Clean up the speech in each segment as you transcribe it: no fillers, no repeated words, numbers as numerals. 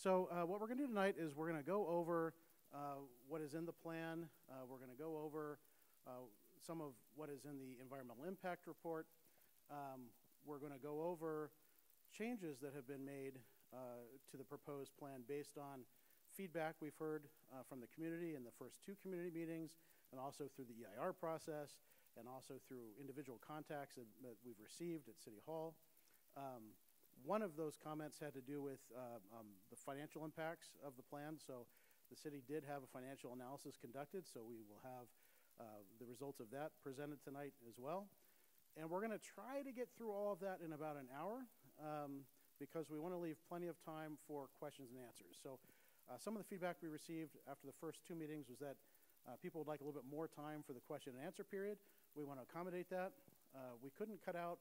So what we're going to do tonight is we're going to go over what is in the plan. We're going to go over some of what is in the environmental impact report. We're going to go over changes that have been made to the proposed plan based on feedback we've heard from the community in the first 2 community meetings, and also through the EIR process, and also through individual contacts that we've received at City Hall. One of those comments had to do with the financial impacts of the plan. So the city did have a financial analysis conducted, so we will have the results of that presented tonight as well. And we're going to try to get through all of that in about an hour because we want to leave plenty of time for questions and answers. So some of the feedback we received after the first 2 meetings was that people would like a little bit more time for the question and answer period. We want to accommodate that. We couldn't cut out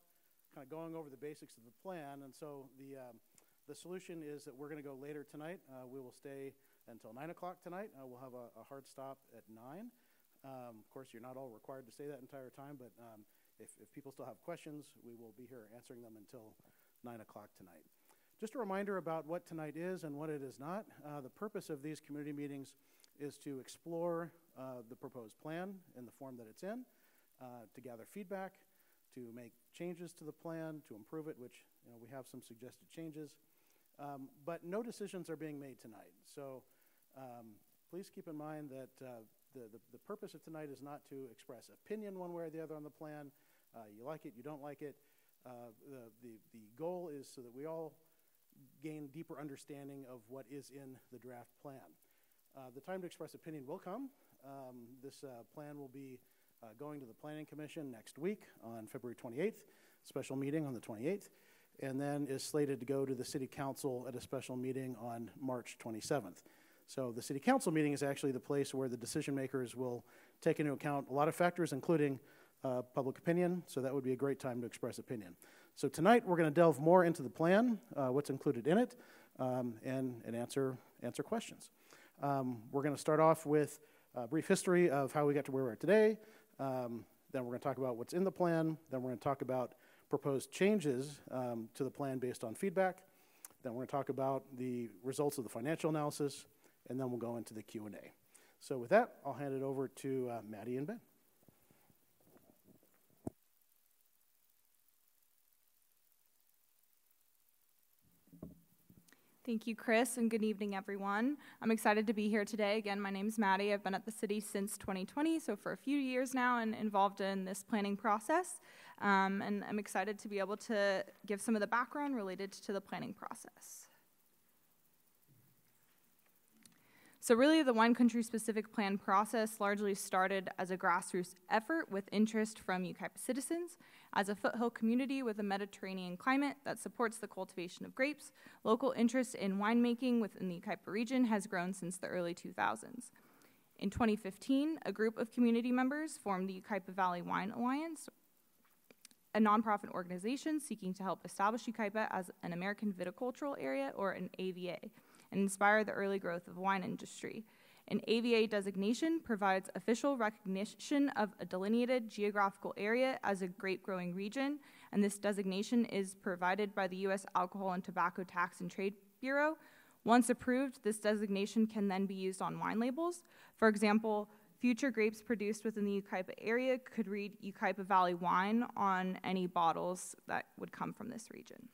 kind of going over the basics of the plan, and so the solution is that we're going to go later tonight. We will stay until 9 o'clock tonight. We'll have a hard stop at 9. Of course, you're not all required to stay that entire time, but if people still have questions, we will be here answering them until 9 o'clock tonight. Just a reminder about what tonight is and what it is not. The purpose of these community meetings is to explore the proposed plan in the form that it's in, to gather feedback, to make changes to the plan, to improve it, which we have some suggested changes. But no decisions are being made tonight. So please keep in mind that the purpose of tonight is not to express opinion one way or the other on the plan. You like it, you don't like it. The goal is so that we all gain deeper understanding of what is in the draft plan. The time to express opinion will come. This plan will be going to the Planning Commission next week on February 28th, special meeting on the 28th, and then is slated to go to the City Council at a special meeting on March 27th. So the City Council meeting is actually the place where the decision makers will take into account a lot of factors, including public opinion, so that would be a great time to express opinion. So tonight we're going to delve more into the plan, what's included in it, and answer questions. We're going to start off with a brief history of how we got to where we are today. Then we're going to talk about what's in the plan. Then we're going to talk about proposed changes to the plan based on feedback. Then we're going to talk about the results of the financial analysis, and then we'll go into the Q&A. So with that, I'll hand it over to Maddie and Ben. Thank you, Chris, and good evening, everyone. I'm excited to be here today. Again, my name's Maddie. I've been at the city since 2020, so for a few years now, and involved in this planning process. And I'm excited to be able to give some of the background related to the planning process. So really, the Wine Country specific plan process largely started as a grassroots effort with interest from Yucaipa citizens. As a foothill community with a Mediterranean climate that supports the cultivation of grapes, local interest in winemaking within the Yucaipa region has grown since the early 2000s. In 2015, a group of community members formed the Yucaipa Valley Wine Alliance, a nonprofit organization seeking to help establish Yucaipa as an American viticultural area, or an AVA, and inspire the early growth of the wine industry. An AVA designation provides official recognition of a delineated geographical area as a grape-growing region, and this designation is provided by the U.S. Alcohol and Tobacco Tax and Trade Bureau. Once approved, this designation can then be used on wine labels. For example, future grapes produced within the Yucaipa area could read Yucaipa Valley Wine on any bottles that would come from this region.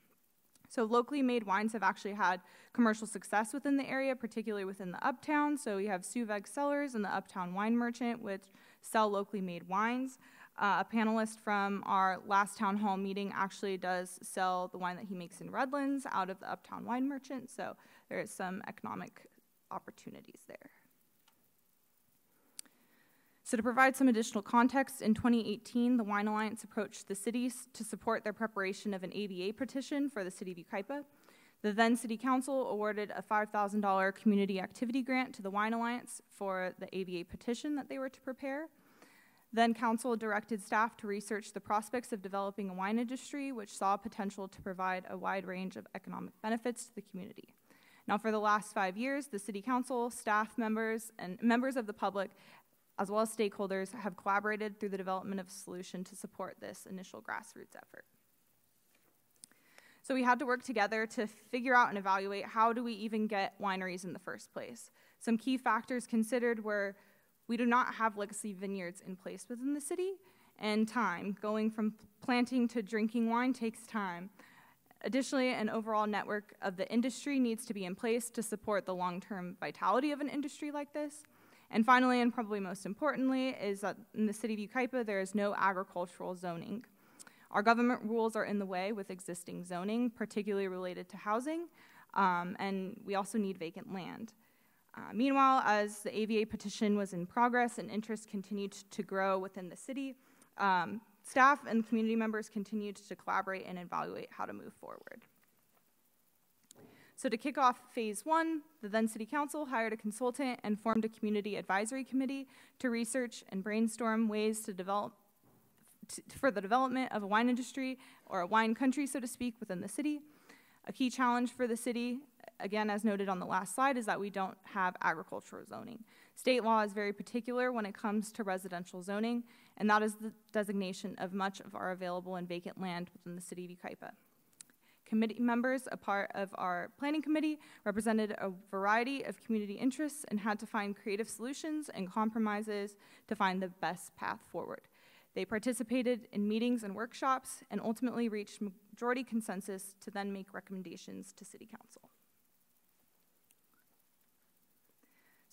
So locally made wines have actually had commercial success within the area, particularly within the Uptown. So you have Suveg Cellars and the Uptown Wine Merchant, which sell locally made wines. A panelist from our last town hall meeting actually does sell the wine that he makes in Redlands out of the Uptown Wine Merchant. So there is some economic opportunities there. So to provide some additional context, in 2018, the Wine Alliance approached the cities to support their preparation of an AVA petition for the city of Yucaipa. The then City Council awarded a $5,000 community activity grant to the Wine Alliance for the AVA petition that they were to prepare. Then Council directed staff to research the prospects of developing a wine industry, which saw potential to provide a wide range of economic benefits to the community. Now, for the last 5 years, the City Council, staff members, and members of the public as well as stakeholders, have collaborated through the development of a solution to support this initial grassroots effort. So we had to work together to figure out and evaluate how do we even get wineries in the first place. Some key factors considered were we do not have legacy vineyards in place within the city, and time. Going from planting to drinking wine takes time. Additionally, an overall network of the industry needs to be in place to support the long-term vitality of an industry like this. And finally, and probably most importantly, is that in the city of Yucaipa, there is no agricultural zoning. Our government rules are in the way with existing zoning, particularly related to housing, and we also need vacant land. Meanwhile, as the AVA petition was in progress and interest continued to grow within the city, staff and community members continued to collaborate and evaluate how to move forward. So to kick off phase one, the then city council hired a consultant and formed a community advisory committee to research and brainstorm ways to develop for the development of a wine industry, or a wine country, so to speak, within the city. A key challenge for the city, again, as noted on the last slide, is that we don't have agricultural zoning. State law is very particular when it comes to residential zoning, and that is the designation of much of our available and vacant land within the city of Yucaipa. Committee members, a part of our planning committee, represented a variety of community interests and had to find creative solutions and compromises to find the best path forward. They participated in meetings and workshops and ultimately reached majority consensus to then make recommendations to City Council.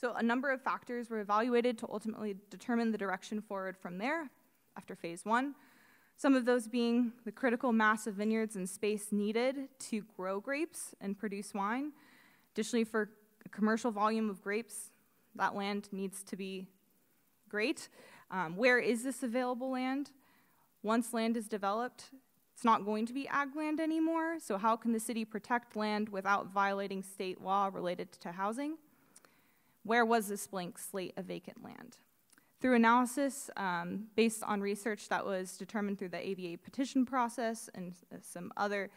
So a number of factors were evaluated to ultimately determine the direction forward from there after phase one. Some of those being the critical mass of vineyards and space needed to grow grapes and produce wine. Additionally, for a commercial volume of grapes, that land needs to be great. Where is this available land? Once land is developed, it's not going to be ag land anymore, so how can the city protect land without violating state law related to housing? Where was this blank slate of vacant land? Through analysis, based on research that was determined through the AVA petition process and some other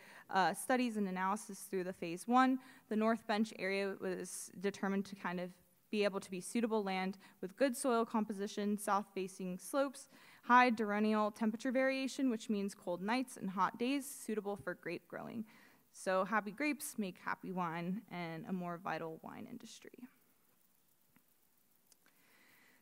studies and analysis through the phase one, the North Bench area was determined to kind of be able to be suitable land with good soil composition, south-facing slopes, high diurnal temperature variation, which means cold nights and hot days, suitable for grape growing. So happy grapes make happy wine and a more vital wine industry.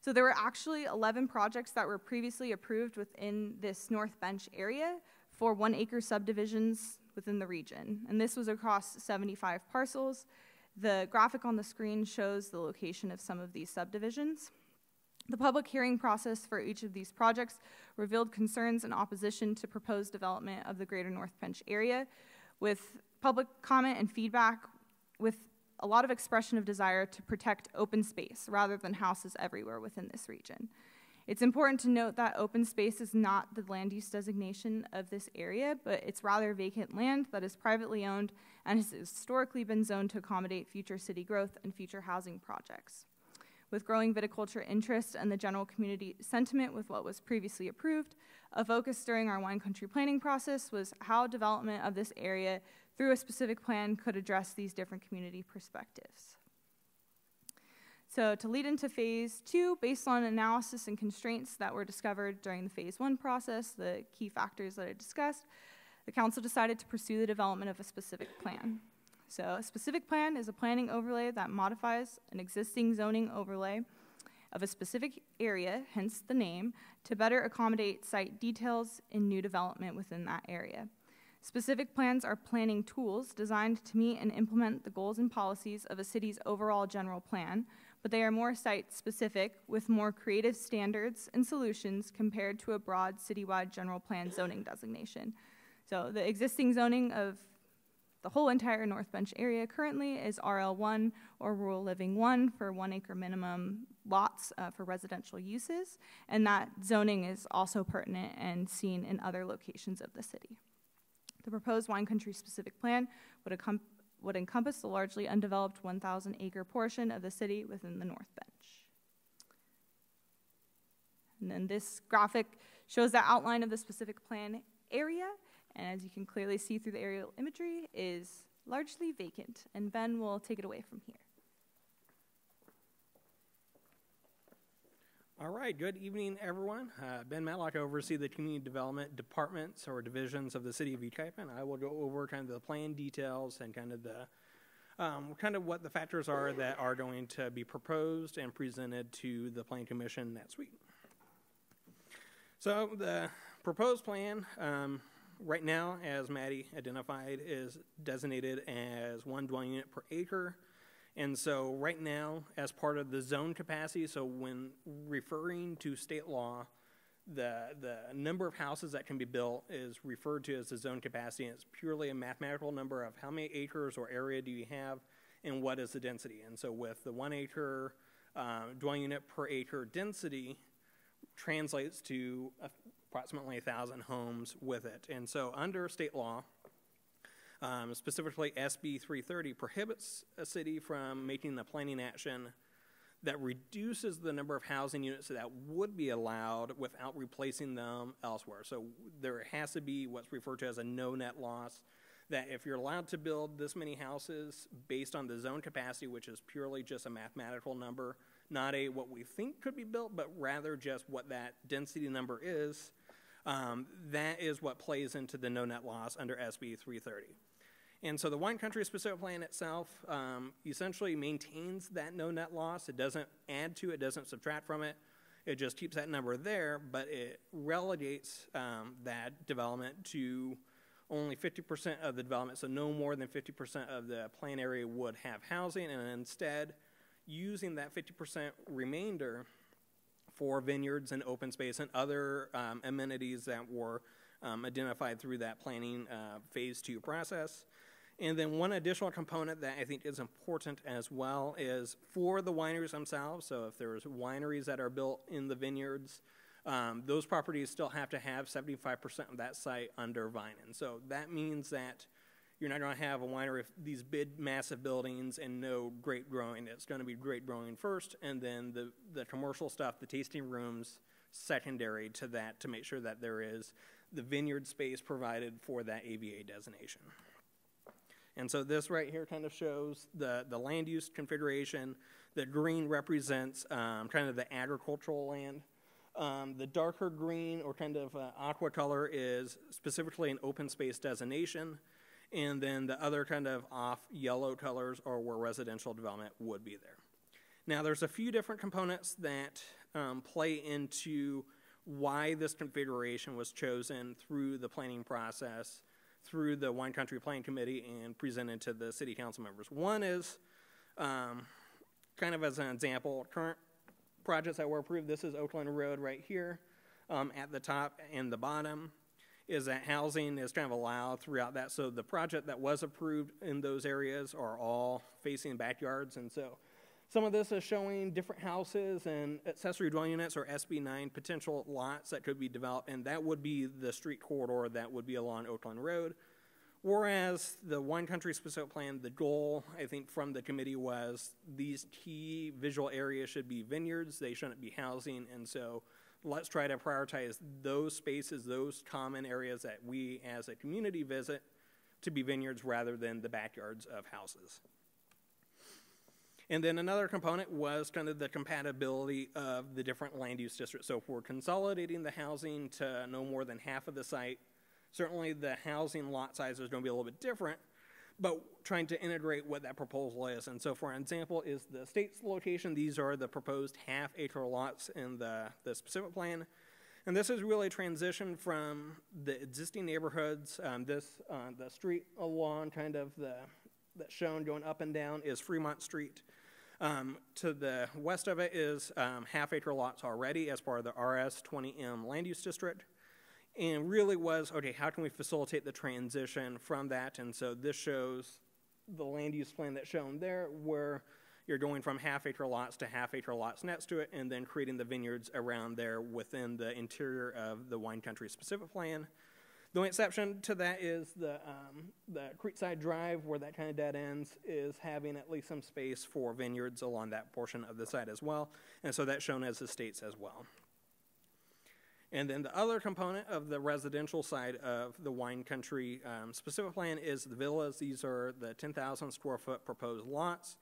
So there were actually 11 projects that were previously approved within this North Bench area for 1 acre subdivisions within the region. And this was across 75 parcels. The graphic on the screen shows the location of some of these subdivisions. The public hearing process for each of these projects revealed concerns and opposition to proposed development of the greater North Bench area, with public comment and feedback with a lot of expression of desire to protect open space rather than houses everywhere within this region. It's important to note that open space is not the land use designation of this area, but it's rather vacant land that is privately owned and has historically been zoned to accommodate future city growth and future housing projects. With growing viticulture interest and the general community sentiment with what was previously approved, a focus during our wine country planning process was how development of this area through a specific plan could address these different community perspectives. So to lead into phase two, based on analysis and constraints that were discovered during the phase one process, the key factors that I discussed, the council decided to pursue the development of a specific plan. So a specific plan is a planning overlay that modifies an existing zoning overlay of a specific area, hence the name, to better accommodate site details in new development within that area. Specific plans are planning tools designed to meet and implement the goals and policies of a city's overall general plan, but they are more site-specific with more creative standards and solutions compared to a broad citywide general plan zoning designation. So the existing zoning of the whole entire North Bench area currently is RL1 or Rural Living 1 for 1 acre minimum lots for residential uses, and that zoning is also pertinent and seen in other locations of the city. The proposed wine country specific plan would encompass the largely undeveloped 1,000 acre portion of the city within the North Bench. And then this graphic shows the outline of the specific plan area, and as you can clearly see through the aerial imagery, is largely vacant, and Ben will take it away from here. All right, good evening, everyone. Ben Matlock, I oversee the community development departments or divisions of the city of Yucaipa, and I will go over kind of the plan details and kind of what the factors are that are going to be proposed and presented to the Plan Commission next week. So the proposed plan right now, as Maddie identified, is designated as 1 dwelling unit per acre. And so right now, as part of the zone capacity, so when referring to state law, the number of houses that can be built is referred to as the zone capacity, and it's purely a mathematical number of how many acres or area do you have and what is the density. And so with the 1 acre dwelling unit per acre density translates to approximately 1,000 homes with it. And so under state law, specifically SB 330 prohibits a city from making a planning action that reduces the number of housing units that would be allowed without replacing them elsewhere. So there has to be what's referred to as a no net loss, that if you're allowed to build this many houses based on the zone capacity, which is purely just a mathematical number, not a what we think could be built, but rather just what that density number is, that is what plays into the no net loss under SB 330. And so the Wine Country Specific Plan itself essentially maintains that no net loss. It doesn't add to it, doesn't subtract from it. It just keeps that number there, but it relegates that development to only 50% of the development, so no more than 50% of the plan area would have housing, and instead using that 50% remainder for vineyards and open space and other amenities that were identified through that planning phase 2 process. And then one additional component that I think is important as well is for the wineries themselves. So if there's wineries that are built in the vineyards, those properties still have to have 75% of that site under vine. And so that means that you're not going to have a winery with these big, massive buildings and no grape growing. It's going to be grape growing first, and then the commercial stuff, the tasting rooms, secondary to that, to make sure that there is the vineyard space provided for that AVA designation. And so this right here kind of shows the land use configuration. The green represents kind of the agricultural land. The darker green or kind of aqua color is specifically an open space designation. And then the other kind of off yellow colors are where residential development would be there. Now there's a few different components that play into why this configuration was chosen through the planning process, through the Wine Country Planning Committee, and presented to the city council members. One is, kind of as an example, current projects that were approved. This is Oakland Road right here at the top and the bottom, is that housing is kind of allowed throughout that. So the project that was approved in those areas are all facing backyards, and so some of this is showing different houses and accessory dwelling units, or SB9, potential lots that could be developed, and that would be the street corridor that would be along Oakland Road. Whereas the Wine Country Specific Plan, the goal, I think, from the committee was these key visual areas should be vineyards, they shouldn't be housing, and so let's try to prioritize those spaces, those common areas that we as a community visit to be vineyards rather than the backyards of houses. And then another component was kind of the compatibility of the different land use districts. So if we're consolidating the housing to no more than half of the site, certainly the housing lot size is going to be a little bit different, but trying to integrate what that proposal is. And so for an example is the state's location. These are the proposed half-acre lots in the specific plan. And this is really a transition from the existing neighborhoods. The street along kind of that's shown going up and down is Fremont Street. To the west of it is half-acre lots already as part of the RS-20M land use district. And really was, okay, how can we facilitate the transition from that? And so this shows the land use plan that's shown there, where you're going from half-acre lots to half-acre lots next to it, and then creating the vineyards around there within the interior of the Wine Country Specific Plan. The only exception to that is the Creekside Drive, where that kind of dead ends, is having at least some space for vineyards along that portion of the site as well. And so that's shown as estates as well. And then the other component of the residential side of the Wine Country Specific Plan is the villas. These are the 10,000 square foot proposed lots.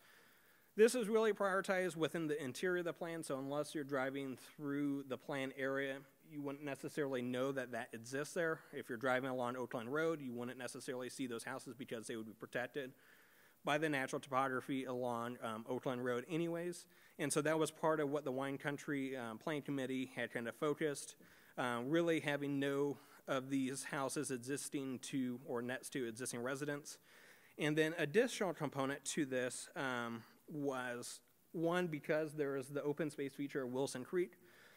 This is really prioritized within the interior of the plan, so unless you're driving through the plan area, you wouldn't necessarily know that that exists there. If you're driving along Oakland Road, you wouldn't necessarily see those houses because they would be protected by the natural topography along Oakland Road anyways. And so that was part of what the Wine Country Planning Committee had kind of focused, really having no of these houses existing to or next to existing residents. And then additional component to this was, one, because there is the open space feature of Wilson Creek,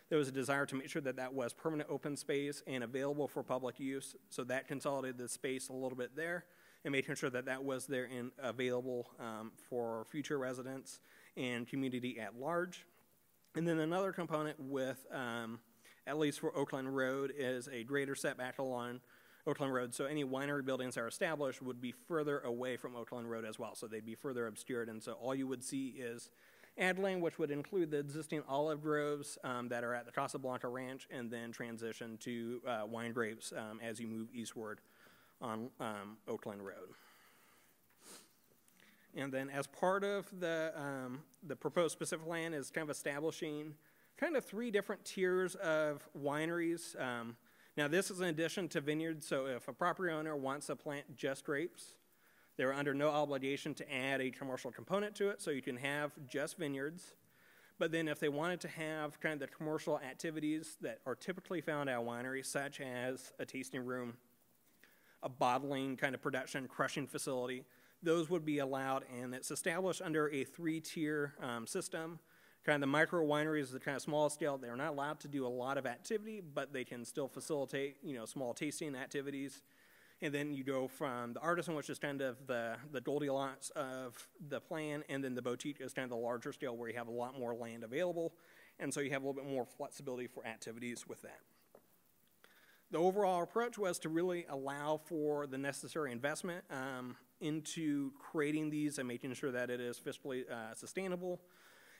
there was a desire to make sure that that was permanent open space and available for public use. So that consolidated the space a little bit there and making sure that that was there and available for future residents and community at large. And then another component with, at least for Oakland Road, is a greater setback along Oakland Road. So any winery buildings that are established would be further away from Oakland Road as well. So they'd be further obscured. And so all you would see is ad land, which would include the existing olive groves that are at the Casablanca Ranch, and then transition to wine grapes as you move eastward on Oakland Road. And then as part of the proposed specific plan is kind of establishing kind of 3 different tiers of wineries. Now this is in addition to vineyards, so if a property owner wants to plant just grapes, they're under no obligation to add a commercial component to it, so you can have just vineyards. But then if they wanted to have kind of the commercial activities that are typically found at a winery, such as a tasting room, a bottling kind of production, crushing facility, those would be allowed, and it's established under a 3-tier system. Kind of the micro wineries, the kind of small scale, they're not allowed to do a lot of activity, but they can still facilitate, small tasting activities. And then you go from the artisan, which is kind of the Goldilocks of the plan, and then the boutique is kind of the larger scale where you have a lot more land available, and so you have a little bit more flexibility for activities with that. The overall approach was to really allow for the necessary investment into creating these and making sure that it is fiscally sustainable,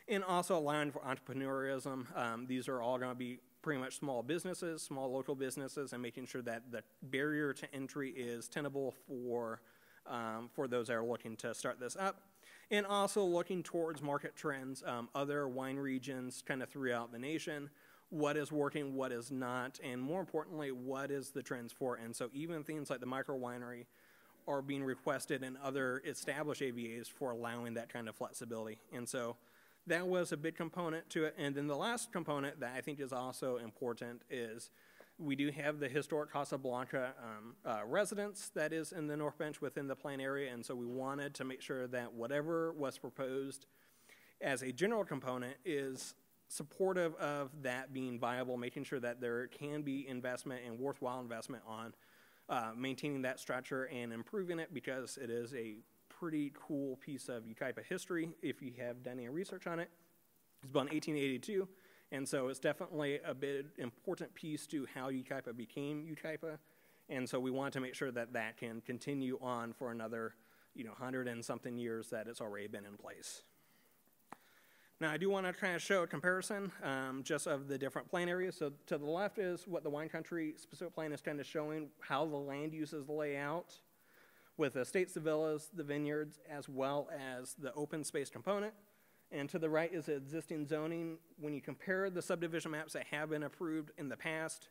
and also allowing for entrepreneurism. These are all going to be pretty much small businesses, small local businesses, and making sure that the barrier to entry is tenable for those that are looking to start this up. And also looking towards market trends, other wine regions kind of throughout the nation, what is working, what is not, and more importantly, what is the trends for. And so even things like the micro winery are being requested in other established AVAs for allowing that kind of flexibility. And so that was a big component to it. And then the last component that I think is also important is we do have the historic Casablanca residence that is in the North Bench within the plan area. And so we wanted to make sure that whatever was proposed as a general component is supportive of that being viable, making sure that there can be investment and worthwhile investment on maintaining that structure and improving it, because it is a pretty cool piece of Yucaipa history if you have done any research on it. It's built in 1882, and so it's definitely a bit important piece to how Yucaipa became Yucaipa, and so we want to make sure that that can continue on for another 100 and something years that it's already been in place. Now, I do want to kind of show a comparison just of the different plan areas. So to the left is what the wine country specific plan is kind of showing, how the land uses lay out with the estates, the villas, the vineyards, as well as the open space component. And to the right is the existing zoning. When you compare the subdivision maps that have been approved in the past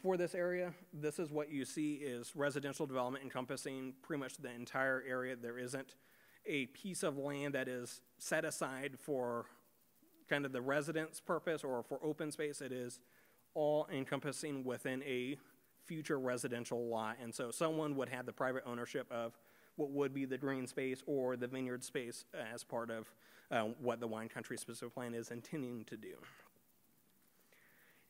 for this area, this is what you see is residential development encompassing pretty much the entire area. There isn't a piece of land that is set aside for kind of the residence purpose or for open space. It is all encompassing within a future residential lot. And so someone would have the private ownership of what would be the green space or the vineyard space as part of what the wine country specific plan is intending to do.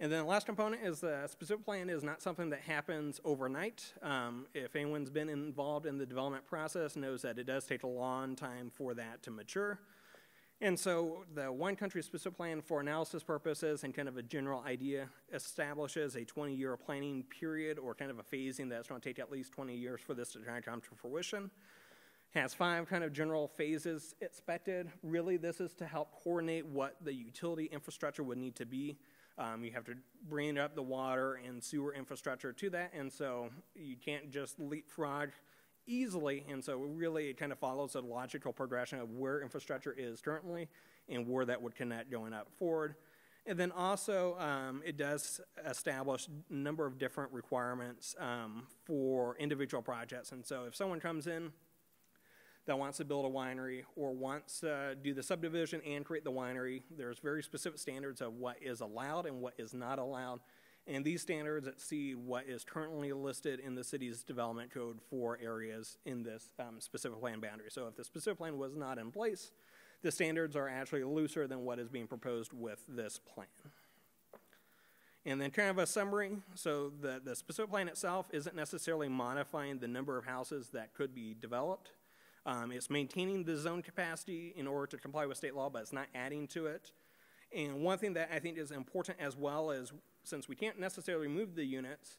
And then the last component is the specific plan is not something that happens overnight. If anyone's been involved in the development process knows that it does take a long time for that to mature. And so the wine country specific plan for analysis purposes and kind of a general idea establishes a 20-year planning period or kind of a phasing that's going to take at least 20 years for this to come to fruition. Has 5 kind of general phases expected. Really, this is to help coordinate what the utility infrastructure would need to be. You have to bring up the water and sewer infrastructure to that, and so you can't just leapfrog easily, and so really it kind of follows a logical progression of where infrastructure is currently and where that would connect going up forward. And then also, it does establish a number of different requirements for individual projects. And so if someone comes in that wants to build a winery or wants to do the subdivision and create the winery, there's very specific standards of what is allowed and what is not allowed. And these standards exceed what is currently listed in the city's development code for areas in this specific plan boundary. So if the specific plan was not in place, the standards are actually looser than what is being proposed with this plan. And then kind of a summary. So the specific plan itself isn't necessarily modifying the number of houses that could be developed. It's maintaining the zone capacity in order to comply with state law, but it's not adding to it. And one thing that I think is important as well is, since we can't necessarily move the units,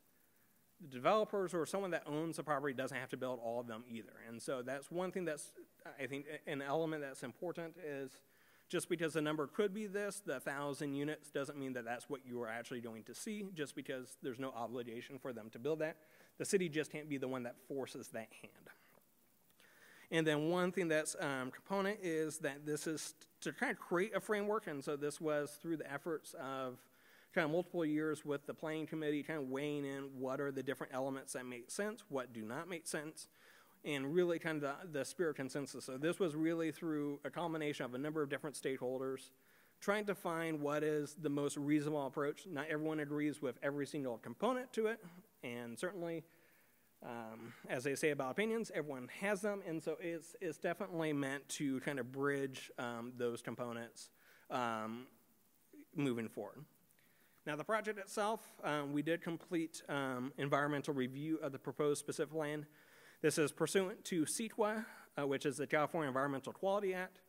the developers or someone that owns the property doesn't have to build all of them either. And so that's one thing that's, I think, an element that's important is just because the number could be this, the 1,000 units doesn't mean that that's what you are actually going to see, just because there's no obligation for them to build that. The city just can't be the one that forces that hand. And then one thing that's component is that this is to kind of create a framework, and so this was through the efforts of kind of multiple years with the planning committee, kind of weighing in what are the different elements that make sense, what do not make sense, and really kind of the spirit consensus. So this was really through a combination of a number of different stakeholders, trying to find what is the most reasonable approach. Not everyone agrees with every single component to it, and certainly, as they say about opinions, everyone has them, and so it's definitely meant to kind of bridge those components moving forward. Now, the project itself, we did complete environmental review of the proposed specific plan. This is pursuant to CEQA, which is the California Environmental Quality Act.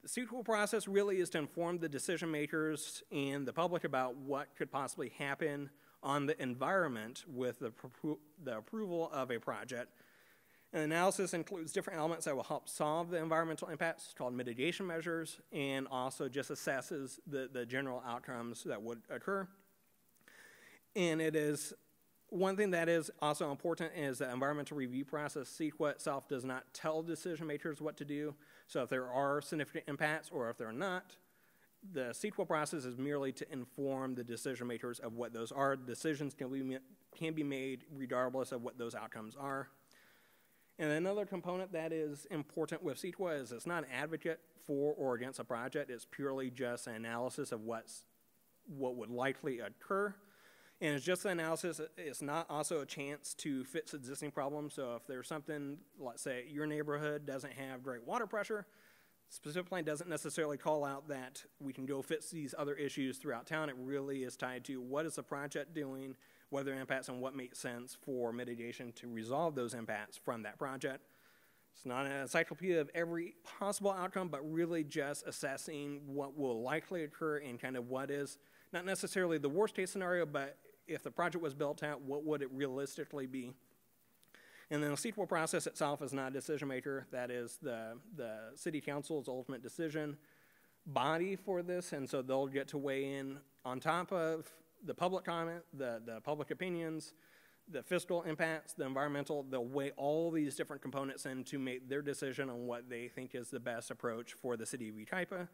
The CEQA process really is to inform the decision makers and the public about what could possibly happen on the environment with the approval of a project. And analysis includes different elements that will help solve the environmental impacts, called mitigation measures, and also just assesses the general outcomes that would occur. And it is one thing that is also important is the environmental review process. CEQA itself does not tell decision makers what to do. So if there are significant impacts or if there are not, the CEQA process is merely to inform the decision makers of what those are. Decisions can be made regardless of what those outcomes are. And another component that is important with CEQA is it's not an advocate for or against a project. It's purely just an analysis of what would likely occur. And it's just an analysis. It's not also a chance to fix existing problems. So if there's something, let's say your neighborhood doesn't have great water pressure, the specific plan doesn't necessarily call out that we can go fix these other issues throughout town. It really is tied to what is the project doing, what are their impacts, and what makes sense for mitigation to resolve those impacts from that project. It's not an encyclopedia of every possible outcome, but really just assessing what will likely occur and kind of what is not necessarily the worst case scenario, but if the project was built out, what would it realistically be? And then the CEQA process itself is not a decision maker. That is the city council's ultimate decision body for this, and so they'll get to weigh in on top of the public comment, the public opinions, the fiscal impacts, the environmental. They'll weigh all these different components in to make their decision on what they think is the best approach for the city of Yucaipa.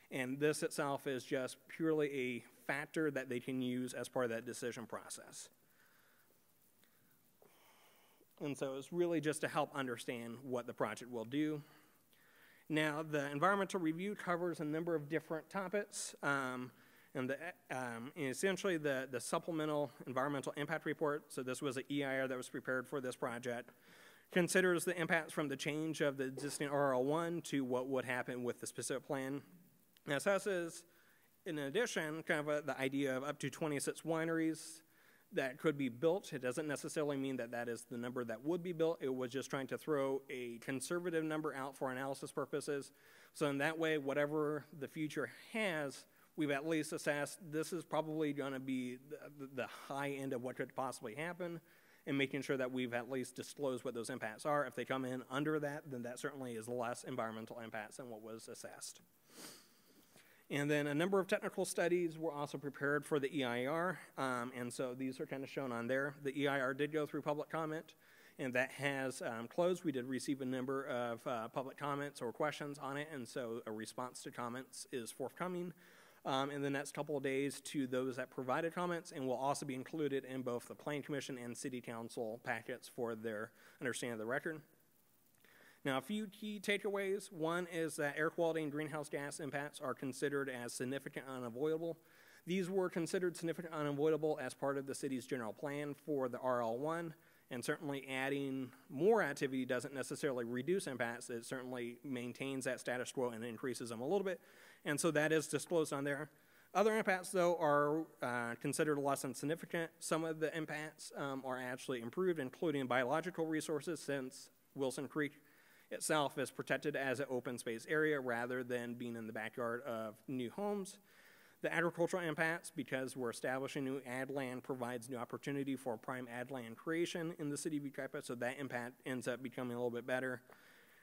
And this itself is just purely a factor that they can use as part of that decision process. And so it's really just to help understand what the project will do. Now, the environmental review covers a number of different topics. And essentially the supplemental environmental impact report, so this was an EIR that was prepared for this project, considers the impacts from the change of the existing RL1 to what would happen with the specific plan. It assesses, in addition, kind of the idea of up to 26 wineries that could be built. It doesn't necessarily mean that that is the number that would be built. It was just trying to throw a conservative number out for analysis purposes. So in that way, whatever the future has, we've at least assessed this is probably going to be the high end of what could possibly happen, and making sure that we've at least disclosed what those impacts are. If they come in under that, then that certainly is less environmental impacts than what was assessed. And then a number of technical studies were also prepared for the EIR, and so these are kind of shown on there. The EIR did go through public comment, and that has closed. We did receive a number of public comments or questions on it, and so a response to comments is forthcoming in the next couple of days to those that provided comments, and will also be included in both the Planning Commission and City Council packets for their understanding of the record. Now, a few key takeaways. One is that air quality and greenhouse gas impacts are considered as significant and unavoidable. These were considered significant and unavoidable as part of the city's general plan for the RL1, and certainly adding more activity doesn't necessarily reduce impacts. It certainly maintains that status quo and increases them a little bit, and so that is disclosed on there. Other impacts, though, are considered less than significant. Some of the impacts are actually improved, including biological resources, since Wilson Creek itself is protected as an open space area rather than being in the backyard of new homes. The agricultural impacts, because we're establishing new ag land, provides new opportunity for prime ag land creation in the city of Yucaipa, so that impact ends up becoming a little bit better.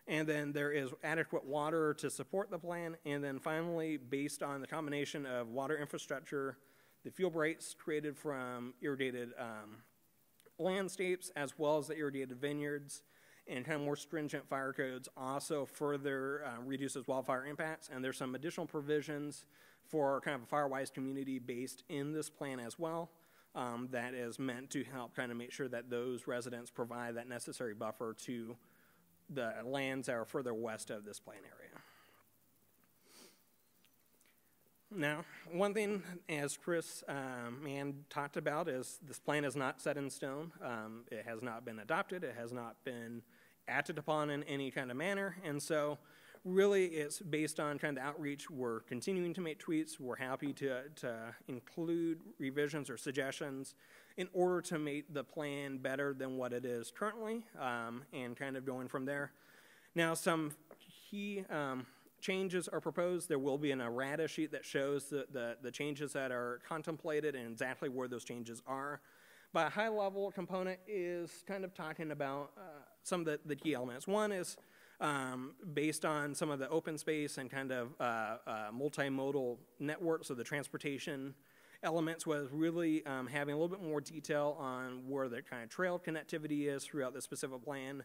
And then there is adequate water to support the plan. And then finally, based on the combination of water infrastructure, the fuel breaks created from irrigated landscapes, as well as the irrigated vineyards, and kind of more stringent fire codes also further reduces wildfire impacts. And there's some additional provisions for kind of a fire-wise community based in this plan as well that is meant to help kind of make sure that those residents provide that necessary buffer to the lands that are further west of this plan area. Now, one thing, as Chris Mann talked about, is this plan is not set in stone. It has not been adopted. It has not been acted upon in any kind of manner. And so really it's based on kind of the outreach. We're continuing to make tweaks. We're happy to include revisions or suggestions in order to make the plan better than what it is currently, and kind of going from there. Now, some key changes are proposed. There will be an errata sheet that shows the changes that are contemplated and exactly where those changes are. But a high-level component is kind of talking about some of the key elements. One is based on some of the open space and kind of multimodal networks, so the transportation elements, was really having a little bit more detail on where the kind of trail connectivity is throughout the specific plan,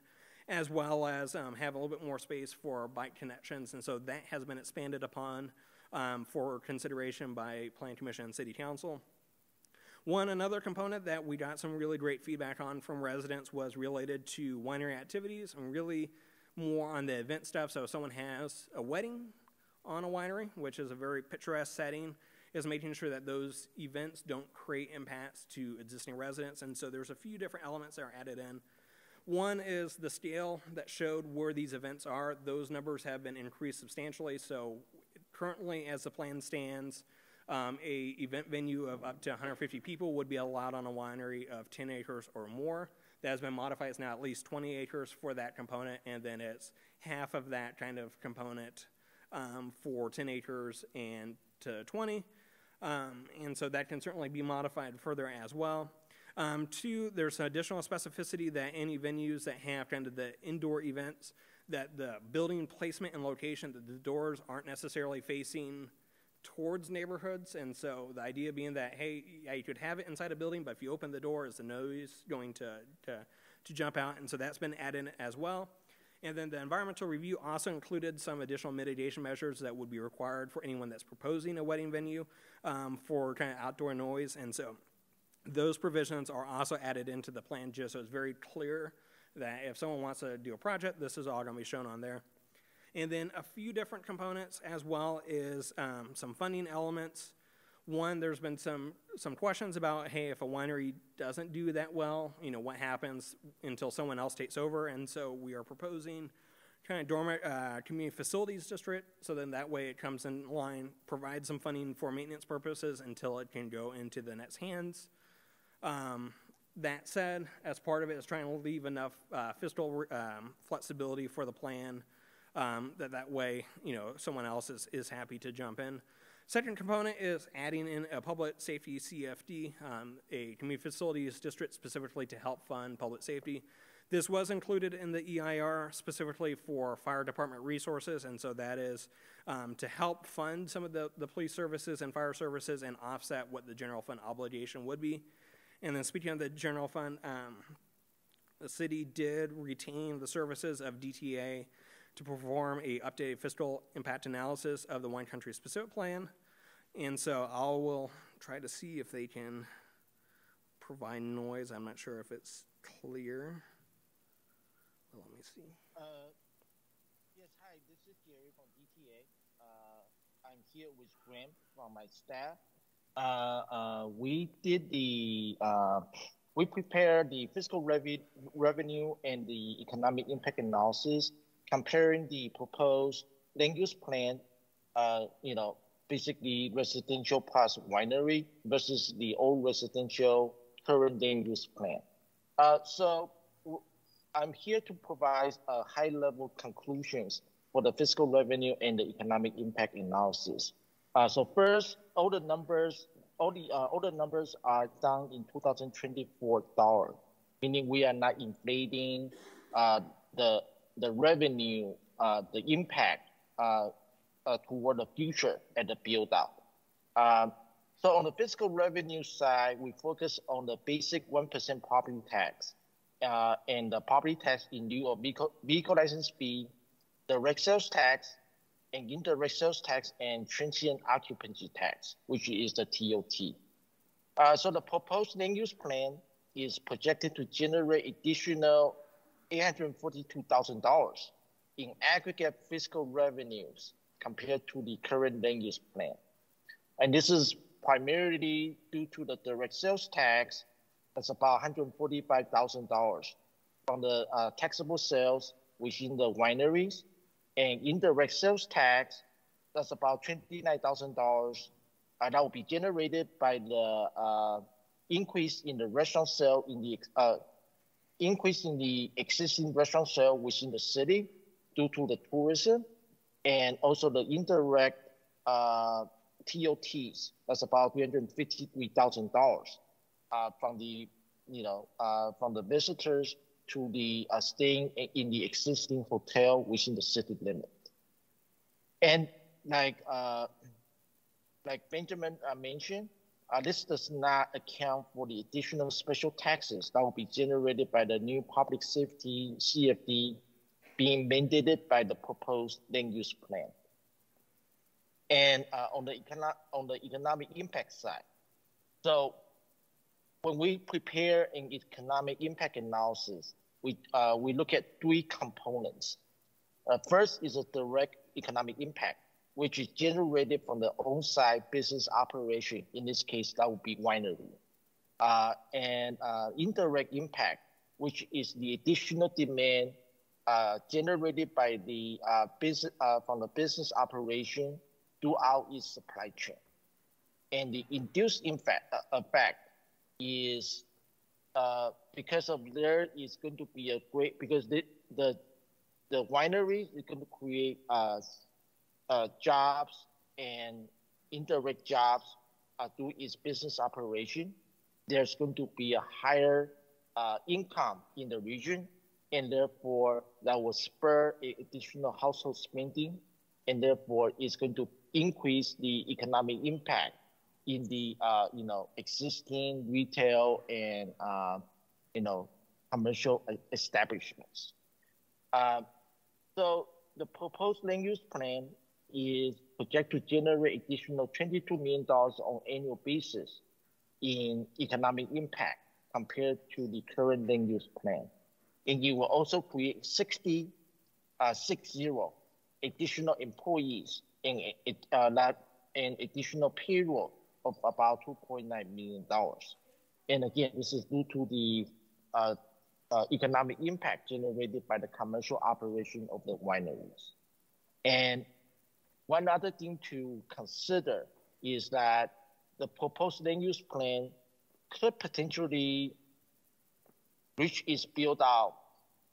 as well as have a little bit more space for bike connections. And so that has been expanded upon for consideration by Planning Commission and City Council. Another component that we got some really great feedback on from residents was related to winery activities, and really more on the event stuff. So if someone has a wedding on a winery, which is a very picturesque setting, is making sure that those events don't create impacts to existing residents. And so there's a few different elements that are added in. One is the scale that showed where these events are. Those numbers have been increased substantially. So currently, as the plan stands, a event venue of up to 150 people would be allowed on a winery of 10 acres or more. That has been modified. It's now at least 20 acres for that component, and then it's half of that kind of component for 10 acres and to 20. And so that can certainly be modified further as well. Two, there's additional specificity that any venues that have kind of the indoor events, that the building placement and location, that the doors aren't necessarily facing towards neighborhoods. And so the idea being that, hey, yeah, you could have it inside a building, but if you open the door, is the noise going to jump out? And so that's been added as well. And then the environmental review also included some additional mitigation measures that would be required for anyone that's proposing a wedding venue for kind of outdoor noise. And so those provisions are also added into the plan, just so it's very clear that if someone wants to do a project, this is all going to be shown on there. And then a few different components, as well as some funding elements. One, there's been some questions about, hey, if a winery doesn't do that well, you know, what happens until someone else takes over? And so we are proposing kind of dormant community facilities district, so then that way it comes in line, provides some funding for maintenance purposes until it can go into the next hands. That said, as part of it is trying to leave enough fiscal flexibility for the plan that way, you know, someone else is happy to jump in. Second component is adding in a public safety CFD, a community facilities district specifically to help fund public safety. This was included in the EIR specifically for fire department resources, and so that is to help fund some of the police services and fire services and offset what the general fund obligation would be. And then speaking of the general fund, The city did retain the services of DTA to perform a updated fiscal impact analysis of the wine country specific plan. And so I will try to see if they can provide noise. I'm not sure if it's clear. Well, let me see. Yes, hi, this is Gary from DTA. I'm here with Graham from my staff. We prepared the fiscal revenue and the economic impact analysis, comparing the proposed land use plan, basically residential plus winery versus the old residential current land use plan. So I'm here to provide high-level conclusions for the fiscal revenue and the economic impact analysis. So first, all the numbers are done in 2024 dollar, meaning we are not inflating the revenue, the impact toward the future at the build out. So on the fiscal revenue side, we focus on the basic 1% property tax and the property tax in lieu of vehicle license fee, direct sales tax, and indirect sales tax and transient occupancy tax, which is the TOT. So the proposed land use plan is projected to generate additional $842,000 in aggregate fiscal revenues compared to the current land use plan. And this is primarily due to the direct sales tax. That's about $145,000 from the taxable sales within the wineries, and indirect sales tax, that's about $29,000. That will be generated by the increase in the restaurant sale increase in the existing restaurant sale within the city due to the tourism, and also the indirect TOTs. That's about $353,000 from the visitors to the staying in the existing hotel within the city limit. And like Benjamin mentioned, this does not account for the additional special taxes that will be generated by the new public safety CFD being mandated by the proposed land use plan. And on the economic impact side, so when we prepare an economic impact analysis, we look at three components. First is a direct economic impact, which is generated from the on-site business operation. In this case, that would be winery. And indirect impact, which is the additional demand generated by the from the business operation throughout its supply chain. And the induced effect is because of there is going to be a great, because the winery is going to create jobs and indirect jobs through its business operation. There's going to be a higher income in the region, and therefore that will spur additional household spending, and therefore it's going to increase the economic impact in the existing retail and commercial establishments. So the proposed land use plan is projected to generate additional $22 million on annual basis in economic impact compared to the current land use plan. And it will also create 60 additional employees and additional payroll of about $2.9 million. And again, this is due to the economic impact generated by the commercial operation of the wineries. And one other thing to consider is that the proposed land use plan could potentially reach its build out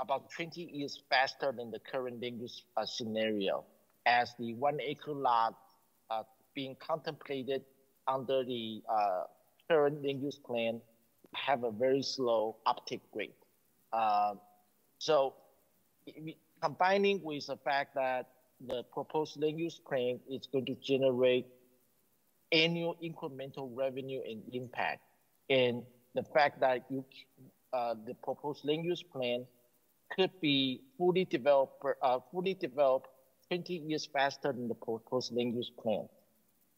about 20 years faster than the current land use scenario, as the 1 acre lot being contemplated under the current land use plan have a very slow uptake rate. So combining with the fact that the proposed land use plan is going to generate annual incremental revenue and impact, and the fact that the proposed land use plan could be fully developed 20 years faster than the proposed land use plan.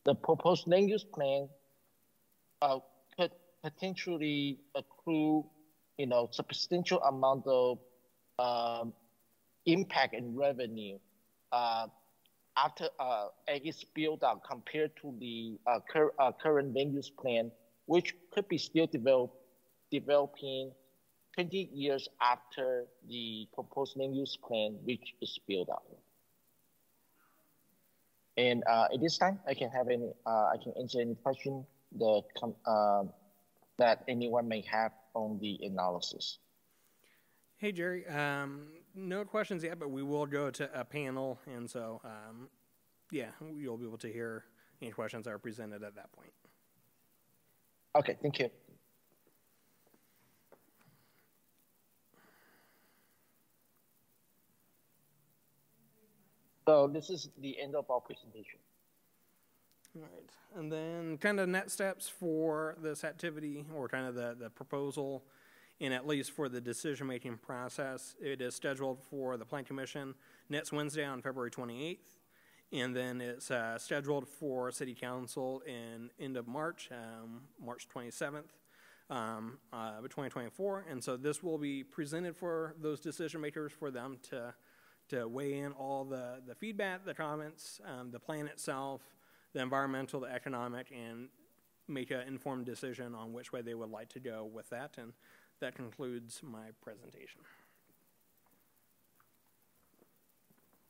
The proposed land use plan could potentially accrue, substantial amount of impact and revenue after its build out compared to the current land use plan, which could be still developing 20 years after the proposed land use plan which is built out. And at this time, I can answer any question that anyone may have on the analysis. Hey, Jerry, no questions yet, but we will go to a panel, and so, yeah, you'll be able to hear any questions that are presented at that point. Okay, thank you. So this is the end of our presentation. All right, and then kind of next steps for this activity, or kind of the proposal, and at least for the decision-making process. It is scheduled for the Plan Commission next Wednesday on February 28th, and then it's scheduled for City Council in end of March, March 27th, 2024, and so this will be presented for those decision makers for them to weigh in all the feedback, the comments, the plan itself, the environmental, the economic, and make an informed decision on which way they would like to go with that. And that concludes my presentation.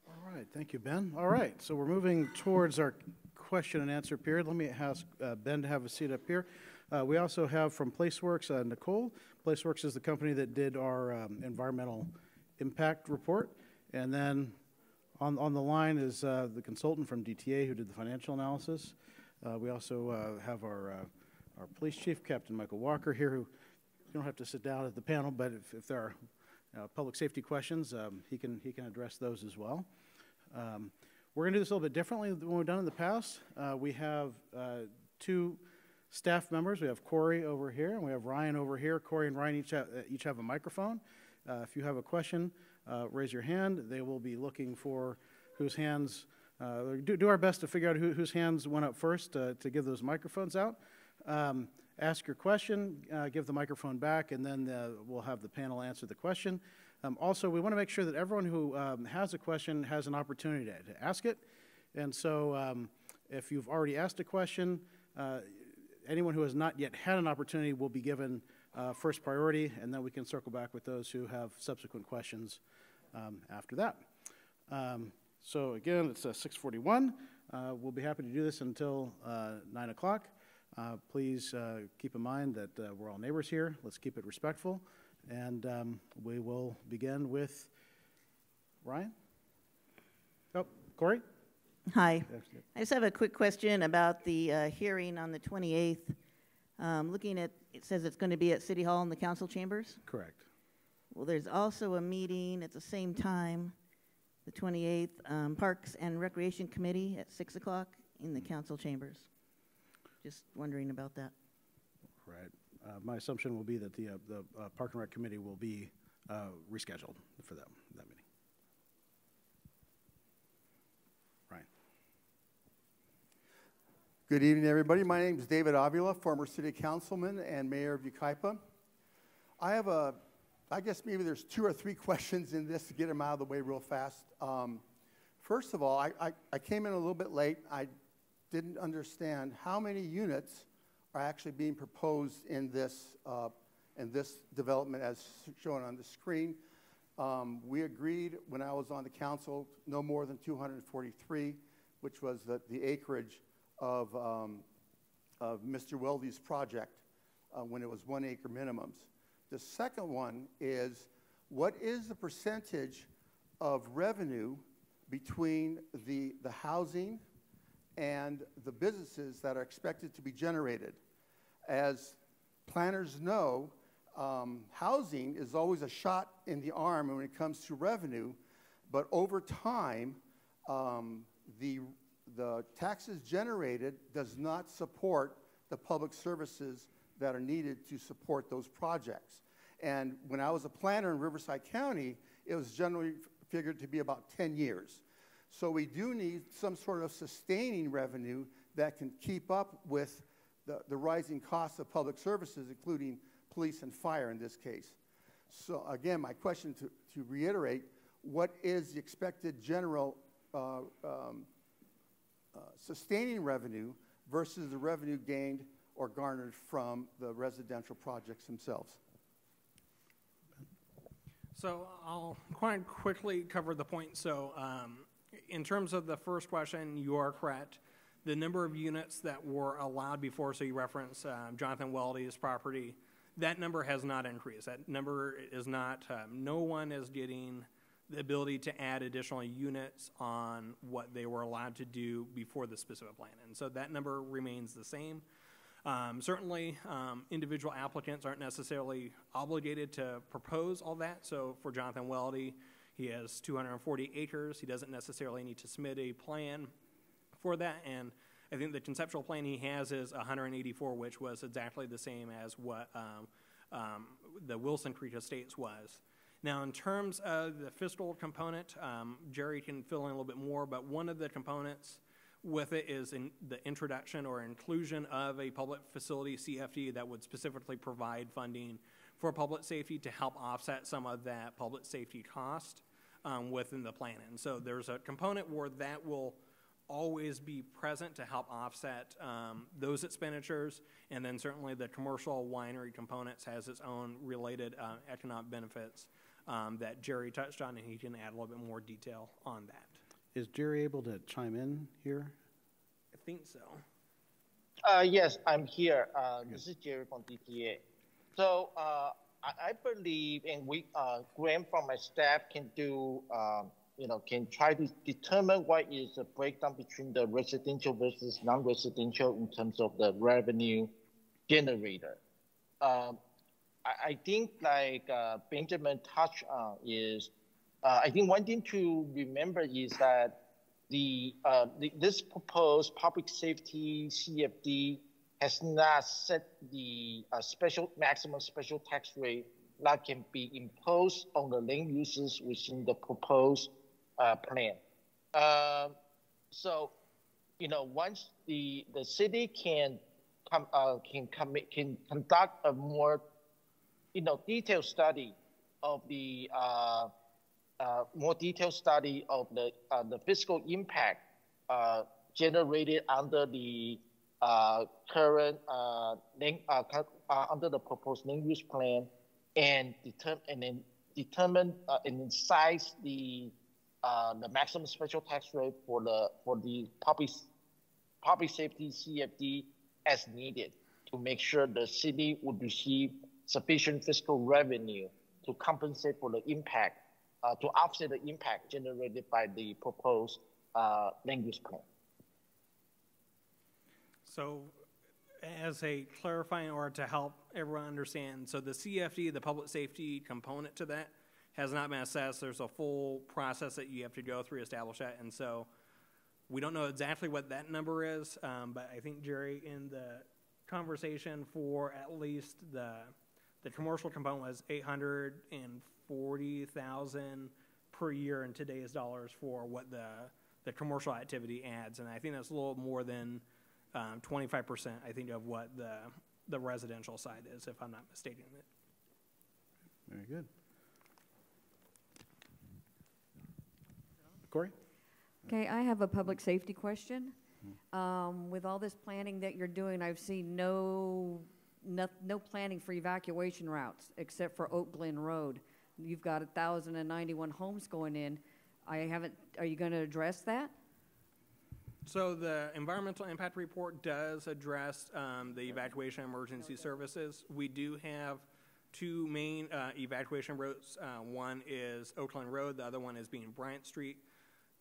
All right, thank you, Ben. All right, so we're moving towards our question and answer period. Let me ask Ben to have a seat up here. We also have from PlaceWorks, Nicole. PlaceWorks is the company that did our environmental impact report. And then on the line is the consultant from DTA who did the financial analysis. We also have our police chief, Captain Michael Walker, here, who you don't have to sit down at the panel, but if there are public safety questions, he can address those as well. We're going to do this a little bit differently than we've done in the past. We have two staff members. We have Corey over here, and we have Ryan over here. Corey and Ryan each have a microphone. If you have a question, raise your hand. They will be looking for whose hands, do our best to figure out whose hands went up first to give those microphones out. Ask your question, give the microphone back, and then we'll have the panel answer the question. Also, we want to make sure that everyone who has a question has an opportunity to ask it. And so if you've already asked a question, anyone who has not yet had an opportunity will be given first priority, and then we can circle back with those who have subsequent questions after that. So again, it's 6:41. We'll be happy to do this until 9 o'clock. Please keep in mind that we're all neighbors here. Let's keep it respectful. And we will begin with Ryan. Oh, Corey? Hi. I just have a quick question about the hearing on the 28th. Looking at, it says it's going to be at City Hall in the council chambers? Correct. Well, there's also a meeting at the same time, the 28th, Parks and Recreation Committee at 6 o'clock in the council chambers. Just wondering about that. Right. My assumption will be that the Park and Rec Committee will be rescheduled for that meeting. Ryan. Good evening, everybody. My name is David Avila, former city councilman and mayor of Yucaipa. I have I guess maybe there's 2 or 3 questions in this to get them out of the way real fast. First of all, I came in a little bit late. I didn't understand how many units are actually being proposed in this development as shown on the screen. We agreed when I was on the council no more than 243, which was the acreage of Mr. Weldy's project when it was 1 acre minimums. The second one is, what is the percentage of revenue between the housing and the businesses that are expected to be generated? As planners know, housing is always a shot in the arm when it comes to revenue, but over time, the taxes generated does not support the public services that are needed to support those projects. And when I was a planner in Riverside County, it was generally figured to be about 10 years. So we do need some sort of sustaining revenue that can keep up with the rising costs of public services, including police and fire in this case. So again, my question to reiterate, what is the expected general sustaining revenue versus the revenue gained or garnered from the residential projects themselves? So I'll quite quickly cover the point. So in terms of the first question, you are correct. The number of units that were allowed before, so you referenced Jonathan Weldy's property, that number has not increased. That number is not, no one is getting the ability to add additional units on what they were allowed to do before the specific plan. And so that number remains the same. Certainly, individual applicants aren't necessarily obligated to propose all that. So for Jonathan Weldy, he has 240 acres. He doesn't necessarily need to submit a plan for that. And I think the conceptual plan he has is 184, which was exactly the same as what the Wilson Creek Estates was. Now, in terms of the fiscal component, Jerry can fill in a little bit more, but one of the components with it is in the introduction or inclusion of a public facility CFD that would specifically provide funding for public safety to help offset some of that public safety cost within the plan. And so there's a component where that will always be present to help offset those expenditures, and then certainly the commercial winery components has its own related economic benefits that Jerry touched on, and he can add a little bit more detail on that. Is Jerry able to chime in here? I think so. Yes, I'm here. This is Jerry from DTA. So I believe, and we, Graham from my staff can do, can try to determine what is the breakdown between the residential versus non-residential in terms of the revenue generator. I think like Benjamin touched on is, I think one thing to remember is that this proposed public safety CFD has not set the maximum special tax rate that can be imposed on the land uses within the proposed plan. So, once the city can conduct a more detailed study of the the fiscal impact generated under the current under the proposed land use plan, and determine and size the maximum special tax rate for the public safety CFD as needed to make sure the city would receive sufficient fiscal revenue to compensate for the impact, to offset the impact generated by the proposed land use plan. So as a clarifying or to help everyone understand, so the CFD, the public safety component to that, has not been assessed. There's a full process that you have to go through to establish that. And so we don't know exactly what that number is, but I think, Jerry, in the conversation for at least the commercial component was $840,000 per year in today's dollars for what the commercial activity adds. And I think that's a little more than 25%, I think, of what the residential side is, if I'm not mistaken it. Very good. Corey? Okay, I have a public safety question. With all this planning that you're doing, I've seen no planning for evacuation routes except for Oak Glen Road. You've got 1,091 homes going in. Are you going to address that? So the environmental impact report does address the evacuation emergency services. We do have two main evacuation routes. One is Oakland Road, the other one is being Bryant Street.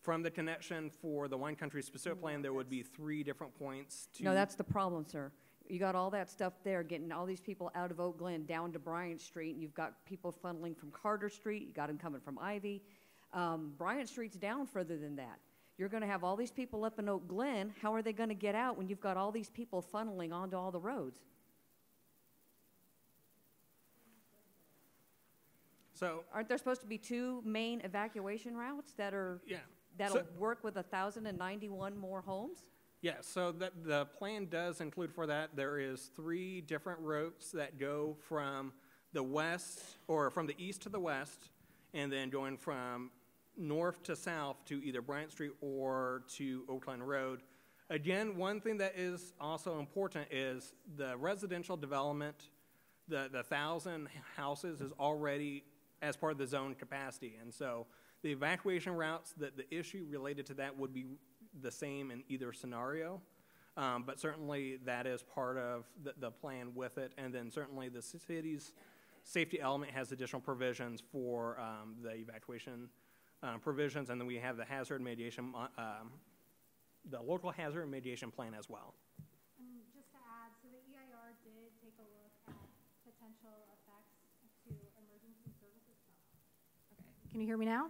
From the connection for the Wine Country specific plan, there would be 3 different points to... No, that's the problem, sir. You got all that stuff there, getting all these people out of Oak Glen down to Bryant Street, and you've got people funneling from Carter Street, you got them coming from Ivy. Bryant Street's down further than that. You're going to have all these people up in Oak Glen. How are they going to get out when you've got all these people funneling onto all the roads? So Aren't there supposed to be 2 main evacuation routes that'll So- work with 1,091 more homes? Yeah, so the plan does include for that, there is 3 different routes that go from the west, or from the east to the west, and then going from north to south to either Bryant Street or to Oakland Road. Again, one thing that is also important is the residential development, the 1,000 houses is already as part of the zone capacity. And so the evacuation routes, the issue related to that would be the same in either scenario. But certainly that is part of the plan with it. And then certainly the city's safety element has additional provisions for the evacuation provisions. And then we have the hazard mitigation, the local hazard mitigation plan as well. And just to add, so the EIR did take a look at potential effects to emergency services. Okay, can you hear me now?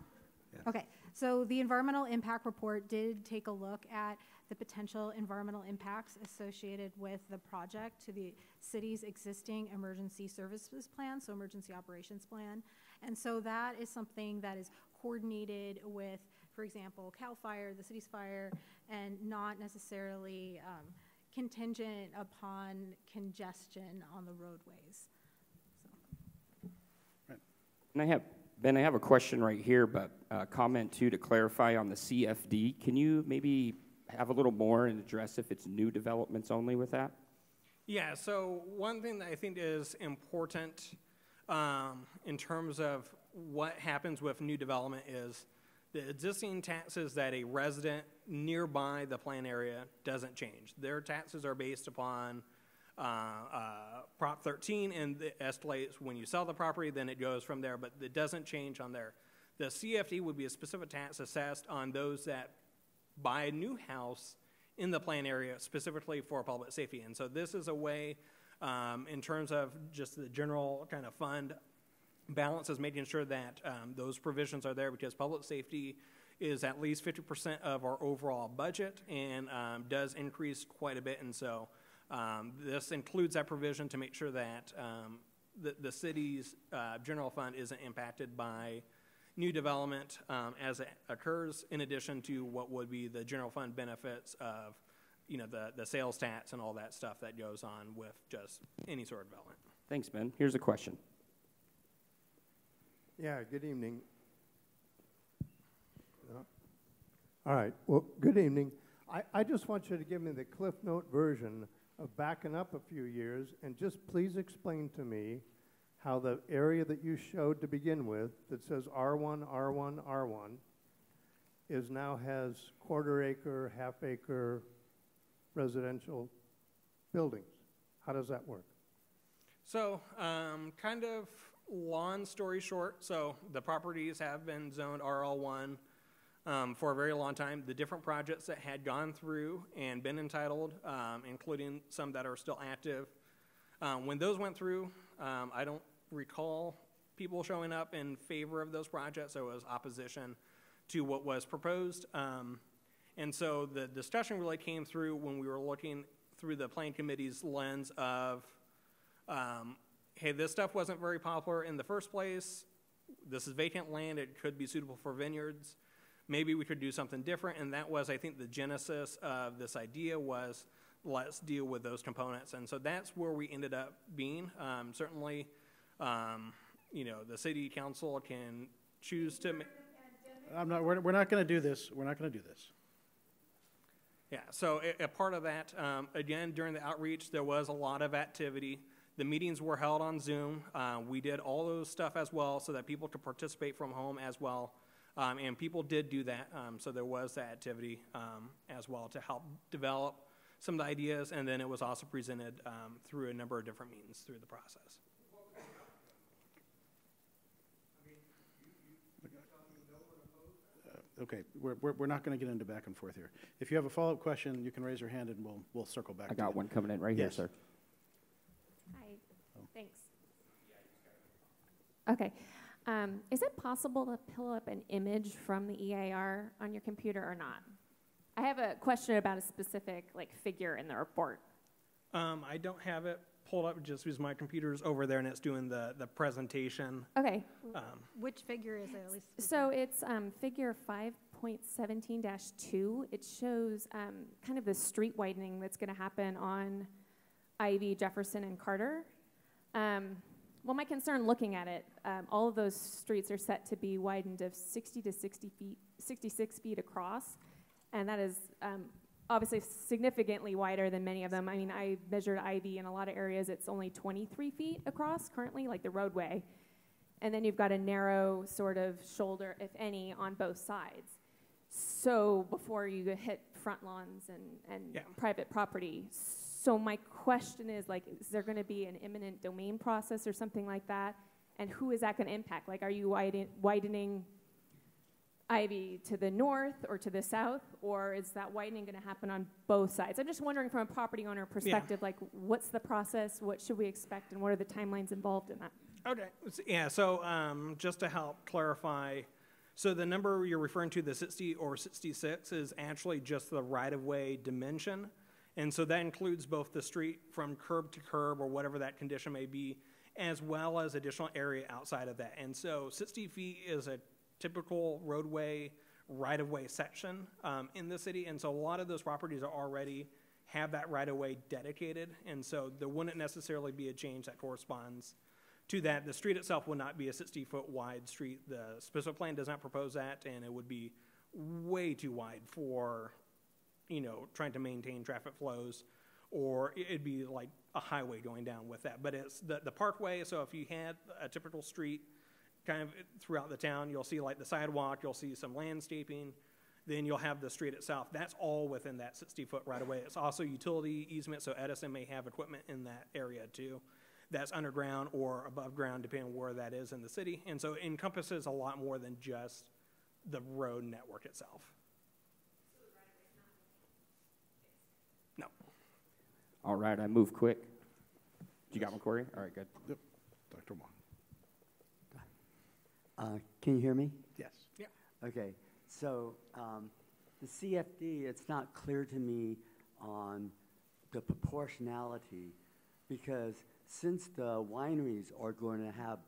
Yes. Okay, so the environmental impact report did take a look at the potential environmental impacts associated with the project to the city's existing emergency services plan, so emergency operations plan. And so that is something that is coordinated with, for example, CAL FIRE, the city's fire, and not necessarily contingent upon congestion on the roadways. So. And Ben, I have a question right here, but comment too to clarify on the CFD. Can you maybe have a little more and address if it's new developments only with that? Yeah, so one thing that I think is important in terms of what happens with new development is the existing taxes that a resident nearby the plan area doesn't change. Their taxes are based upon Prop 13, and it escalates when you sell the property, then it goes from there, but it doesn't change on there. The CFD would be a specific tax assessed on those that buy a new house in the plan area specifically for public safety. And so this is a way, in terms of just the general kind of fund balance, is making sure that those provisions are there, because public safety is at least 50% of our overall budget and does increase quite a bit. And so this includes that provision to make sure that the city's general fund isn't impacted by new development as it occurs, in addition to what would be the general fund benefits of, the sales tax and all that stuff that goes on with just any sort of development. Thanks, Ben. Here's a question. Yeah, good evening. All right, well, good evening. I just want you to give me the Cliff Note version of backing up a few years, and just please explain to me how the area that you showed to begin with that says R1, R1, R1 is now has quarter-acre, half-acre residential buildings. How does that work? So kind of long story short, so the properties have been zoned RL1 for a very long time. The different projects that had gone through and been entitled, including some that are still active, when those went through, I don't recall people showing up in favor of those projects. So it was opposition to what was proposed. And so the discussion really came through when we were looking through the Plan Committee's lens of, hey, this stuff wasn't very popular in the first place. This is vacant land. It could be suitable for vineyards. Maybe we could do something different. And that was, I think, the genesis of this idea was, let's deal with those components. And so that's where we ended up being. Certainly, the city council can choose to. We're not going to do this. We're not going to do this. Yeah, so a part of that, again, during the outreach, there was a lot of activity. The meetings were held on Zoom. We did all those stuff as well so that people could participate from home as well. And people did do that. So there was that activity as well to help develop some of the ideas. And then it was also presented through a number of different meetings through the process. Okay, we're not going to get into back and forth here. If you have a follow-up question, you can raise your hand and we'll circle back. I got one coming in right here, sir. Hi, thanks. Okay, is it possible to pull up an image from the EIR on your computer or not? I have a question about a specific figure in the report. I don't have it pulled up just because my computer's over there and it's doing the presentation. Okay. Which figure is it, at least? So it's figure 5.17-2. It shows kind of the street widening that's going to happen on Ivy, Jefferson, and Carter. Well, my concern looking at it, all of those streets are set to be widened of 60 to 66 feet across, and that is obviously significantly wider than many of them. I mean, I measured Ivy in a lot of areas. It's only 23 feet across currently, like the roadway. And then you've got a narrow sort of shoulder, if any, on both sides. So before you hit front lawns and private property. So my question is, like, is there going to be an eminent domain process or something like that? And who is that going to impact? Like, are you widening Ivy to the north or to the south, or is that widening going to happen on both sides? I'm just wondering from a property owner perspective, like, what's the process, what should we expect, and what are the timelines involved in that? Okay, yeah, so just to help clarify, so the number you're referring to, the 60 or 66, is actually just the right-of-way dimension. And so that includes both the street from curb to curb or whatever that condition may be, as well as additional area outside of that. And so 60 feet is a typical roadway right-of-way section in the city. And so a lot of those properties are already have that right-of-way dedicated. And so there wouldn't necessarily be a change that corresponds to that. The street itself would not be a 60-foot wide street. The specific plan does not propose that, and it would be way too wide for, you know, trying to maintain traffic flows, or it'd be like a highway going down with that. But it's the parkway, so if you had a typical street kind of throughout the town, you'll see like the sidewalk, you'll see some landscaping, then you'll have the street itself. That's all within that 60-foot right-of-way. It's also utility easement, so Edison may have equipment in that area too. That's underground or above ground, depending on where that is in the city. And so it encompasses a lot more than just the road network itself. No. All right, I move quick. You got one, Corey? All right, good. Yep, Dr. Wong. Can you hear me? Yes. Yeah. Okay, so the CFD, it's not clear to me on the proportionality, because since the wineries are going to have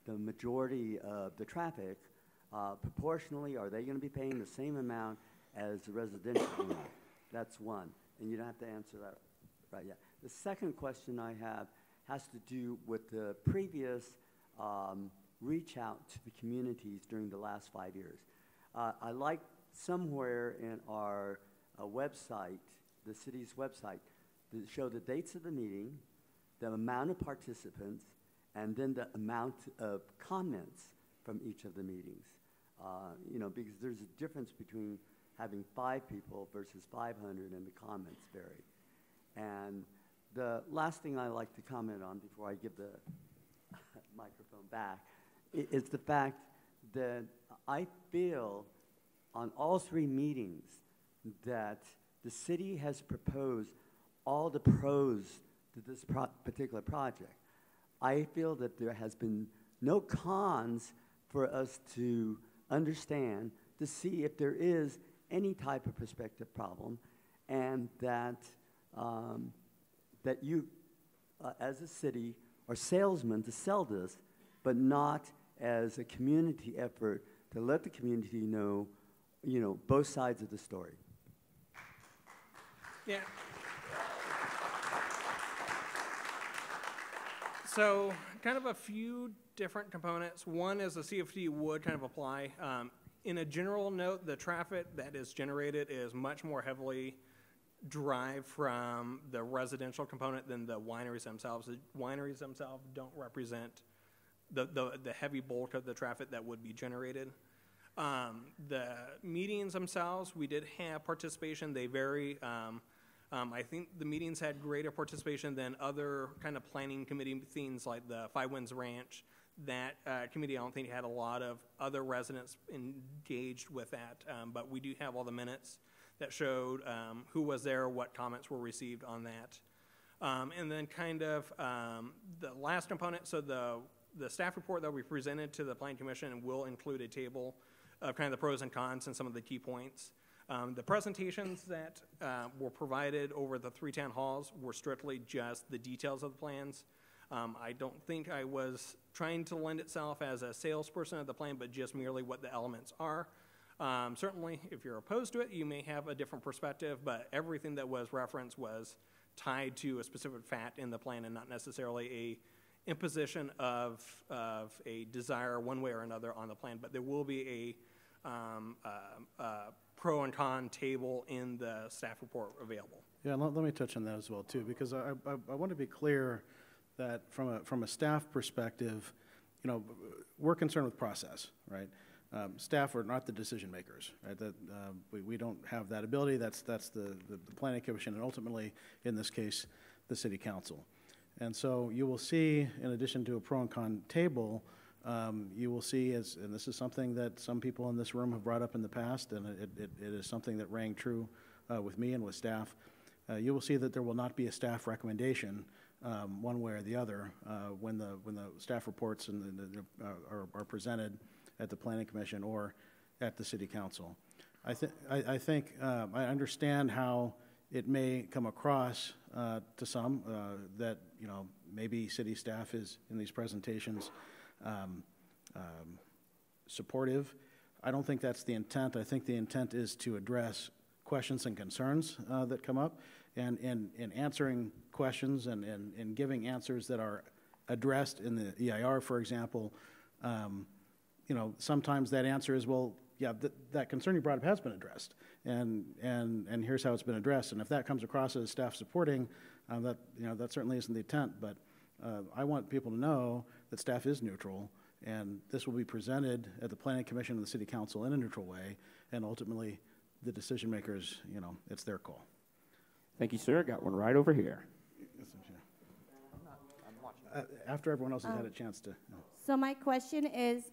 the majority of the traffic, proportionally, are they going to be paying the same amount as the residential owner? That's one, and you don't have to answer that right yet. The second question I have has to do with the previous reach out to the communities during the last 5 years. I like somewhere in our website, the city's website, to show the dates of the meeting, the amount of participants, and then the amount of comments from each of the meetings. You know, because there's a difference between having 5 people versus 500, and the comments vary. And the last thing I like to comment on before I give the microphone back is the fact that I feel on all 3 meetings that the city has proposed all the pros to this particular project. I feel that there has been no cons for us to understand to see if there is any type of prospective problem, and that that you, as a city, are salesmen to sell this, but not as a community effort to let the community know, you know, both sides of the story. Yeah. So kind of a few different components. One is the CFD would kind of apply. In a general note, the traffic that is generated is much more heavily derived from the residential component than the wineries themselves. The wineries themselves don't represent the heavy bulk of the traffic that would be generated. The meetings themselves, we did have participation. They vary. I think the meetings had greater participation than other kind of planning committee things like the Five Winds Ranch. That committee, I don't think had a lot of other residents engaged with that, but we do have all the minutes that showed who was there, what comments were received on that. And then kind of the last component, so the staff report that we presented to the Planning Commission will include a table of kind of the pros and cons and some of the key points. The presentations that were provided over the 3 town halls were strictly just the details of the plans. I don't think I was trying to lend itself as a salesperson of the plan, but just merely what the elements are. Certainly, if you're opposed to it, you may have a different perspective, but everything that was referenced was tied to a specific fact in the plan and not necessarily a imposition of a desire one way or another on the plan. But there will be a pro and con table in the staff report available. Yeah, let me touch on that as well too, because I want to be clear that from a staff perspective, you know, we're concerned with process, right? Staff are not the decision makers, right? That we don't have that ability. That's the planning commission, and ultimately, in this case, the city council. And so you will see, in addition to a pro and con table, you will see, and this is something that some people in this room have brought up in the past, and it is something that rang true with me and with staff. You will see that there will not be a staff recommendation one way or the other when the staff reports are presented at the Planning Commission or at the City Council. I think I understand how it may come across to some that, you know, maybe city staff is in these presentations supportive. I don't think that's the intent. I think the intent is to address questions and concerns that come up, and in answering questions and giving answers that are addressed in the EIR, for example. You know, sometimes that answer is, well, yeah, that concern you brought up has been addressed, and here's how it's been addressed. And if that comes across as staff supporting, that, you know, that certainly isn't the intent. But I want people to know that staff is neutral, and this will be presented at the Planning Commission and the City Council in a neutral way, and ultimately the decision makers, you know, it's their call. Thank you, sir. Got one right over here. After everyone else has had a chance to. So my question is,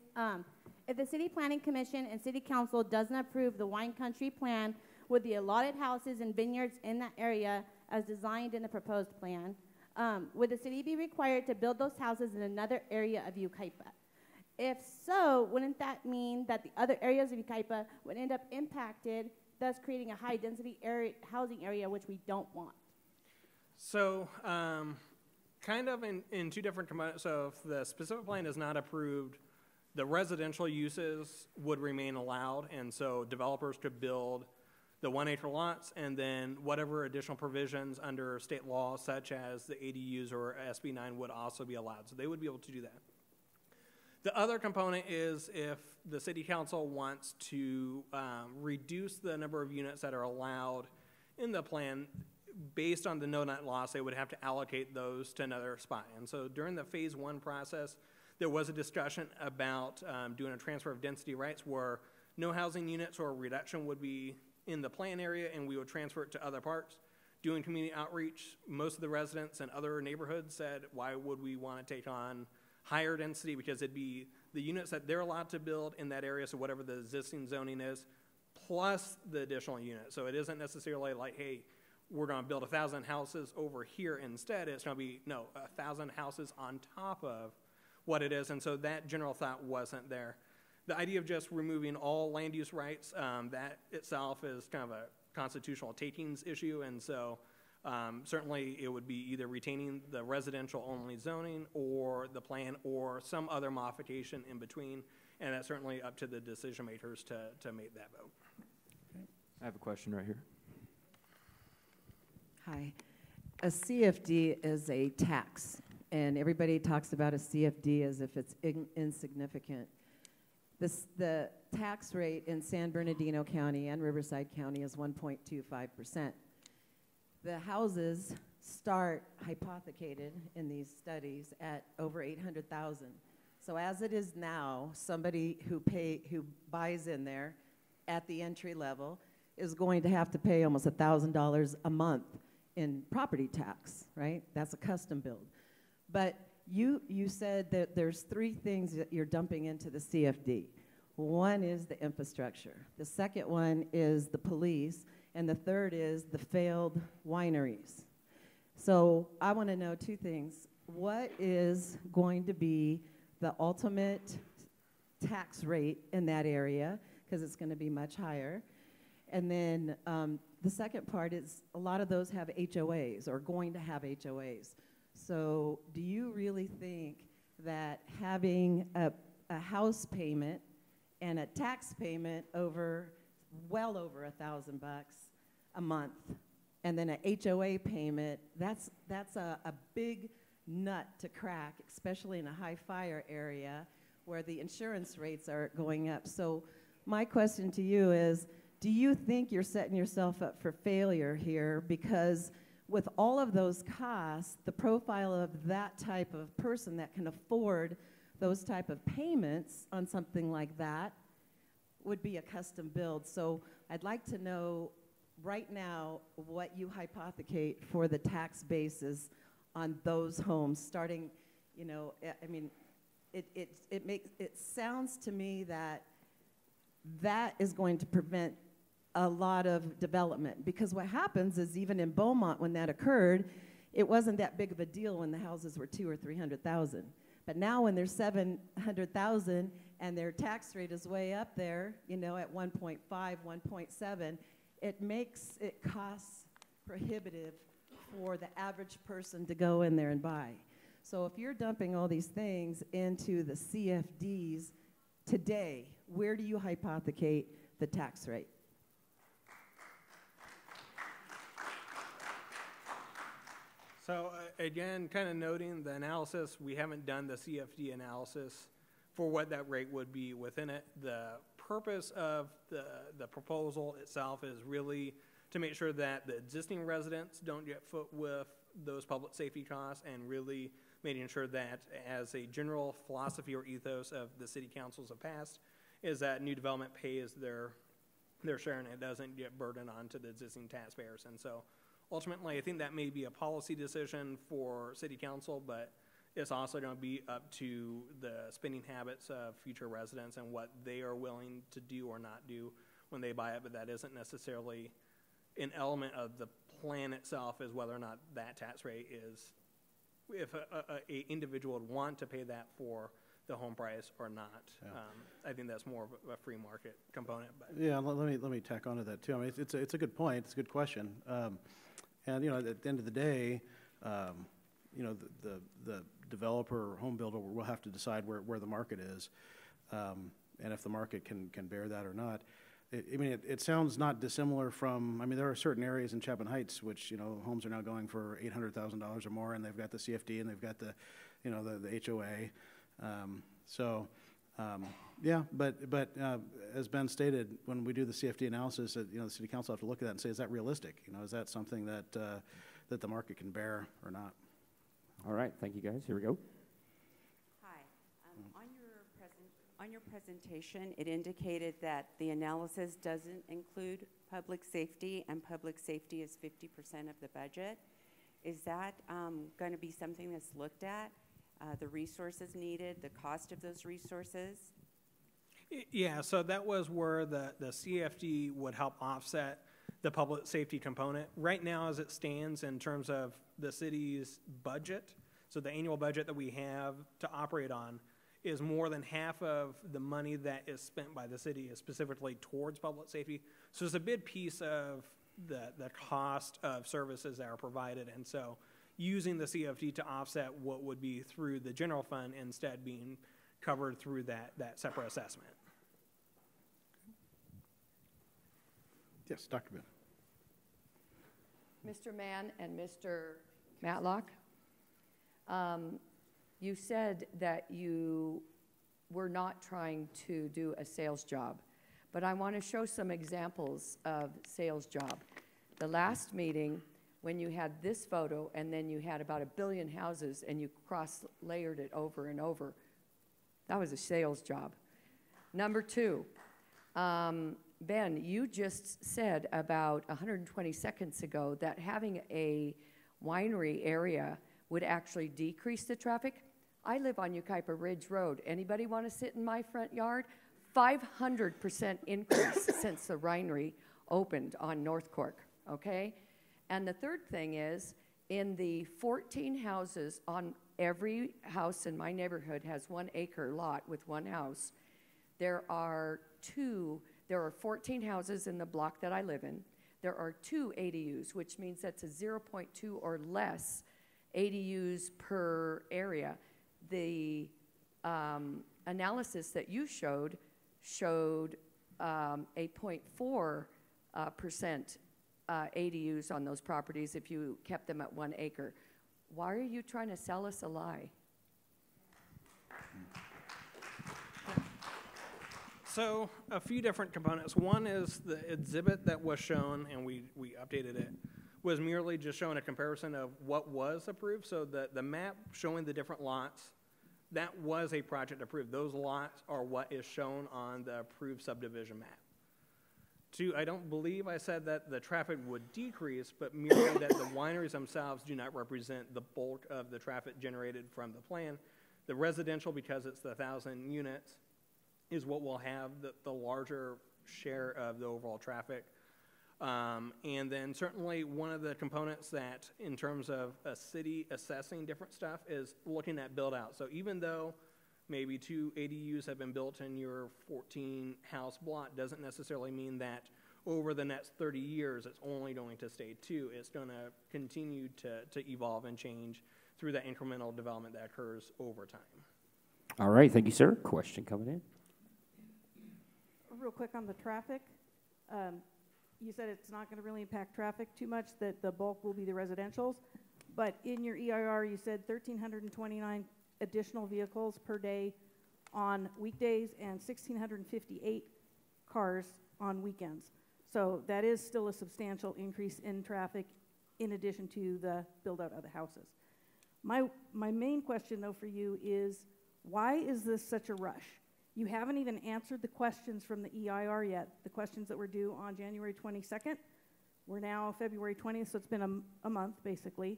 if the City Planning Commission and City Council doesn't approve the wine country plan with the allotted houses and vineyards in that area as designed in the proposed plan, would the city be required to build those houses in another area of Yucaipa? If so, wouldn't that mean that the other areas of Yucaipa would end up impacted, thus creating a high-density housing area, which we don't want? So, kind of in two different components. So if the specific plan is not approved, the residential uses would remain allowed, and so developers could build the 1 acre lots, and then whatever additional provisions under state law, such as the ADUs or SB 9, would also be allowed. So they would be able to do that. The other component is if the city council wants to reduce the number of units that are allowed in the plan based on the no net loss, they would have to allocate those to another spot. And so during the phase 1 process, there was a discussion about doing a transfer of density rights where no housing units or reduction would be in the plan area, and we would transfer it to other parts. Doing community outreach, most of the residents and other neighborhoods said, why would we want to take on higher density? Because it'd be the units that they're allowed to build in that area, so whatever the existing zoning is, plus the additional units. So it isn't necessarily like, hey, we're going to build 1,000 houses over here instead. It's going to be, no, 1,000 houses on top of what it is. And so that general thought wasn't there. The idea of just removing all land use rights, that itself is kind of a constitutional takings issue. And so certainly it would be either retaining the residential only zoning or the plan or some other modification in between. And that's certainly up to the decision makers to make that vote. Okay. I have a question right here. Hi. A CFD is a tax, and everybody talks about a CFD as if it's insignificant. The tax rate in San Bernardino County and Riverside County is 1.25%. The houses start hypothecated in these studies at over 800,000. So as it is now, somebody who buys in there at the entry level is going to have to pay almost $1,000 a month in property tax, right? That's a custom build. But you said that there's 3 things that you're dumping into the CFD. One is the infrastructure. The second one is the police. And the third is the failed wineries. So I want to know 2 things. What is going to be the ultimate tax rate in that area? Because it's going to be much higher. And then the second part is a lot of those have HOAs or going to have HOAs. So do you really think that having a house payment and a tax payment well over $1,000 a month, and then an HOA payment, that's a big nut to crack, especially in a high fire area where the insurance rates are going up. So my question to you is, do you think you're setting yourself up for failure here? Because with all of those costs, the profile of that type of person that can afford those type of payments on something like that would be a custom build. So I'd like to know right now what you hypothecate for the tax basis on those homes starting, you know, I mean, it sounds to me that is going to prevent a lot of development, because what happens is even in Beaumont when that occurred, it wasn't that big of a deal when the houses were 200,000 or 300,000. But now when they're 700,000 and their tax rate is way up there, you know, at 1.5, 1.7, it makes it cost prohibitive for the average person to go in there and buy. So if you're dumping all these things into the CFDs today, where do you hypothecate the tax rate? So again, kind of noting the analysis, we haven't done the CFD analysis for what that rate would be within it. The purpose of the proposal itself is really to make sure that the existing residents don't get foot with those public safety costs, and really making sure that as a general philosophy or ethos of the city councils have passed, is that new development pays their share and it doesn't get burdened onto the existing taxpayers. And so ultimately, I think that may be a policy decision for city council, but it's also going to be up to the spending habits of future residents and what they are willing to do or not do when they buy it. But that isn't necessarily an element of the plan itself, is whether or not that tax rate is, if a individual would want to pay that for the home price or not. Yeah. I think that's more of a free market component. But yeah, let me tack onto that too. I mean, it's a good point. It's a good question. And you know, at the end of the day, you know, the developer or home builder will have to decide where the market is, and if the market can bear that or not. I mean, it sounds not dissimilar from, I mean, there are certain areas in Chapman Heights which, you know, homes are now going for $800,000 or more, and they've got the CFD and they've got the, you know, the HOA. Yeah, but as Ben stated, when we do the CFD analysis, you know, the city council have to look at that and say, is that realistic? You know, is that something that that the market can bear or not? All right, thank you guys. Here we go. Hi. On your presentation, it indicated that the analysis doesn't include public safety, and public safety is 50% of the budget. Is that going to be something that's looked at? The resources needed, the cost of those resources? Yeah, so that was where the CFD would help offset the public safety component. Right now, as it stands in terms of the city's budget, so the annual budget that we have to operate on, is more than half of the money that is spent by the city is specifically towards public safety. So it's a big piece of the cost of services that are provided. And so using the CFD to offset what would be through the general fund instead being covered through that separate assessment. Yes, Dr. Ben. Mr. Mann and Mr. Matlock, you said that you were not trying to do a sales job, but I want to show some examples of sales job. The last meeting, when you had this photo and then you had about 1 billion houses and you cross-layered it over and over, that was a sales job. Number 2, Ben, you just said about 120 seconds ago that having a winery area would actually decrease the traffic. I live on Yucaipa Ridge Road. Anybody want to sit in my front yard? 500% increase since the winery opened on North Cork, okay? And the third thing is, in the 14 houses, on every house in my neighborhood has 1 acre lot with one house. There are 2 There are 14 houses in the block that I live in. There are 2 ADUs, which means that's a 0.2 or less ADUs per area. The analysis that you showed a 0.4% ADUs on those properties if you kept them at 1 acre. Why are you trying to sell us a lie? So a few different components. One is the exhibit that was shown, and we updated it, was merely just showing a comparison of what was approved. So the map showing the different lots, that was a project approved. Those lots are what is shown on the approved subdivision map. 2, I don't believe I said that the traffic would decrease, but merely that the wineries themselves do not represent the bulk of the traffic generated from the plan. The residential, because it's the 1,000 units, is what will have the larger share of the overall traffic. And then certainly one of the components that, in terms of a city assessing different stuff, is looking at build out. So even though maybe 2 ADUs have been built in your 14 house block, doesn't necessarily mean that over the next 30 years it's only going to stay 2. It's going to continue to evolve and change through that incremental development that occurs over time. All right, thank you, sir. Question coming in. Real quick on the traffic. You said it's not going to really impact traffic too much, that the bulk will be the residentials. But in your EIR, you said 1,329 additional vehicles per day on weekdays and 1,658 cars on weekends. So that is still a substantial increase in traffic in addition to the build out of the houses. My main question, though, for you is, why is this such a rush? You haven't even answered the questions from the EIR yet, the questions that were due on January 22nd. We're now February 20th, so it's been a month, basically.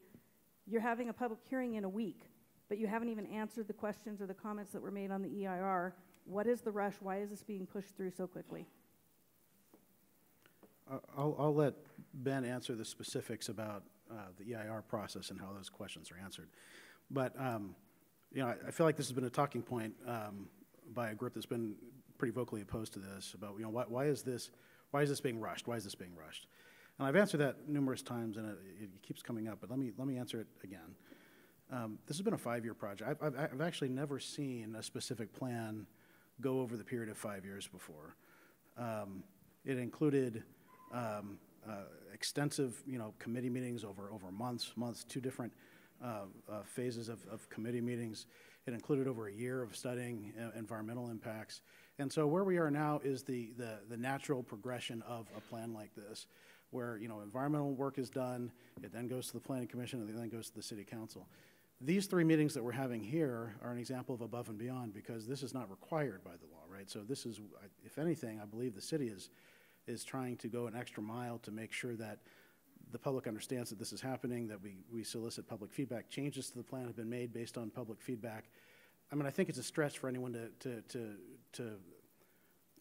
You're having a public hearing in a week, but you haven't even answered the questions or the comments that were made on the EIR. What is the rush? Why is this being pushed through so quickly? I'll let Ben answer the specifics about the EIR process and how those questions are answered. But you know, I feel like this has been a talking point by a group that's been pretty vocally opposed to this about, you know, why is this being rushed? Why is this being rushed? And I've answered that numerous times, and it keeps coming up. But let me answer it again. This has been a 5-year project. I've actually never seen a specific plan go over the period of 5 years before. It included extensive, you know, committee meetings over months, 2 different phases of committee meetings. It included over a year of studying environmental impacts. And so where we are now is the natural progression of a plan like this, where, you know, environmental work is done, it then goes to the Planning Commission, and it then goes to the City Council. These 3 meetings that we're having here are an example of above and beyond, because this is not required by the law, right? So this is, if anything, I believe the city is trying to go an extra mile to make sure that the public understands that this is happening, that we solicit public feedback. Changes to the plan have been made based on public feedback. I mean, I think it's a stretch for anyone to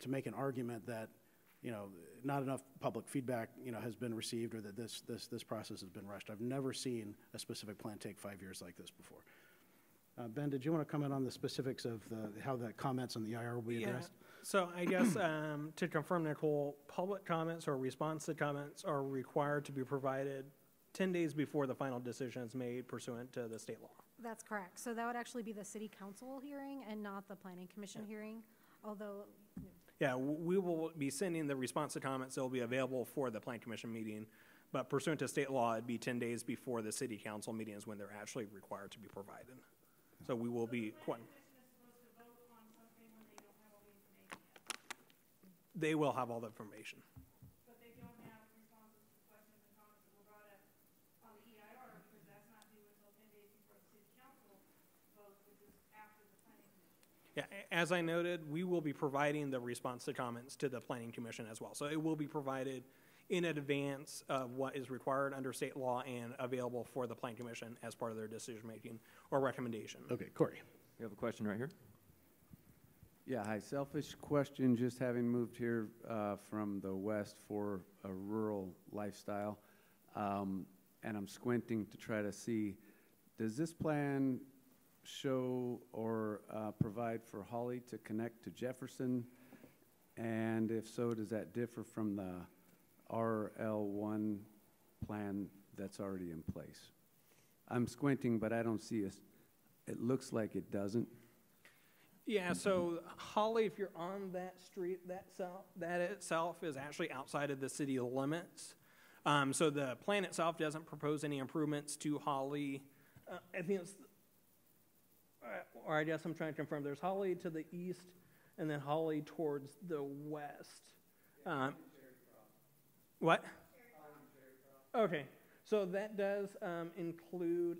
make an argument that, you know, not enough public feedback, you know, has been received, or that this process has been rushed. I've never seen a specific plan take 5 years like this before. Ben, did you want to comment on the specifics of how the comments on the EIR will be addressed? So I guess to confirm, Nicole, public comments or response to comments are required to be provided 10 days before the final decision is made pursuant to the state law. That's correct. So that would actually be the City Council hearing and not the Planning Commission hearing, although... Yeah, we will be sending the response to comments. They'll be available for the Planning Commission meeting, but pursuant to state law, it'd be 10 days before the City Council meeting is when they're actually required to be provided. So we will be... They will have all the information. But they don't have responses to questions and comments that were brought up on the EIR, because that's not due until 10 days before the City Council votes, which is after the Planning Commission. Yeah, as I noted, we will be providing the response to comments to the Planning Commission as well. So it will be provided in advance of what is required under state law and available for the Planning Commission as part of their decision-making or recommendation. Okay, Corey. We have a question right here. Yeah, hi. Selfish question, just having moved here from the west for a rural lifestyle, and I'm squinting to try to see, does this plan show or provide for Holly to connect to Jefferson And if so, does that differ from the RL1 plan that's already in place? I'm squinting, but I don't see it looks like it doesn't. Yeah, so Holly, if you're on that street, that itself is actually outside of the city limits. So the plan itself doesn't propose any improvements to Holly. I think it's, or I guess I'm trying to confirm, there's Holly to the east and then Holly towards the west. What? Okay, so that does include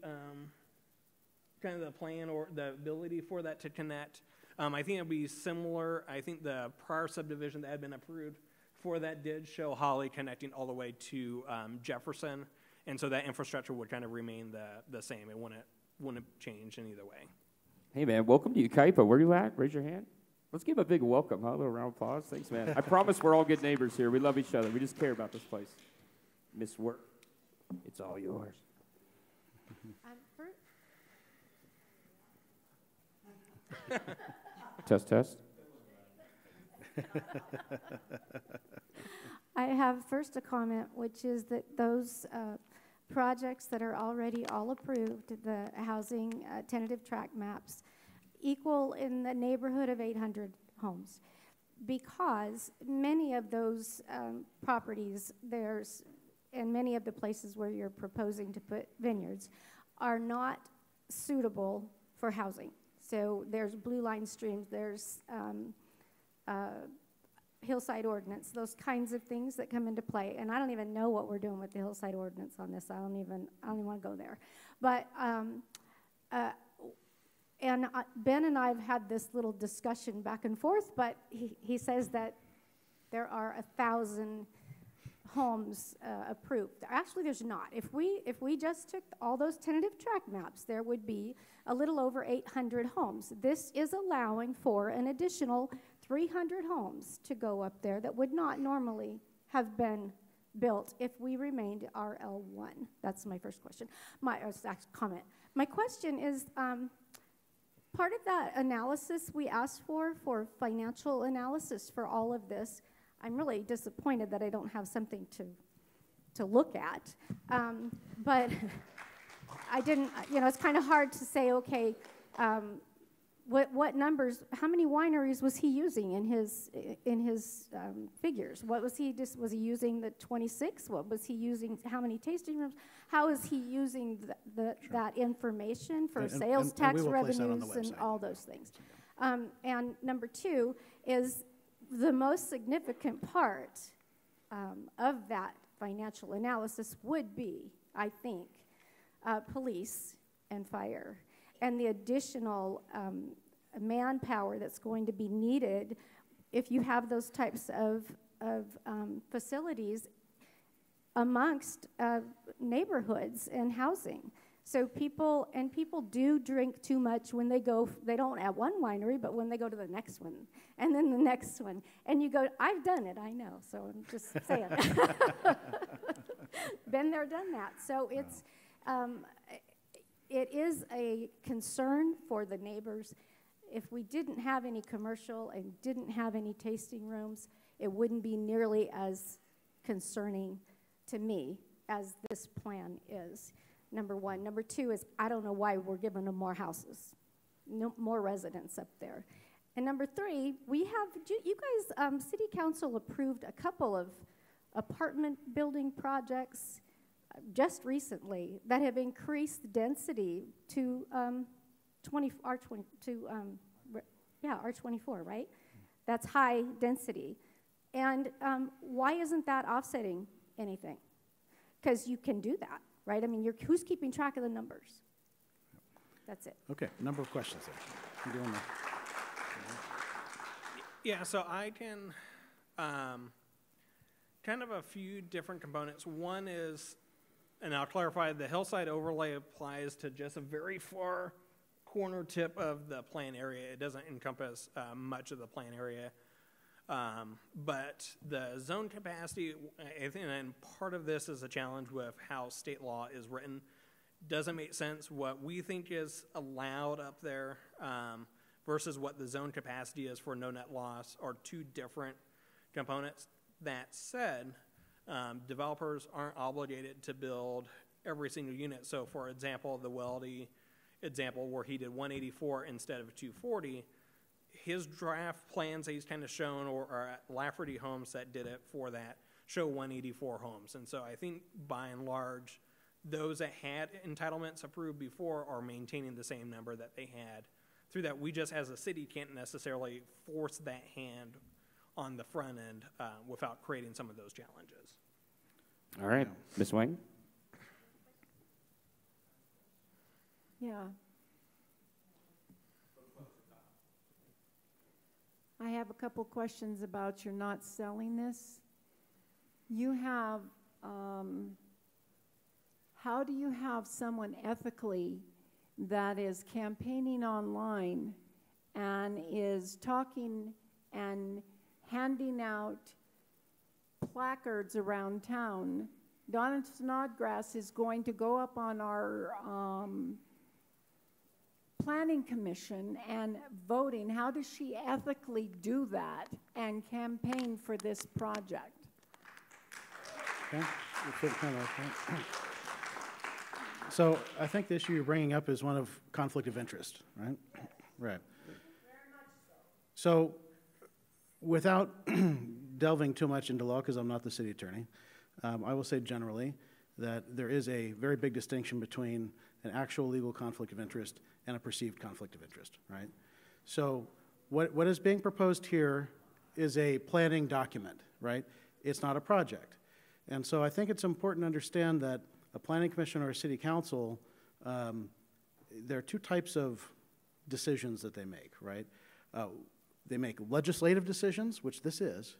kind of the plan or the ability for that to connect. I think it'll be similar. I think the prior subdivision that had been approved for that did show Holly connecting all the way to Jefferson, and so that infrastructure would kind of remain the same. It wouldn't change in either way. Hey, man, welcome to Yucaipa. Where you at? Raise your hand. Let's give a big welcome, huh? A little round of applause. Thanks, man. I promise we're all good neighbors here. We love each other. We just care about this place. Miss Work, it's all yours. Test, test. I have first a comment, which is that those projects that are already all approved, the housing tentative track maps, equal in the neighborhood of 800 homes, because many of those properties, and many of the places where you're proposing to put vineyards are not suitable for housing. So there's blue line streams, there's hillside ordinance, those kinds of things that come into play. And I don't even know what we're doing with the hillside ordinance on this. I don't even want to go there. But Ben and I have had this little discussion back and forth, but he says that there are 1,000 homes approved. Actually, there's not. If we just took all those tentative track maps, there would be a little over 800 homes. This is allowing for an additional 300 homes to go up there that would not normally have been built if we remained RL1. That's my first question. My comment. My question is, part of that analysis we asked for financial analysis for all of this. I'm really disappointed that I don't have something to look at. But I didn't, it's kind of hard to say, okay, what numbers, how many wineries was he using in his figures? What was he using the 26? What was he using, how many tasting rooms? How is he using that information for sales tax revenues and all those things? And number two is, the most significant part of that financial analysis would be, I think, police and fire, and the additional manpower that's going to be needed if you have those types of facilities amongst neighborhoods and housing. So people do drink too much when they go, they don't at one winery, but when they go to the next one, and then the next one. And you go, I've done it, I know, so I'm just saying. Been there, done that. So it's, it is a concern for the neighbors. If we didn't have any commercial and didn't have any tasting rooms, it wouldn't be nearly as concerning to me as this plan is. Number one. Number two is, I don't know why we're giving them more houses, more residents up there. And number three, we have, you guys, City Council approved a couple of apartment building projects just recently that have increased density to R24, right? That's high density. And why isn't that offsetting anything? Because you can do that. Right? I mean, who's keeping track of the numbers? That's it. Okay, a number of questions there. You doing that? Yeah, so I can kind of a few different components. One is, and I'll clarify, the hillside overlay applies to just a very far corner tip of the plan area. It doesn't encompass much of the plan area. But the zone capacity, I think, and part of this is a challenge with how state law is written, doesn't make sense. What we think is allowed up there versus what the zone capacity is for no net loss are two different components. That said, developers aren't obligated to build every single unit. So for example, the Weldy example where he did 184 instead of 240, his draft plans that he's kind of shown, or at Lafferty Homes that did it for that, show 184 homes. And so I think by and large, those that had entitlements approved before are maintaining the same number that they had. Through that, we just as a city can't necessarily force that hand on the front end without creating some of those challenges. All right, Ms. Wang? Yeah. I have a couple questions about your not selling this. You have, how do you have someone ethically that is campaigning online and is talking and handing out placards around town? Donna Snodgrass is going to go up on our planning commission and voting. How does she ethically do that and campaign for this project? Okay. So I think the issue you're bringing up is one of conflict of interest, right? Right. So without delving too much into law, because I'm not the city attorney, I will say generally that there is a very big distinction between an actual legal conflict of interest and a perceived conflict of interest, right? So what is being proposed here is a planning document, right? It's not a project. And so I think it's important to understand that a planning commission or a city council, there are two types of decisions that they make, right? They make legislative decisions, which this is,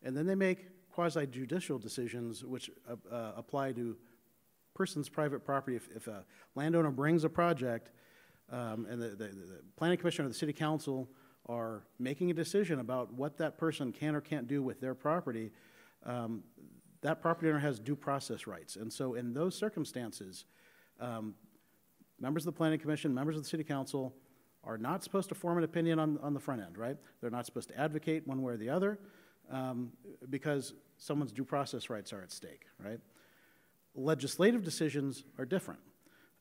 and then they make quasi-judicial decisions which apply to person's private property. If a landowner brings a project and the planning commission or the city council are making a decision about what that person can or can't do with their property, that property owner has due process rights. And so in those circumstances, members of the planning commission, members of the city council are not supposed to form an opinion on the front end, right? They're not supposed to advocate one way or the other because someone's due process rights are at stake, right? Legislative decisions are different.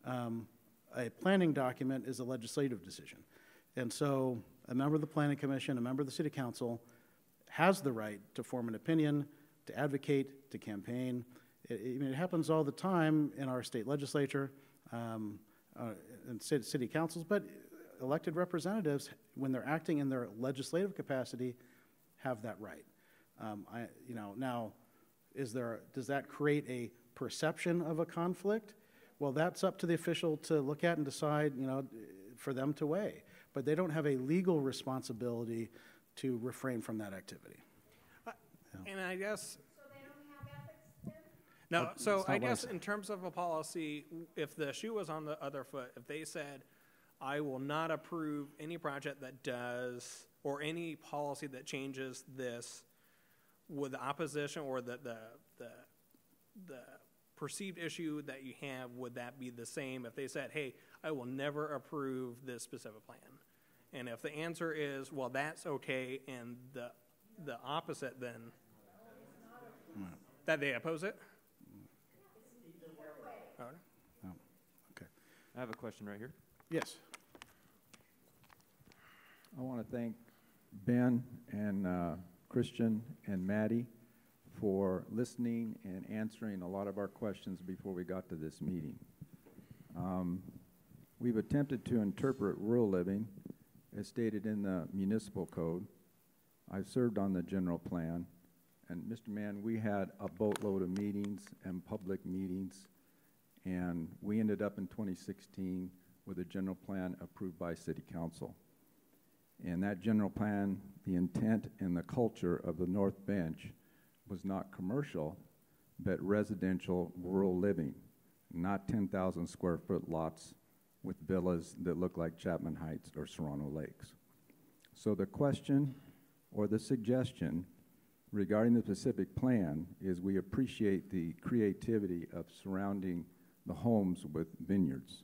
A planning document is a legislative decision. And so a member of the planning commission, a member of the city council has the right to form an opinion, to advocate, to campaign. It happens all the time in our state legislature and city councils, but elected representatives, when they're acting in their legislative capacity, have that right. Now, does that create a perception of a conflict? Well, that's up to the official to look at and decide, for them to weigh. But they don't have a legal responsibility to refrain from that activity. And I guess... So they don't have ethics then? No, so I guess in terms of a policy, if the shoe was on the other foot, if they said, I will not approve any project that does, or any policy that changes this, with the opposition or the perceived issue that you have, would that be the same if they said, hey, I will never approve this specific plan? And if the answer is, well, that's okay, and the opposite, then that they oppose it? Oh, okay. I have a question right here. Yes. I want to thank Ben and Christian and Maddie for listening and answering a lot of our questions before we got to this meeting. We've attempted to interpret rural living as stated in the municipal code. I've served on the general plan, and Mr. Mann, we had a boatload of meetings and public meetings, and we ended up in 2016 with a general plan approved by City Council. And that general plan, the intent and the culture of the North Bench was not commercial, but residential rural living, not 10,000 square foot lots with villas that look like Chapman Heights or Serrano Lakes. So the question or the suggestion regarding the specific plan is we appreciate the creativity of surrounding the homes with vineyards.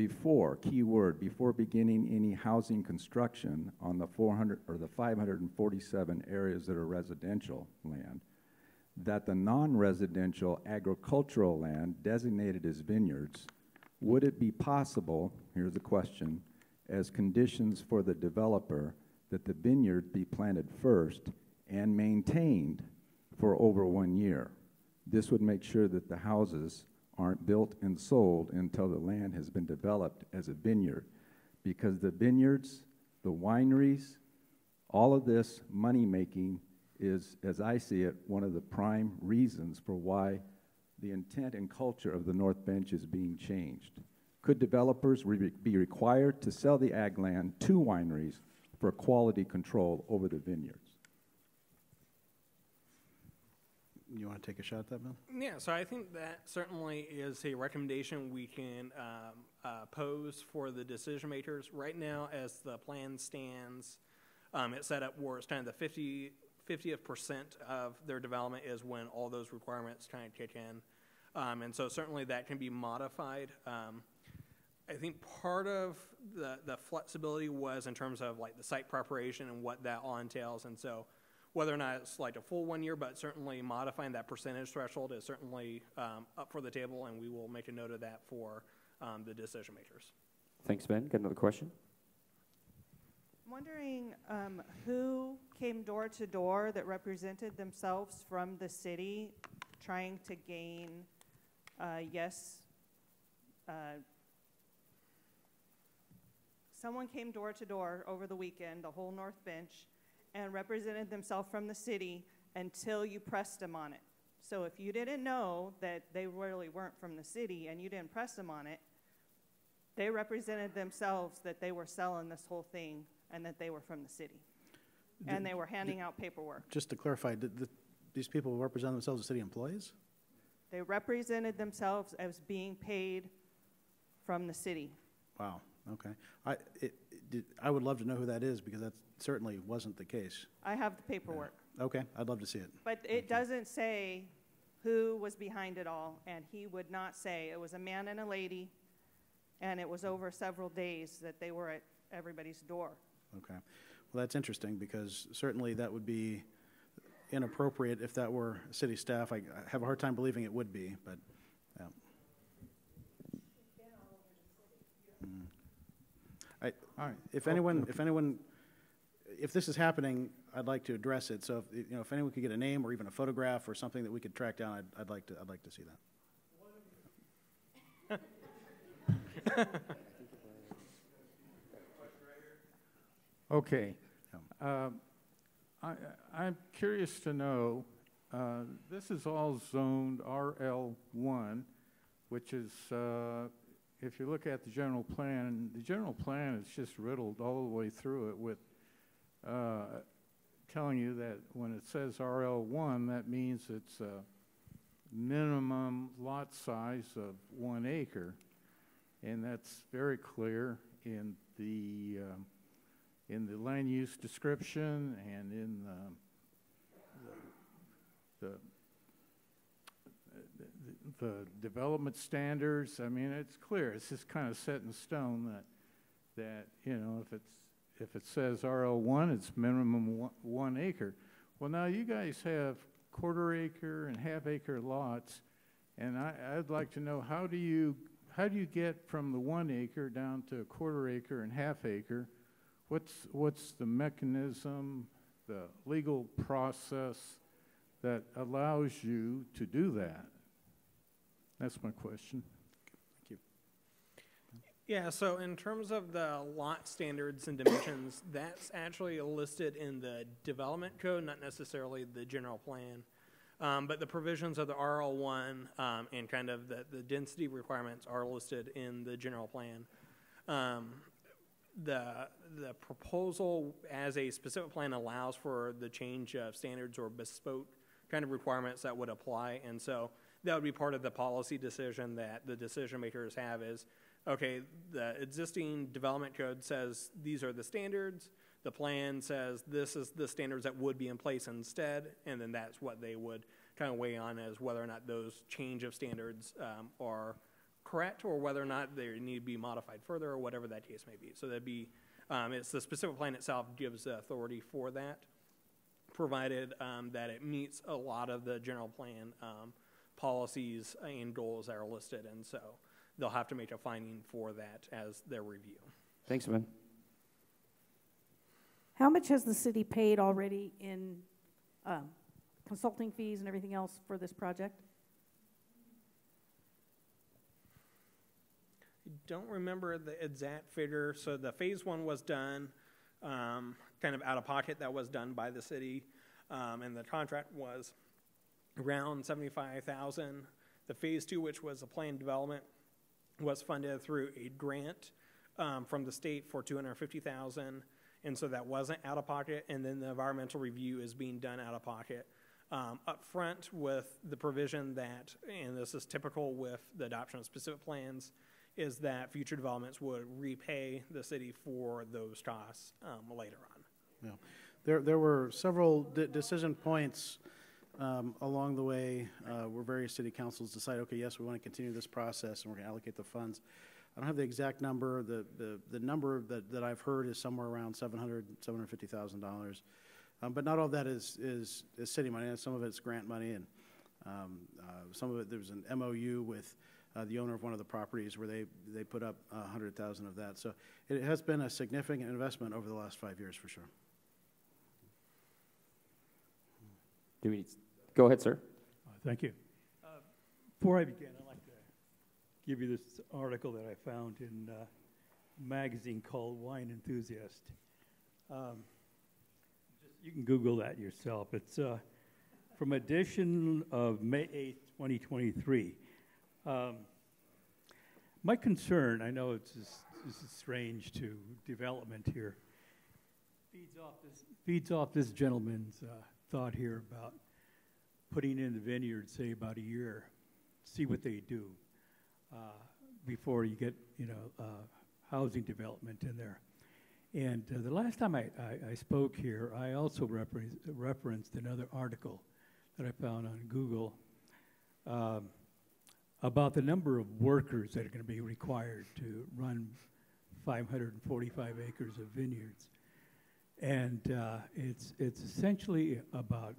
before, keyword, before beginning any housing construction on the 400 or the 547 areas that are residential land, that the non-residential agricultural land designated as vineyards, would it be possible, here's the question, as conditions for the developer that the vineyard be planted first and maintained for over 1 year? This would make sure that the houses aren't built and sold until the land has been developed as a vineyard, because the vineyards, the wineries, all of this money-making is, as I see it, one of the prime reasons for why the intent and culture of the North Bench is being changed. Could developers be required to sell the ag land to wineries for quality control over the vineyards? You want to take a shot at that, Bill? Yeah, so I think that certainly is a recommendation we can pose for the decision makers. Right now, as the plan stands, it's set up where it's kind of the 50th% of their development is when all those requirements kind of kick in. And so certainly that can be modified. I think part of the flexibility was in terms of like the site preparation and what that all entails. And so whether or not it's like a full 1 year, but certainly modifying that percentage threshold is certainly up for the table, and we will make a note of that for the decision makers. Thanks, Ben. Got another question? I'm wondering who came door to door that represented themselves from the city trying to gain someone came door to door over the weekend, the whole North Bench, and represented themselves from the city until you pressed them on it. So if you didn't know that they really weren't from the city and you didn't press them on it, they represented themselves that they were selling this whole thing and that they were from the city. And they were handing out paperwork. Just to clarify, these people represent themselves as city employees? They represented themselves as being paid from the city. Wow, okay. I would love to know who that is, because that certainly wasn't the case. I have the paperwork. Yeah. Okay, I'd love to see it. But it doesn't say who was behind it all, and he would not say. It was a man and a lady, and it was over several days that they were at everybody's door. Okay. Well, that's interesting, because certainly that would be inappropriate if that were city staff. I have a hard time believing it would be, but yeah. If this is happening, I'd like to address it. So if anyone could get a name or even a photograph or something that we could track down, I'd like to see that. Okay. I'm curious to know, this is all zoned RL1, which is, if you look at the general plan is just riddled all the way through it with telling you that when it says RL1, that means it's a minimum lot size of 1 acre. And that's very clear in the land use description and in the development standards. I mean, it's clear. It's just kind of set in stone that if it says RL1, it's minimum 1 acre. Well, now you guys have quarter acre and half acre lots, and I'd like to know how do you get from the 1 acre down to a quarter acre and half acre? What's the mechanism, the legal process that allows you to do that? That's my question. Thank you. Yeah, so in terms of the lot standards and dimensions, that's actually listed in the development code, not necessarily the general plan. But the provisions of the RL1 and kind of the density requirements are listed in the general plan. The proposal as a specific plan allows for the change of standards or bespoke kind of requirements that would apply, and so that would be part of the policy decision that the decision makers have is, okay, the existing development code says these are the standards, the plan says this is the standards that would be in place instead, and then that's what they would kind of weigh on as whether or not those change of standards are correct or whether or not they need to be modified further or whatever that case may be. So that'd be, it's the specific plan itself gives the authority for that, provided that it meets a lot of the general plan policies and goals that are listed, and so they'll have to make a finding for that as their review. Thanks, man. How much has the city paid already in consulting fees and everything else for this project? I don't remember the exact figure. So the phase 1 was done kind of out of pocket. That was done by the city, and the contract was around $75,000. The phase 2, which was a planned development, was funded through a grant from the state for $250,000, and so that wasn't out of pocket. And then the environmental review is being done out of pocket up front, with the provision that, and this is typical with the adoption of specific plans, is that future developments would repay the city for those costs later on. Yeah, there were several decision points along the way where various city councils decide, okay, yes, we want to continue this process and we're going to allocate the funds. I don't have the exact number. The number that I've heard is somewhere around $750,000. But not all of that is city money. Some of it's grant money, and some of it, there was an MOU with the owner of one of the properties where they put up $100,000 of that. So it has been a significant investment over the last 5 years for sure. Do we go ahead, sir? Thank you. Before I begin, I'd like to give you this article that I found in a magazine called Wine Enthusiast. You can Google that yourself. It's from edition of May 8th, 2023. My concern, I know this is strange to development here, feeds off this gentleman's thought here about putting in the vineyard, say, about a year, see what they do before you get, housing development in there. And the last time I spoke here, I also referenced another article that I found on Google about the number of workers that are going to be required to run 545 acres of vineyards. And it's essentially about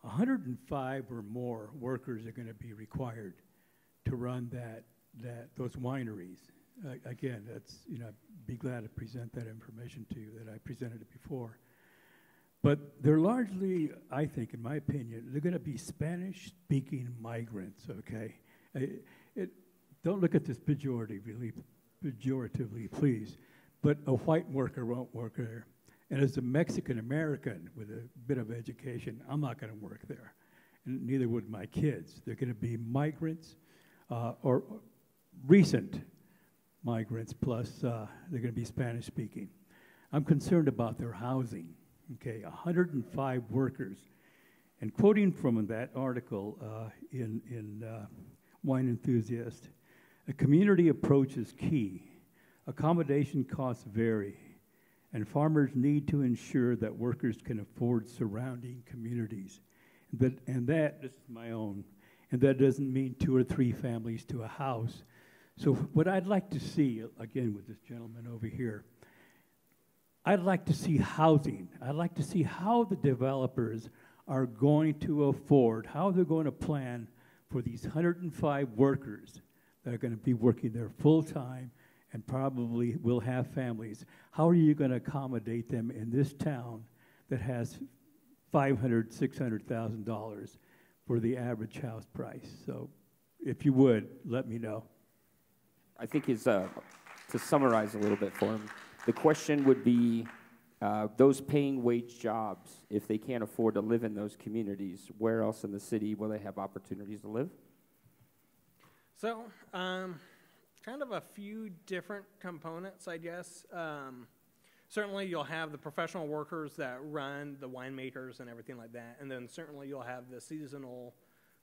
105 or more workers are going to be required to run those wineries. Again, that's, I'd be glad to present that information to you that I presented it before. But they're largely, I think, in my opinion, they're going to be Spanish-speaking migrants, okay? Don't look at this pejoratively, please, but a white worker won't work there. And as a Mexican-American with a bit of education, I'm not going to work there, and neither would my kids. They're going to be migrants or recent migrants, plus they're going to be Spanish-speaking. I'm concerned about their housing. Okay, 105 workers. And quoting from that article in Wine Enthusiast, a community approach is key. Accommodation costs vary, and farmers need to ensure that workers can afford surrounding communities. And that, this is my own, and that doesn't mean 2 or 3 families to a house. So what I'd like to see, again with this gentleman over here, I'd like to see housing. I'd like to see how the developers are going to afford, how they're going to plan for these 105 workers that are going to be working there full-time and probably will have families. How are you going to accommodate them in this town that has $500,000, $600,000 for the average house price? So if you would, let me know. I think to summarize a little bit for him, the question would be, those paying wage jobs, if they can't afford to live in those communities, where else in the city will they have opportunities to live? So, kind of a few different components, I guess. Certainly you'll have the professional workers that run the winemakers and everything like that, and then certainly you'll have the seasonal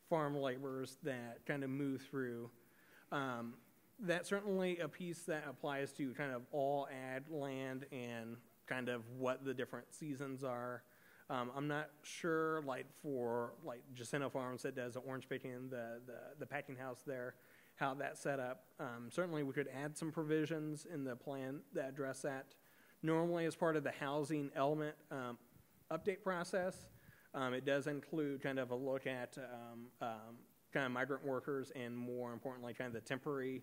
farm laborers that kind of move through. That's certainly a piece that applies to kind of all ag land and kind of what the different seasons are. I'm not sure, like for like Jacinto Farms that does the orange picking, the packing house there, how that's set up. Certainly we could add some provisions in the plan that address that. Normally as part of the housing element update process, it does include kind of a look at kind of migrant workers and more importantly kind of the temporary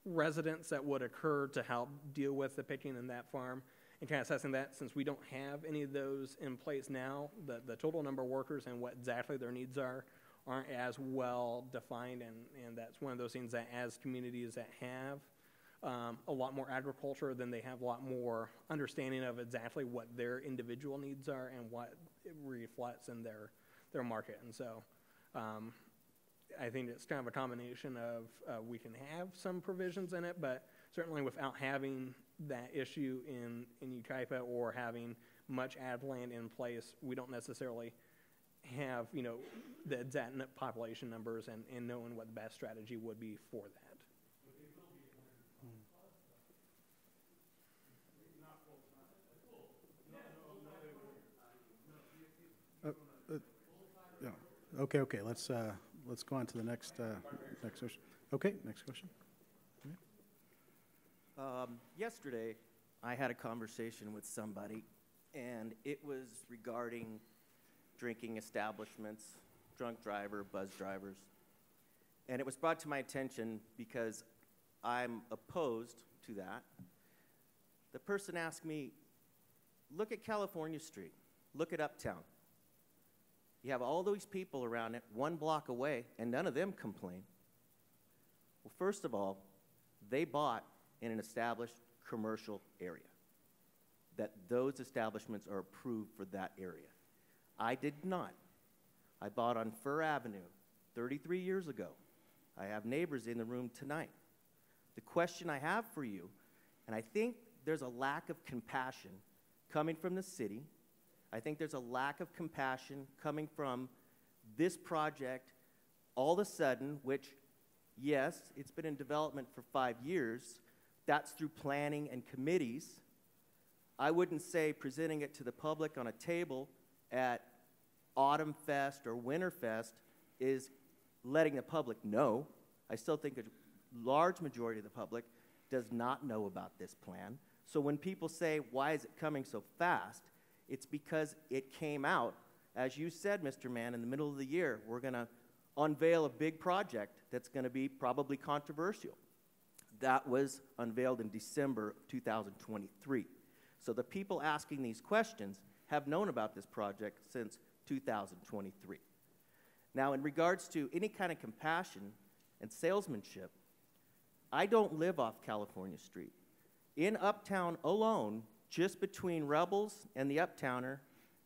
residents that would occur to help deal with the picking in that farm and kind of assessing that. Since we don't have any of those in place now, the total number of workers and what exactly their needs aren't as well defined, and that's one of those things that as communities that have a lot more agriculture, then they have a lot more understanding of exactly what their individual needs are and what it reflects in their market. And so I think it's kind of a combination of we can have some provisions in it, but certainly without having that issue in Yucaipa or having much ag land in place, we don't necessarily have, the exact population numbers and knowing what the best strategy would be for that. Yeah. Okay. Let's go on to the next question. Okay, next question. Yesterday, I had a conversation with somebody, and it was regarding drinking establishments, drunk driver, buzz drivers. And it was brought to my attention because I'm opposed to that. The person asked me, look at California Street, look at Uptown. You have all those people around it, 1 block away, and none of them complain. Well, first of all, they bought in an established commercial area, that those establishments are approved for that area. I did not. I bought on Fur Avenue 33 years ago. I have neighbors in the room tonight. The question I have for you, and I think there's a lack of compassion coming from the city. I think there's a lack of compassion coming from this project all of a sudden, which, yes, it's been in development for 5 years. That's through planning and committees. I wouldn't say presenting it to the public on a table at Autumn Fest or Winter Fest is letting the public know. I still think a large majority of the public does not know about this plan. So when people say, why is it coming so fast? It's because it came out, as you said, Mr. Mann, in the middle of the year, we're going to unveil a big project that's going to be probably controversial. That was unveiled in December of 2023. So the people asking these questions have known about this project since 2023. Now, in regards to any kind of compassion and salesmanship, I don't live off California Street. In Uptown alone, just between Rebels and the Uptowner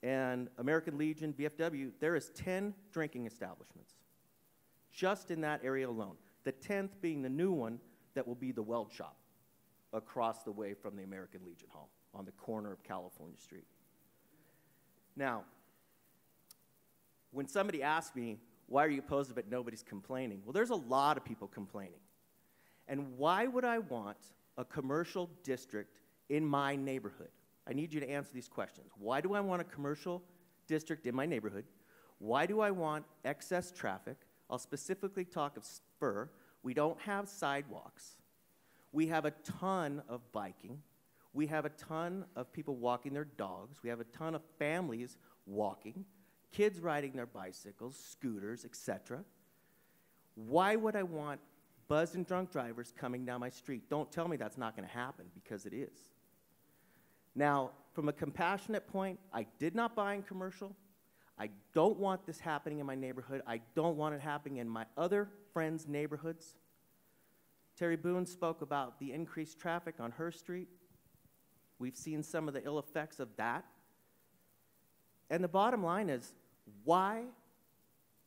and American Legion, VFW, there is 10 drinking establishments, just in that area alone. The 10th being the new one that will be the Weld Shop across the way from the American Legion Hall on the corner of California Street. Now, when somebody asks me, why are you opposed to it, nobody's complaining? Well, there's a lot of people complaining. And why would I want a commercial district in my neighborhood? I need you to answer these questions. Why do I want a commercial district in my neighborhood? Why do I want excess traffic? I'll specifically talk of Spur. We don't have sidewalks. We have a ton of biking. We have a ton of people walking their dogs. We have a ton of families walking, kids riding their bicycles, scooters, etc. Why would I want buzzed and drunk drivers coming down my street? Don't tell me that's not going to happen, because it is. Now, from a compassionate point, I did not buy in commercial. I don't want this happening in my neighborhood. I don't want it happening in my other friends' neighborhoods. Terry Boone spoke about the increased traffic on her street. We've seen some of the ill effects of that. And the bottom line is, why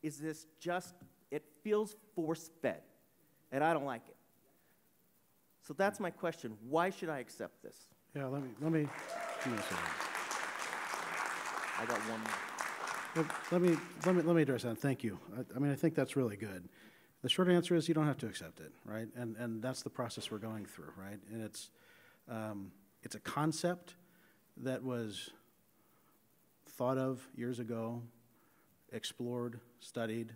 is this just, it feels force-fed, and I don't like it. So that's my question. Why should I accept this? Yeah, let me say I got one more. Let me address that. Thank you. I think that's really good. The short answer is you don't have to accept it, right? And that's the process we're going through, right? And it's a concept that was thought of years ago, explored, studied,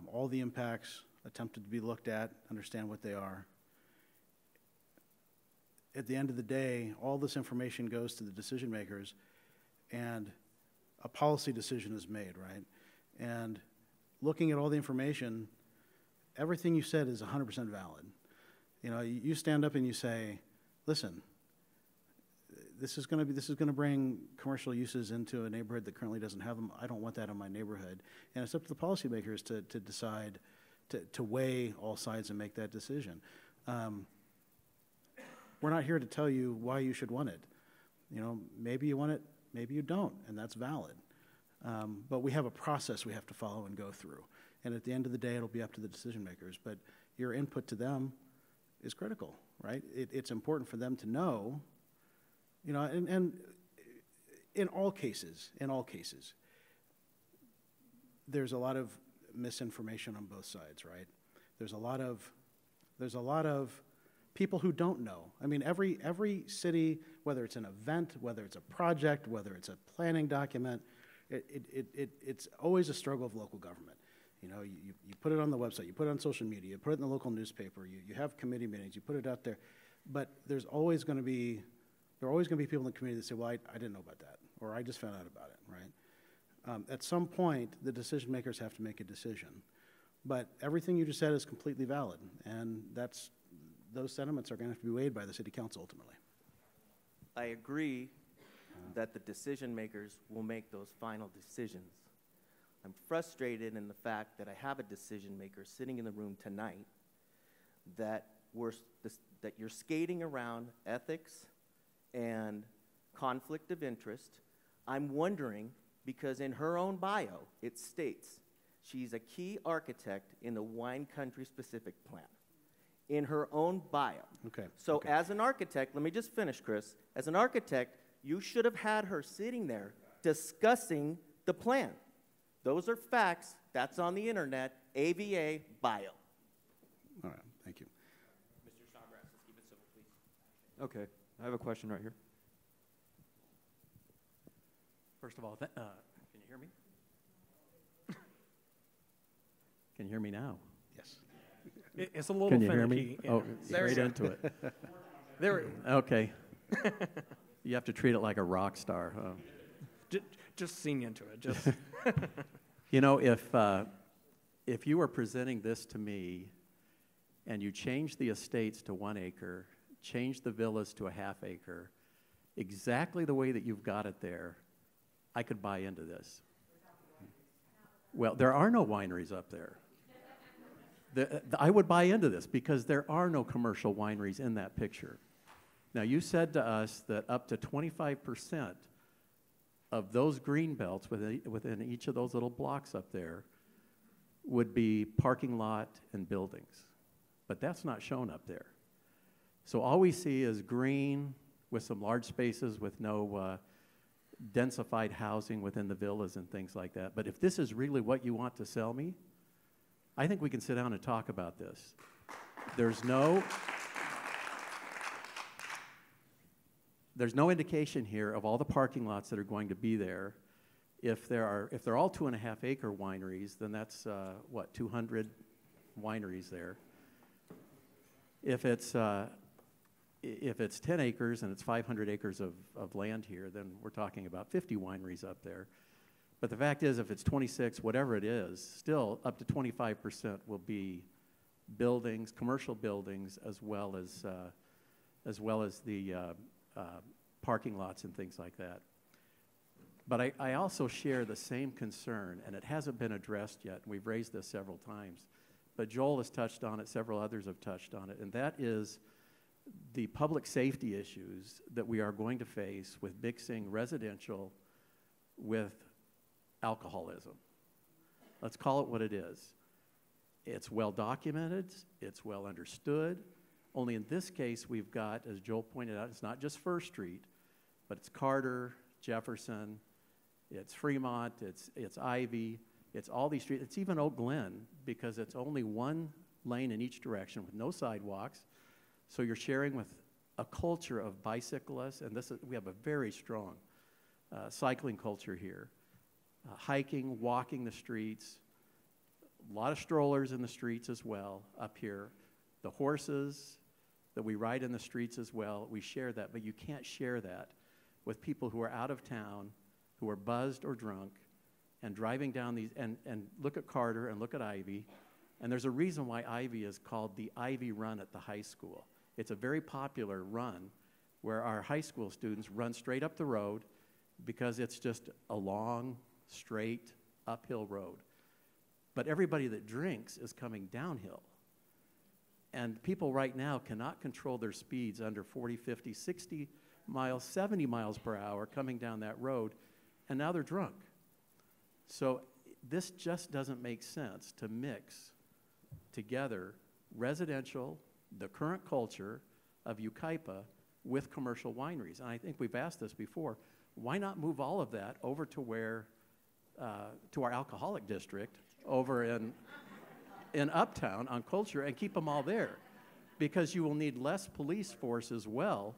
all the impacts attempted to be looked at, understand what they are. At the end of the day, all this information goes to the decision makers, and a policy decision is made, right? And looking at all the information, everything you said is 100% valid. You know, you stand up and you say, listen, this is going to bring commercial uses into a neighborhood that currently doesn't have them. I don't want that in my neighborhood. And it's up to the policymakers to decide, to weigh all sides and make that decision. We're not here to tell you why you should want it. You know, maybe you want it, maybe you don't, and that's valid. But we have a process we have to follow and go through. And at the end of the day, it'll be up to the decision makers. But your input to them is critical, right? It's important for them to know, you know, and in all cases, there's a lot of misinformation on both sides, right? There's a lot of people who don't know. I mean, every city, whether it's an event, whether it's a project, whether it's a planning document, it's always a struggle of local government. You know, you put it on the website, you put it on social media, you put it in the local newspaper, you have committee meetings, you put it out there, but there are always going to be people in the community that say, well, I didn't know about that, or I just found out about it, right? At some point, the decision makers have to make a decision. But everything you just said is completely valid, and those sentiments are going to have to be weighed by the city council ultimately. I agree that the decision makers will make those final decisions. I'm frustrated in the fact that I have a decision maker sitting in the room tonight that you're skating around ethics and conflict of interest. I'm wondering, because in her own bio, it states she's a key architect in the wine country specific plan. In her own bio. Okay. So as an architect, let me just finish, Chris. As an architect, you should have had her sitting there discussing the plan. Those are facts. That's on the internet. AVA bio. All right. Thank you. Mr. Snodgrass, let's keep it simple, please. Okay. I have a question right here. First of all, can you hear me? Can you hear me now? Yes. It's a little Can you finicky. hear me? Oh, straight into it. There. Okay. You have to treat it like a rock star. Huh? Just sing into it. Just. You know, if you were presenting this to me, and you change the estates to 1 acre, change the villas to a ½ acre, exactly the way that you've got it there, I could buy into this. Well, there are no wineries up there. I would buy into this because there are no commercial wineries in that picture. Now, you said to us that up to 25% of those green belts within each of those little blocks up there would be parking lot and buildings. But that's not shown up there. So all we see is green with some large spaces with no densified housing within the villas and things like that. But if this is really what you want to sell me, I think we can sit down and talk about this. There's no indication here of all the parking lots that are going to be there. If they're all 2.5 acre wineries, then that's 200 wineries there. If it's 10 acres and it's 500 acres of land here, then we're talking about 50 wineries up there. But the fact is, if it's 26, whatever it is, still up to 25% will be buildings, commercial buildings, as well as the parking lots and things like that. But I also share the same concern, and it hasn't been addressed yet. We've raised this several times, but Joel has touched on it, several others have touched on it, and that is the public safety issues that we are going to face with mixing residential with alcoholism. Let's call it what it is. It's well documented, it's well understood, only in this case we've got, as Joel pointed out, it's not just First Street, but it's Carter, Jefferson, it's Fremont, it's Ivy, it's all these streets, it's even Oak Glen, because it's only one lane in each direction with no sidewalks, so you're sharing with a culture of bicyclists, and we have a very strong cycling culture here. Hiking, walking the streets, A lot of strollers in the streets as well up here. The horses that we ride in the streets as well, we share that, but you can't share that with people who are out of town, who are buzzed or drunk, and driving down these, and look at Carter and look at Ivy, and there's a reason why Ivy is called the Ivy Run at the high school. It's a very popular run where our high school students run straight up the road because it's just a long, straight, uphill road. But everybody that drinks is coming downhill. And people right now cannot control their speeds under 40, 50, 60 miles, 70 miles per hour coming down that road, and now they're drunk. So this just doesn't make sense to mix together residential, the current culture of Yucaipa, with commercial wineries. And I think we've asked this before. Why not move all of that over to where, to our alcoholic district over in Uptown on Culture and keep them all there? Because you will need less police force as well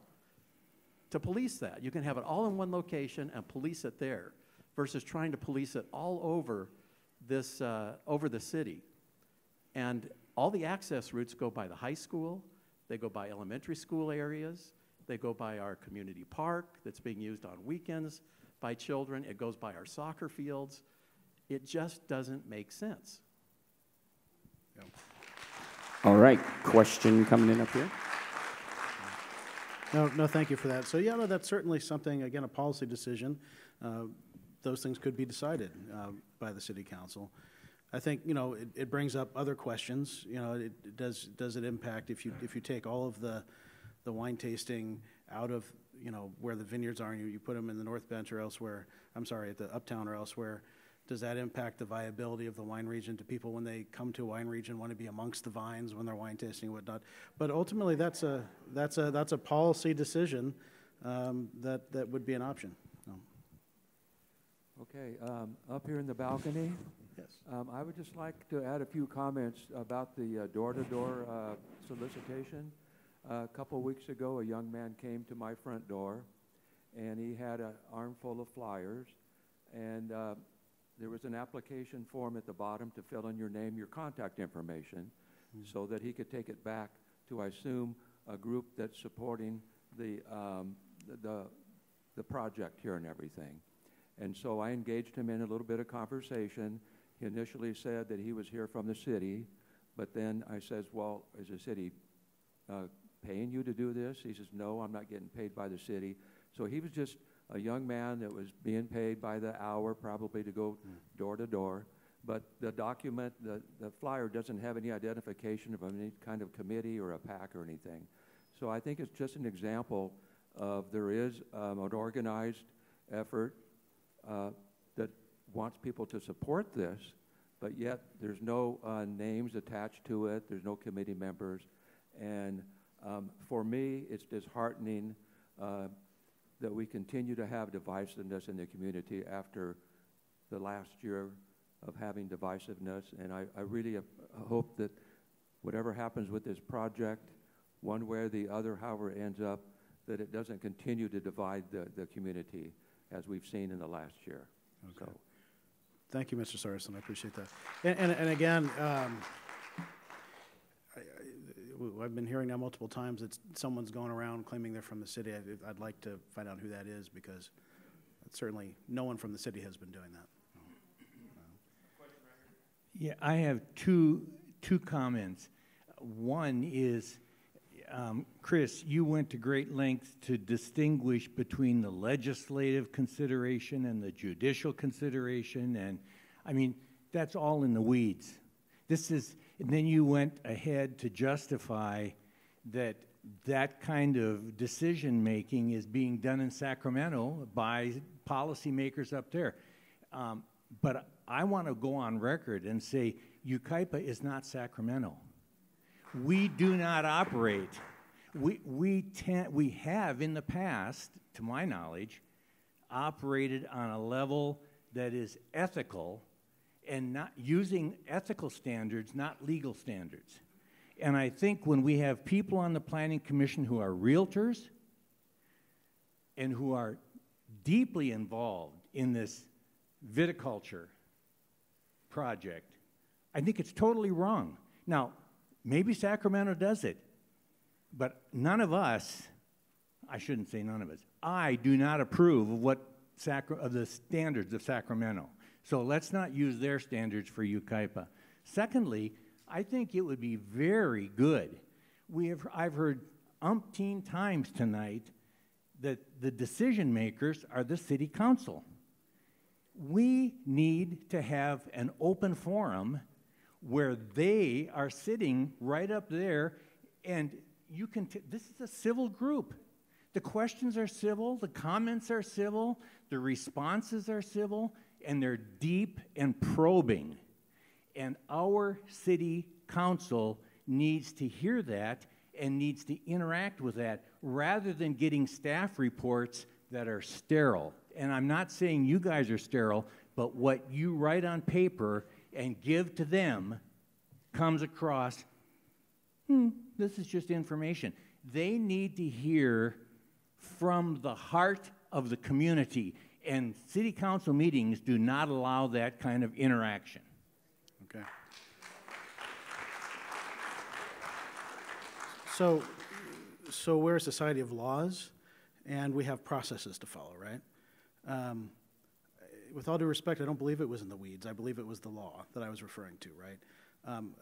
to police that. You can have it all in one location and police it there versus trying to police it all over this, over the city. And all the access routes go by the high school, they go by elementary school areas, they go by our community park that's being used on weekends by children, it goes by our soccer fields. It just doesn't make sense. Yeah. All right, question coming in up here. No, thank you for that. So yeah, no, that's certainly something, again, a policy decision. Those things could be decided by the city council. I think, you know, it brings up other questions. You know, does it impact if you take all of the wine tasting out of, you know, where the vineyards are, and you put them in the North Bench or elsewhere, I'm sorry, at the Uptown or elsewhere, does that impact the viability of the wine region? Do people, when they come to a wine region, want to be amongst the vines when they're wine tasting and whatnot? But ultimately, that's a policy decision that would be an option. Okay, up here in the balcony. Yes. I would just like to add a few comments about the door-to-door solicitation. A couple of weeks ago, a young man came to my front door, and he had an armful of flyers, and there was an application form at the bottom to fill in your name, your contact information, so that he could take it back to, I assume, a group that's supporting the project here and everything. And so I engaged him in a little bit of conversation. He initially said that he was here from the city, but then I says, well, is the city paying you to do this? He says, no, I'm not getting paid by the city. So he was just a young man that was being paid by the hour probably to go door to door. But the document, the flyer doesn't have any identification of any kind of committee or a PAC or anything. So I think it's just an example of there is an organized effort that wants people to support this, but yet there's no names attached to it, there's no committee members, and for me, it's disheartening that we continue to have divisiveness in the community after the last year of having divisiveness, and I really hope that whatever happens with this project, one way or the other, however it ends up, that it doesn't continue to divide the community as we've seen in the last year. Okay. So. Thank you, Mr. Saracen. I appreciate that. And again, I've been hearing now multiple times that someone's going around claiming they're from the city. I'd like to find out who that is, because certainly no one from the city has been doing that. Yeah, I have two comments. One is, Chris, you went to great lengths to distinguish between the legislative consideration and the judicial consideration, and I mean, that's all in the weeds. And then you went ahead to justify that kind of decision-making is being done in Sacramento by policymakers up there. But I want to go on record and say Yucaipa is not Sacramento. We do not operate. We have in the past, to my knowledge, operated on a level that is ethical and not using ethical standards, not legal standards. And I think when we have people on the Planning Commission who are realtors and who are deeply involved in this viticulture project, I think it's totally wrong. Now, maybe Sacramento does it, but none of us, I shouldn't say none of us, I do not approve of of the standards of Sacramento. So let's not use their standards for Yucaipa. Secondly, I think it would be very good. I've heard umpteen times tonight that the decision makers are the city council. We need to have an open forum where they are sitting right up there, and you can, this is a civil group. The questions are civil, the comments are civil, the responses are civil, and they're deep and probing. And our city council needs to hear that and needs to interact with that rather than getting staff reports that are sterile. And I'm not saying you guys are sterile, but what you write on paper and give to them comes across, this is just information. They need to hear from the heart of the community, and city council meetings do not allow that kind of interaction. Okay. So we're a society of laws, and we have processes to follow, right? With all due respect, I don't believe it was in the weeds. I believe it was the law that I was referring to, right?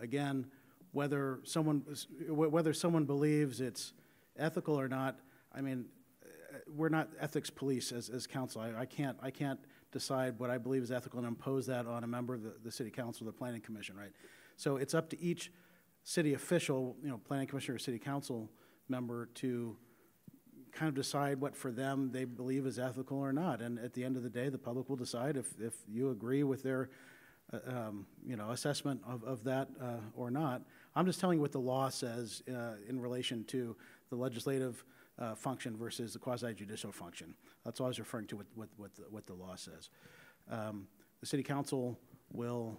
Again, whether someone believes it's ethical or not, I mean, we're not ethics police as council. I can't decide what I believe is ethical and impose that on a member of the city council or the planning commission, right? So it's up to each city official, planning commissioner or city council member to kind of decide what for them they believe is ethical or not. And at the end of the day, the public will decide if you agree with their assessment of that or not. I'm just telling you what the law says in relation to the legislative function versus the quasi-judicial function. That's all I was referring to what the law says. The city council will,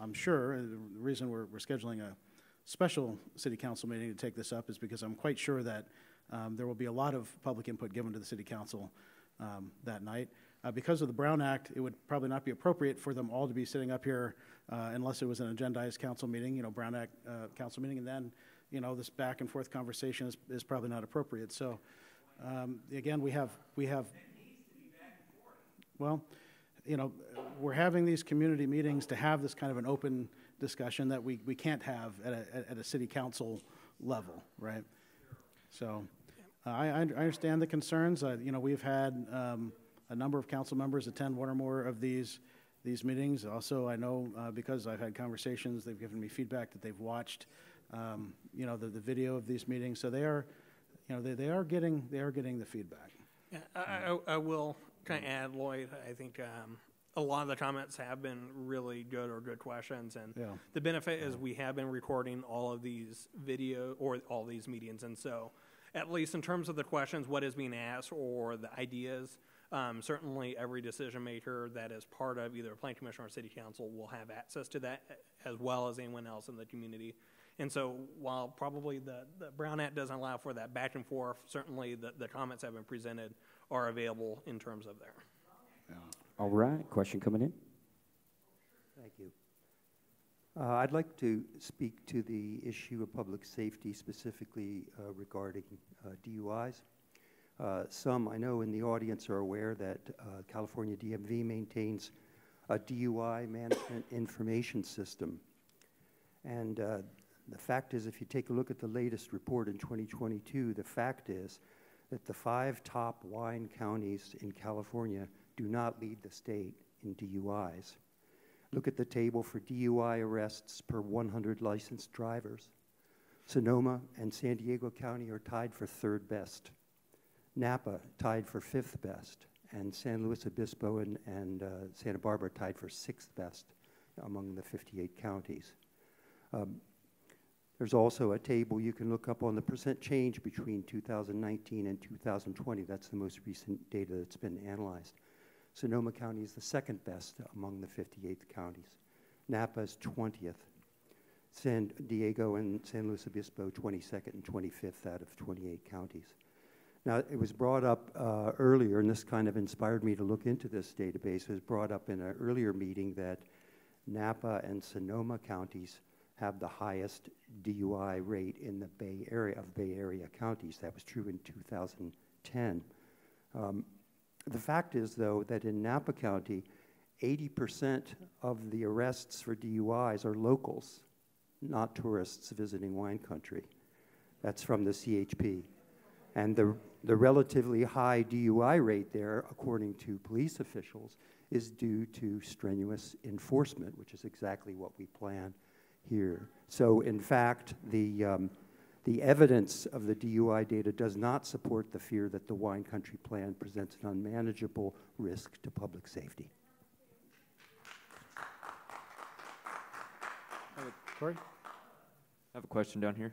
I'm sure, the reason we're scheduling a special city council meeting to take this up is because I'm quite sure that there will be a lot of public input given to the city council that night. Because of the Brown Act, it would probably not be appropriate for them all to be sitting up here unless it was an agendized council meeting, Brown Act council meeting, and then, this back and forth conversation is probably not appropriate. So, again, we have, well, we're having these community meetings to have this kind of an open discussion that we can't have at a city council level, right? So, I understand the concerns. We've had a number of council members attend one or more of these meetings. Also, I know because I've had conversations, they've given me feedback that they've watched, the video of these meetings. So they are, they are getting the feedback. Yeah, I will kind of add, Lloyd. I think a lot of the comments have been really good or good questions, and the benefit is we have been recording all of these video or all these meetings, and so at least in terms of the questions, what is being asked or the ideas. Certainly every decision maker that is part of either a planning commission or city council will have access to that as well as anyone else in the community. And so while probably the Brown Act doesn't allow for that back and forth, certainly the comments that have been presented are available in terms of there. Yeah. All right, question coming in. Thank you. I'd like to speak to the issue of public safety, specifically regarding DUIs. Some I know in the audience are aware that California DMV maintains a DUI management information system. And the fact is, if you take a look at the latest report in 2022, the fact is that the 5 top wine counties in California do not lead the state in DUIs. Look at the table for DUI arrests per 100 licensed drivers. Sonoma and San Diego County are tied for 3rd best. Napa tied for 5th best, and San Luis Obispo and Santa Barbara tied for 6th best among the 58 counties. There's also a table you can look up on the percent change between 2019 and 2020. That's the most recent data that's been analyzed. Sonoma County is the 2nd best among the 58 counties. Napa is 20th. San Diego and San Luis Obispo 22nd and 25th out of 28 counties. Now, it was brought up earlier, and this kind of inspired me to look into this database. It was brought up in an earlier meeting that Napa and Sonoma counties have the highest DUI rate in the Bay Area counties. That was true in 2010. The fact is, though, that in Napa County, 80% of the arrests for DUIs are locals, not tourists visiting wine country. That's from the CHP. And the relatively high DUI rate there, according to police officials, is due to strenuous enforcement, which is exactly what we plan here. So, in fact, the evidence of the DUI data does not support the fear that the wine country plan presents an unmanageable risk to public safety. Corey? I have a question down here.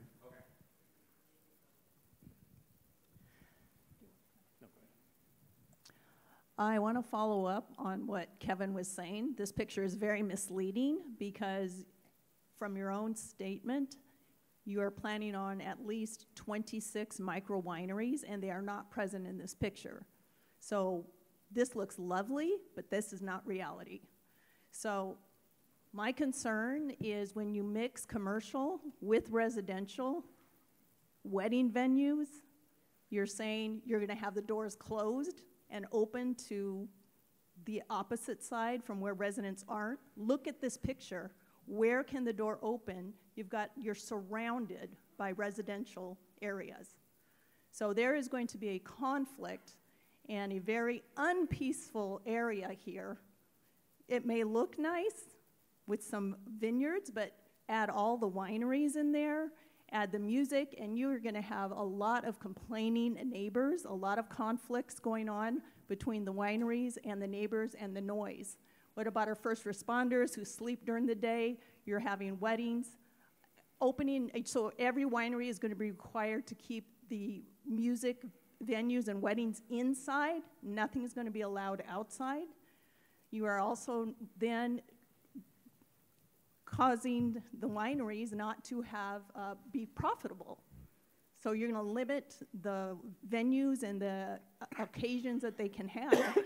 I want to follow up on what Kevin was saying. This picture is very misleading because from your own statement, you are planning on at least 26 micro wineries, and they are not present in this picture. So this looks lovely, but this is not reality. So my concern is when you mix commercial with residential, wedding venues, you're saying you're going to have the doors closed and open to the opposite side from where residents aren't. Look at this picture. Where can the door open? You're surrounded by residential areas. So there is going to be a conflict and a very unpeaceful area here. It may look nice with some vineyards, but add all the wineries in there, add the music, and you're going to have a lot of complaining neighbors, a lot of conflicts going on between the wineries and the neighbors and the noise. What about our first responders who sleep during the day? You're having weddings. So every winery is going to be required to keep the music venues and weddings inside. Nothing is going to be allowed outside. You are also then causing the wineries not to be profitable. So you're going to limit the venues and the occasions that they can have.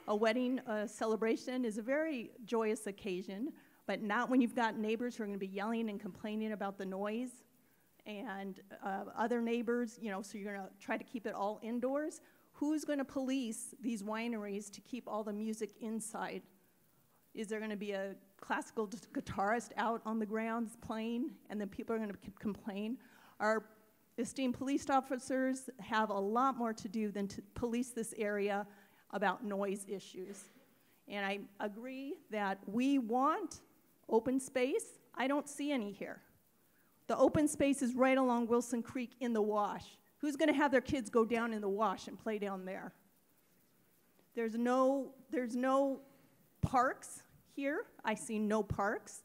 A wedding celebration is a very joyous occasion, but not when you've got neighbors who are going to be yelling and complaining about the noise and other neighbors, so you're going to try to keep it all indoors. Who's going to police these wineries to keep all the music inside? Is there going to be a classical guitarist out on the grounds playing, and then people are going to complain? Our esteemed police officers have a lot more to do than to police this area about noise issues. And I agree that we want open space. I don't see any here. The open space is right along Wilson Creek in the wash. Who's going to have their kids go down in the wash and play down there? There's no parks here. I see no parks.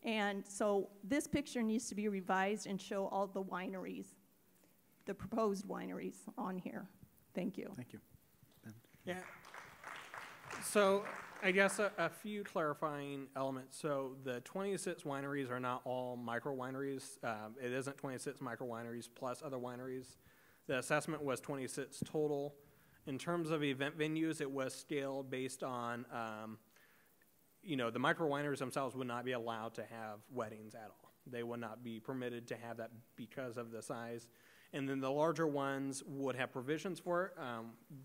And so this picture needs to be revised and show all the wineries, the proposed wineries on here. Thank you. Thank you. Ben? Yeah. So I guess a few clarifying elements. So the 26 wineries are not all micro wineries. It isn't 26 micro wineries plus other wineries. The assessment was 26 total. In terms of event venues, it was scaled based on the micro wineries themselves would not be allowed to have weddings at all. They would not be permitted to have that because of the size. And then the larger ones would have provisions for it.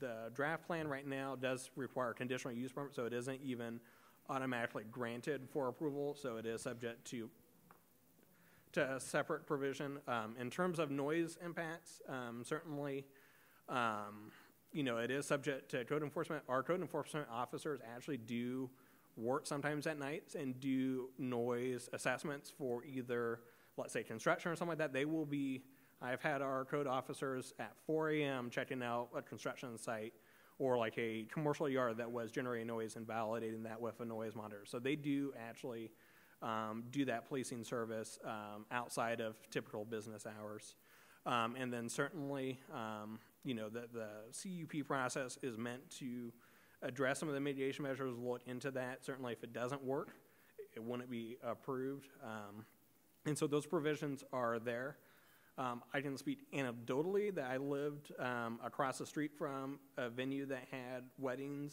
The draft plan right now does require a conditional use permit, so it isn't even automatically granted for approval, so it is subject to a separate provision. In terms of noise impacts, certainly, it is subject to code enforcement. Our code enforcement officers actually do work sometimes at nights and do noise assessments for either, let's say, construction or something like that. I've had our code officers at 4 a.m. checking out a construction site or like a commercial yard that was generating noise and validating that with a noise monitor. So they do actually do that policing service outside of typical business hours. And then certainly, the CUP process is meant to address some of the mitigation measures, look into that. Certainly if it doesn't work, it wouldn't be approved. And so those provisions are there. I can speak anecdotally that I lived across the street from a venue that had weddings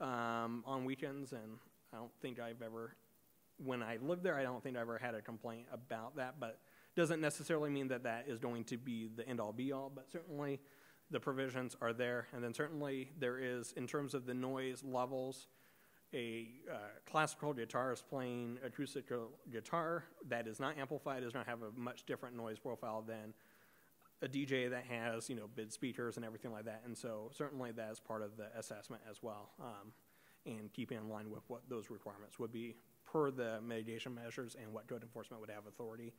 on weekends, and I don't think I've ever when I lived there, I don't think I ever had a complaint about that, but doesn't necessarily mean that that is going to be the end-all be-all, but certainly the provisions are there. And then certainly there is, in terms of the noise levels, a classical guitarist playing acoustic guitar that is not amplified is going to have a much different noise profile than a DJ that has, big speakers and everything like that. And so certainly that is part of the assessment as well, and keeping in line with what those requirements would be per the mitigation measures and what code enforcement would have authority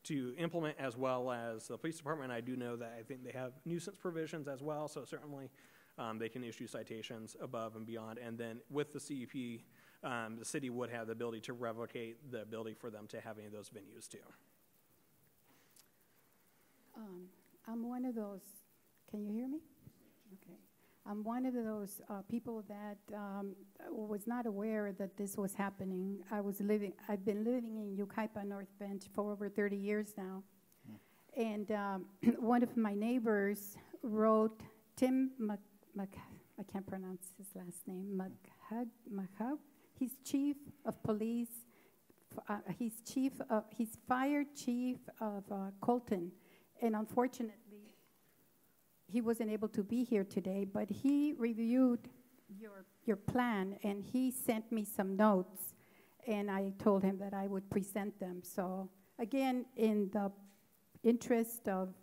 to implement, as well as the police department. I do know that I think they have nuisance provisions as well, so certainly they can issue citations above and beyond. And then with the CEP, the city would have the ability to revocate the ability for them to have any of those venues too. I'm one of those, can you hear me? Okay. I'm one of those people that was not aware that this was happening. I've been living in Yucaipa North Bench for over 30 years now. And one of my neighbors wrote, I can't pronounce his last name, Maghab. He's chief of police. He's fire chief of Colton. And unfortunately, he wasn't able to be here today, but he reviewed your plan, and he sent me some notes, and I told him that I would present them. So again, in the interest of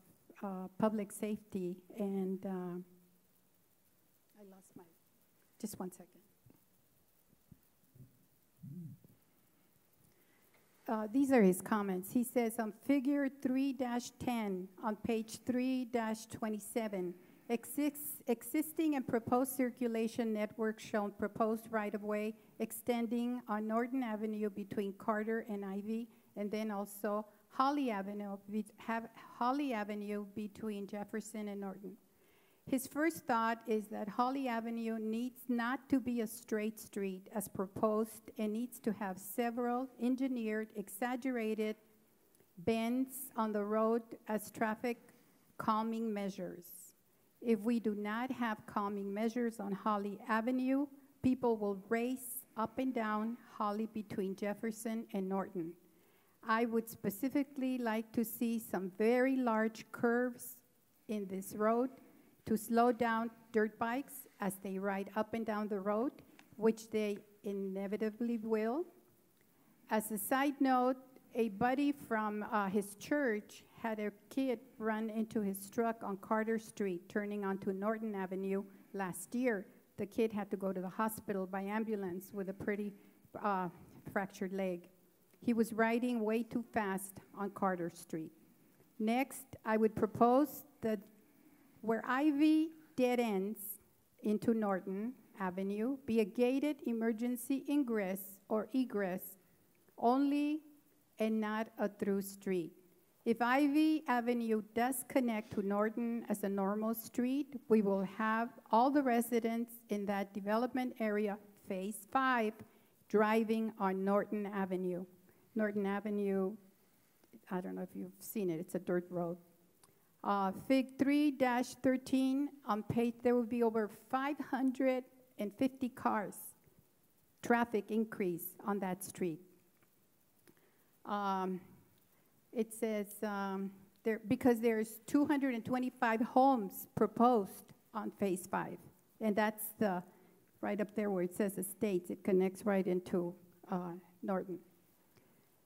public safety, and I lost my, just one second. These are his comments. He says on figure 3-10 on page 3-27, existing and proposed circulation network shown proposed right-of-way extending on Norton Avenue between Carter and Ivy, and then also Holly Avenue between Jefferson and Norton. His first thought is that Holly Avenue needs not to be a straight street as proposed and needs to have several engineered, exaggerated bends on the road as traffic calming measures. If we do not have calming measures on Holly Avenue, people will race up and down Holly between Jefferson and Norton. I would specifically like to see some very large curves in this road to slow down dirt bikes as they ride up and down the road, which they inevitably will. As a side note, a buddy from his church had a kid run into his truck on Carter Street, turning onto Norton Avenue last year. The kid had to go to the hospital by ambulance with a pretty fractured leg. He was riding way too fast on Carter Street. Next, I would propose that where Ivy dead ends into Norton Avenue be a gated emergency ingress or egress only and not a through street. If Ivy Avenue does connect to Norton as a normal street, we will have all the residents in that development area, phase 5, driving on Norton Avenue. Norton Avenue, I don't know if you've seen it, it's a dirt road. Fig 3-13 on page, there will be over 550 cars, traffic increase on that street. It says, because there's 225 homes proposed on phase 5, and that's the, right up there where it says estates, it connects right into Norton.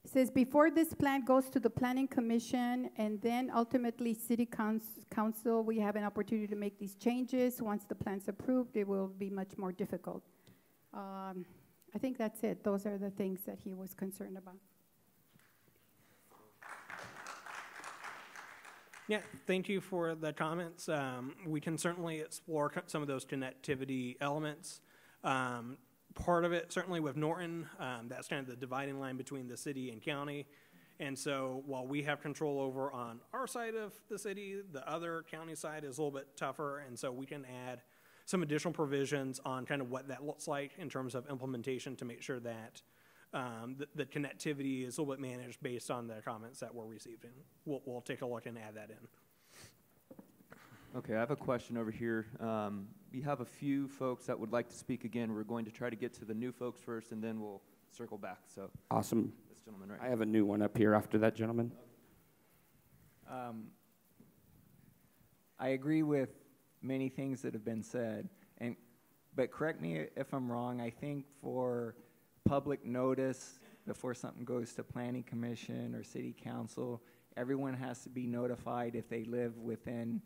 It says, before this plan goes to the Planning Commission and then ultimately City Council, we have an opportunity to make these changes. Once the plan's approved, it will be much more difficult. I think that's it. Those are the things that he was concerned about. Yeah, thank you for the comments. We can certainly explore some of those connectivity elements. Part of it, certainly with Norton, that's kind of the dividing line between the city and county. And so while we have control over on our side of the city, the other county side is a little bit tougher. And so we can add some additional provisions on kind of what that looks like in terms of implementation to make sure that the connectivity is a little bit managed based on the comments that we're receiving. We'll take a look and add that in. Okay, I have a question over here. We have a few folks that would like to speak again. We're going to try to get to the new folks first, and then we'll circle back. So Awesome. this gentleman right I have a new one up here after that gentleman. I agree with many things that have been said, but correct me if I'm wrong. I think for public notice before something goes to planning commission or city council, everyone has to be notified if they live within,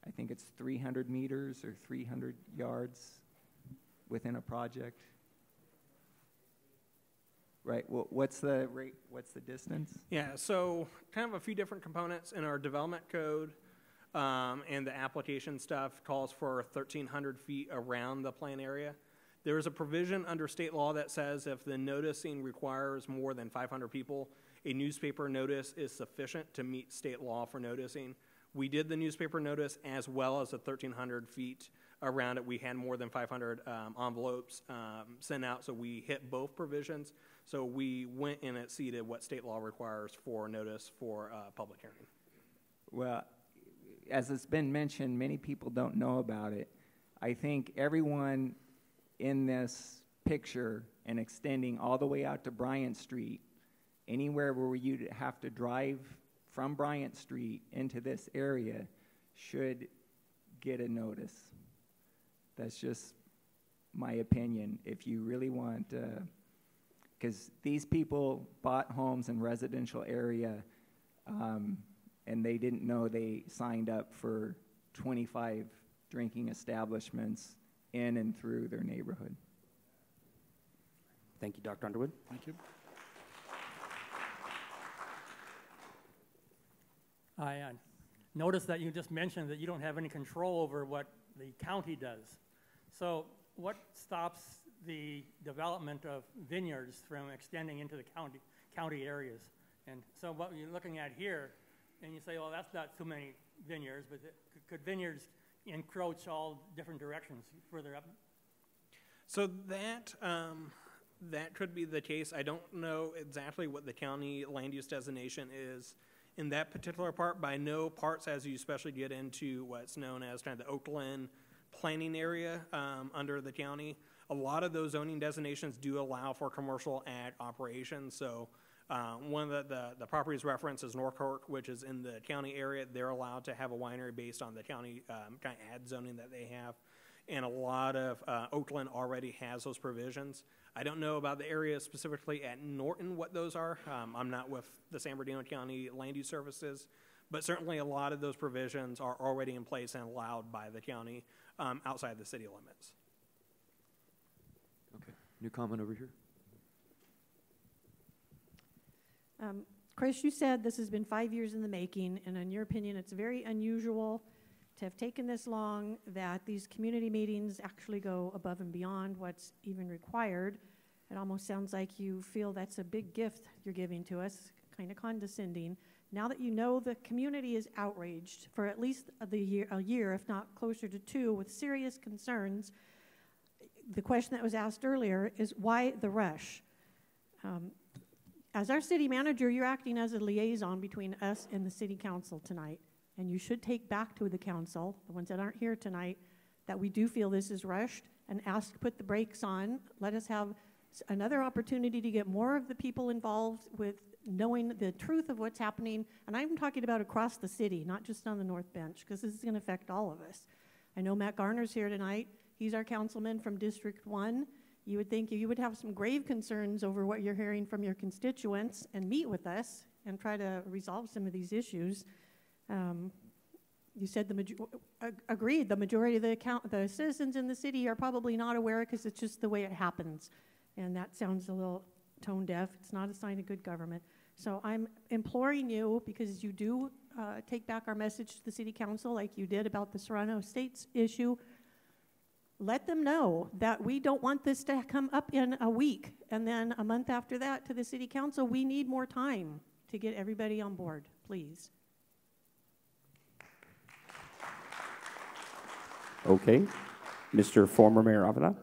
I think it's 300 meters or 300 yards within a project. Right. Well, what's the rate? What's the distance? Yeah, so kind of a few different components in our development code, and the application stuff calls for 1,300 feet around the plan area. There is a provision under state law that says if the noticing requires more than 500 people, a newspaper notice is sufficient to meet state law for noticing. We did the newspaper notice as well as the 1,300 feet around it. We had more than 500 envelopes sent out, so we hit both provisions. So we went and exceeded what state law requires for notice for public hearing. Well, as it's been mentioned, many people don't know about it. I think everyone in this picture and extending all the way out to Bryant Street, anywhere where you'd have to drive from Bryant Street into this area should get a notice. That's just my opinion. If you really want, because these people bought homes in residential area, and they didn't know they signed up for 25 drinking establishments in and through their neighborhood. Thank you, Dr. Underwood. Thank you. I noticed that you just mentioned that you don't have any control over what the county does. So what stops the development of vineyards from extending into the county areas? And so what you're looking at here, and you say, well, that's not too many vineyards, but could vineyards encroach all different directions further up? So that could be the case. I don't know exactly what the county land use designation is in that particular part, but I know parts as you especially get into what's known as kind of the Oakland planning area under the county. A lot of those zoning designations do allow for commercial ag operations. So one of the properties referenced is Norcork, which is in the county area. They're allowed to have a winery based on the county kind of ag zoning that they have. And a lot of Oakland already has those provisions. I don't know about the area specifically at Norton what those are. I'm not with the San Bernardino County Land Use Services, but certainly a lot of those provisions are already in place and allowed by the county outside the city limits. Okay. New comment over here. Chris, you said this has been 5 years in the making, and in your opinion, it's very unusual to have taken this long, that these community meetings actually go above and beyond what's even required. It almost sounds like you feel that's a big gift you're giving to us, kind of condescending. Now that you know the community is outraged for at least a year, if not closer to 2, with serious concerns, the question that was asked earlier is why the rush? As our city manager, you're acting as a liaison between us and the city council tonight. And you should take back to the council, the ones that aren't here tonight, that we do feel this is rushed, and ask to put the brakes on. Let us have another opportunity to get more of the people involved with knowing the truth of what's happening. And I'm talking about across the city, not just on the North Bench, because this is going to affect all of us. I know Matt Garner's here tonight. He's our councilman from District 1. You would think you would have some grave concerns over what you're hearing from your constituents and meet with us and try to resolve some of these issues. You said agreed, the majority of the citizens in the city are probably not aware because it's just the way it happens. And that sounds a little tone deaf. It's not a sign of good government. So I'm imploring you, because you do take back our message to the city council like you did about the Serrano Estates issue. Let them know that we don't want this to come up in a week and then a month after that to the city council. We need more time to get everybody on board, please. Okay. Mr. Former Mayor Avila.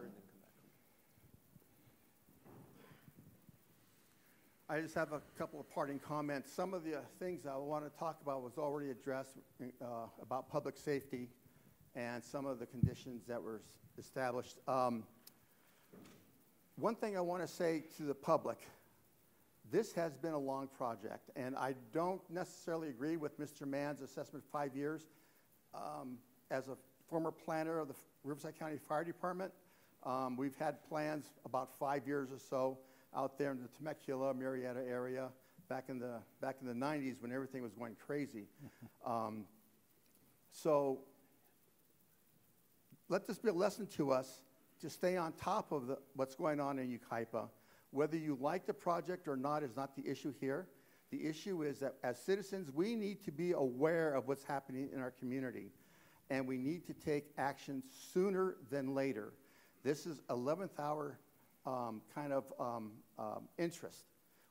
I just have a couple of parting comments. Some of the things I want to talk about was already addressed about public safety and some of the conditions that were established. one thing I want to say to the public, this has been a long project, and I don't necessarily agree with Mr. Mann's assessment of 5 years. As a former planner of the Riverside County Fire Department, we've had plans about 5 years or so out there in the Temecula, Marietta area back in the 90s when everything was going crazy. So let this be a lesson to us to stay on top of what's going on in Yucaipa. Whether you like the project or not is not the issue here. The issue is that as citizens, we need to be aware of what's happening in our community, and we need to take action sooner than later. This is 11th hour interest,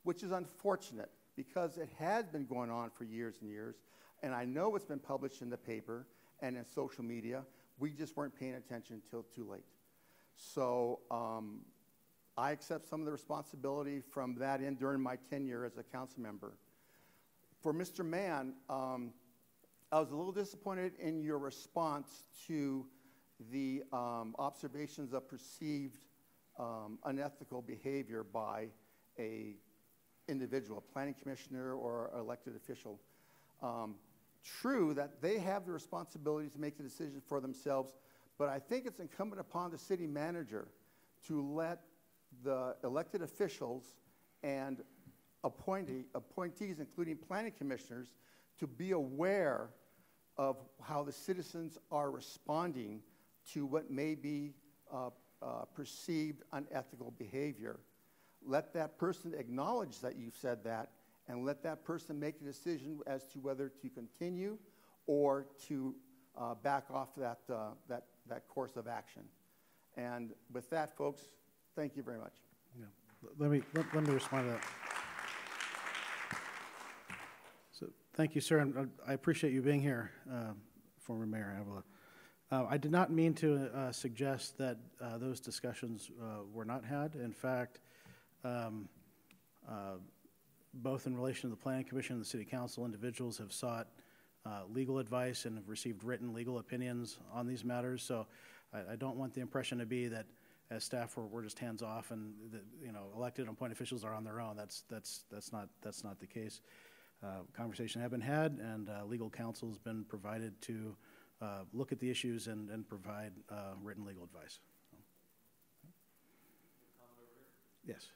which is unfortunate because it has been going on for years and years, and I know it's been published in the paper and in social media. We just weren't paying attention until too late. So I accept some of the responsibility from that end during my tenure as a council member. For Mr. Mann, I was a little disappointed in your response to the observations of perceived unethical behavior by a individual, a planning commissioner or elected official. True that they have the responsibility to make the decision for themselves, but I think it's incumbent upon the city manager to let the elected officials and appointees, including planning commissioners, to be aware of how the citizens are responding to what may be perceived unethical behavior. Let that person acknowledge that you've said that, and let that person make a decision as to whether to continue or to back off that course of action. And with that, folks, thank you very much. Yeah. Let me respond to that. So thank you, sir, and I appreciate you being here, former Mayor Avila. I did not mean to suggest that those discussions were not had. In fact, both in relation to the Planning Commission and the City Council, individuals have sought legal advice and have received written legal opinions on these matters. So I don't want the impression to be that as staff we're just hands off and that, elected and appointed officials are on their own. That's not the case. Conversation have been had, and legal counsel has been provided to look at the issues and provide written legal advice. Yes.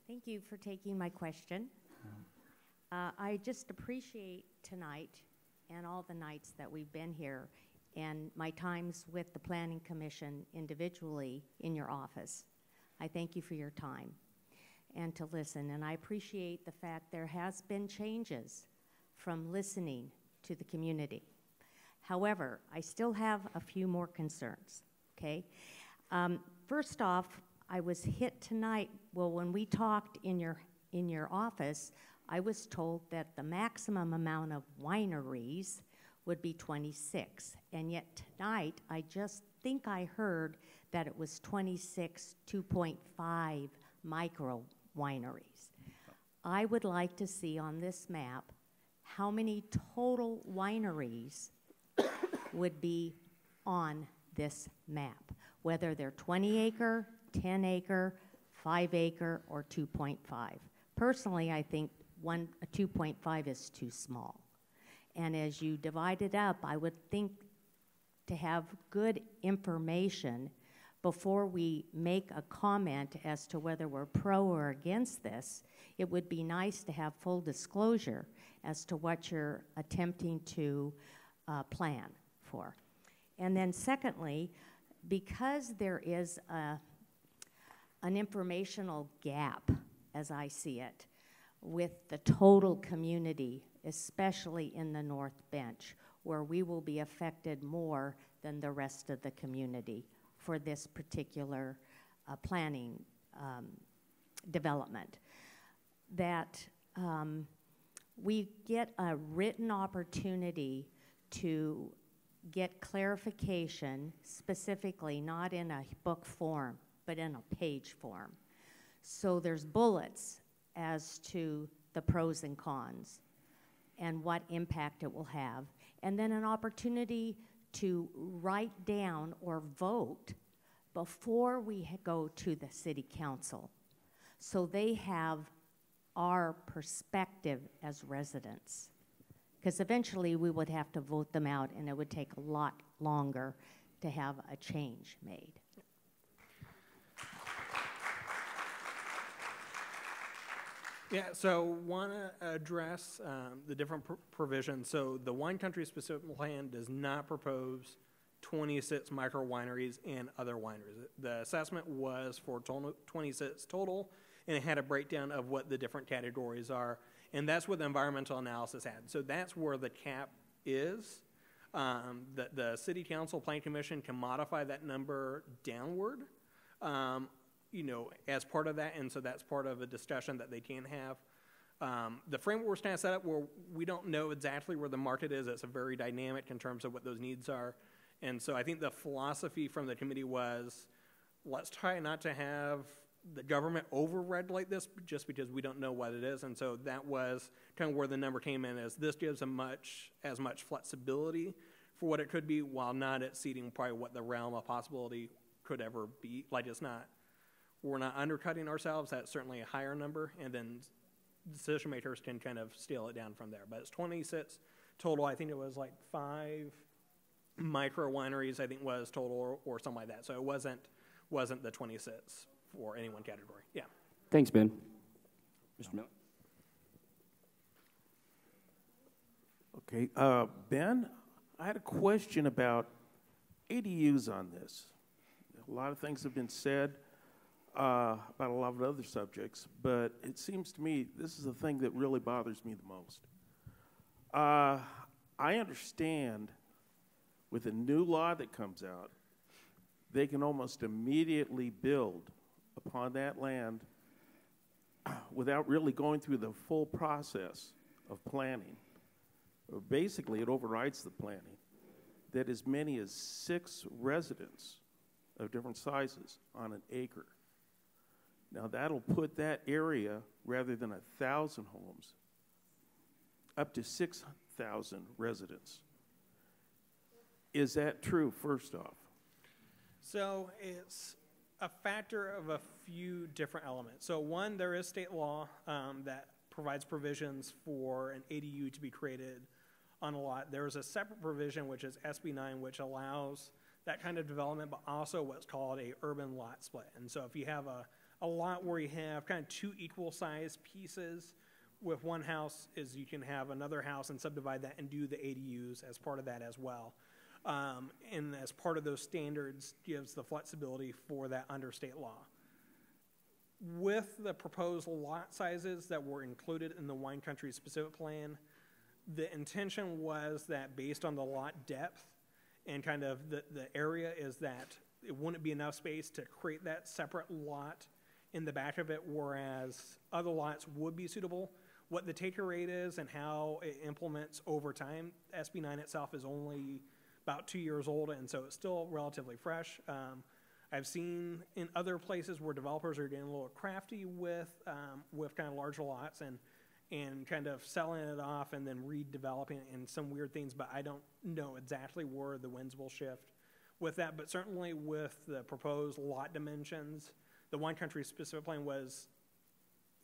Thank you for taking my question. I just appreciate tonight and all the nights that we've been here and my times with the Planning Commission individually in your office. I thank you for your time and to listen, and I appreciate the fact there has been changes from listening to the community. However, I still have a few more concerns, okay? First off, I was hit tonight, when we talked in your office, I was told that the maximum amount of wineries would be 26, and yet tonight, I just think I heard that it was 26 2.5 micro wineries. I would like to see on this map how many total wineries would be on this map, whether they're 20 acre, 10 acre, 5 acre, or 2.5. Personally, I think a 2.5 is too small. And as you divide it up, I would think to have good information before we make a comment as to whether we're pro or against this, it would be nice to have full disclosure as to what you're attempting to plan for. And then secondly, because there is an informational gap, as I see it, with the total community, especially in the North Bench, where we will be affected more than the rest of the community for this particular planning development, that we get a written opportunity to get clarification, specifically not in a book form, but in a page form. So there's bullets as to the pros and cons and what impact it will have, and then an opportunity to write down or vote before we go to the city council, so they have our perspective as residents. Because eventually we would have to vote them out, and it would take a lot longer to have a change made. Yeah, so want to address the different provisions. So the wine country specific plan does not propose 26 micro wineries and other wineries. The assessment was for 26 total, and it had a breakdown of what the different categories are, and that's what the environmental analysis had. So that's where the cap is. The City Council Plan Commission can modify that number downward, as part of that, and so that's part of a discussion that they can have. The framework we're kind of set up where we don't know exactly where the market is. It's a very dynamic in terms of what those needs are. And so I think the philosophy from the committee was, let's try not to have the government override like this just because we don't know what it is. And so that was kind of where the number came in, as this gives as much flexibility for what it could be while not exceeding probably what the realm of possibility could ever be. Like, we're not undercutting ourselves. That's certainly a higher number. And then decision makers can kind of scale it down from there. But it's 26 total. I think it was like 5 micro wineries, I think, was total, or something like that. So it wasn't the 26 for any one category. Yeah. Thanks, Ben. Mr. Miller. Okay, Ben, I had a question about ADUs on this. A lot of things have been said about a lot of other subjects, but it seems to me this is the thing that really bothers me the most. I understand with a new law that comes out, they can almost immediately build upon that land without really going through the full process of planning. Basically, it overrides the planning, that as many as 6 residents of different sizes on an acre. Now, that'll put that area, rather than 1,000 homes, up to 6,000 residents. Is that true, first off? So it's a factor of a few different elements. So one, there is state law that provides provisions for an ADU to be created on a lot. There's a separate provision, which is SB 9, which allows that kind of development, but also what's called a urban lot split. And so if you have a lot where you have kind of 2 equal size pieces with one house, is you can have another house and subdivide that and do the ADUs as part of that as well. And as part of those standards gives the flexibility for that under state law. With the proposed lot sizes that were included in the wine country specific plan, the intention was that based on the lot depth and kind of the area, is that it wouldn't be enough space to create that separate lot in the back of it, whereas other lots would be suitable. What the taker rate is and how it implements over time, SB 9 itself is only about 2 years old, and so it's still relatively fresh. I've seen in other places where developers are getting a little crafty with kind of larger lots and kind of selling it off and then redeveloping it and some weird things, but I don't know exactly where the winds will shift with that. But certainly with the proposed lot dimensions, the wine country specific plan was,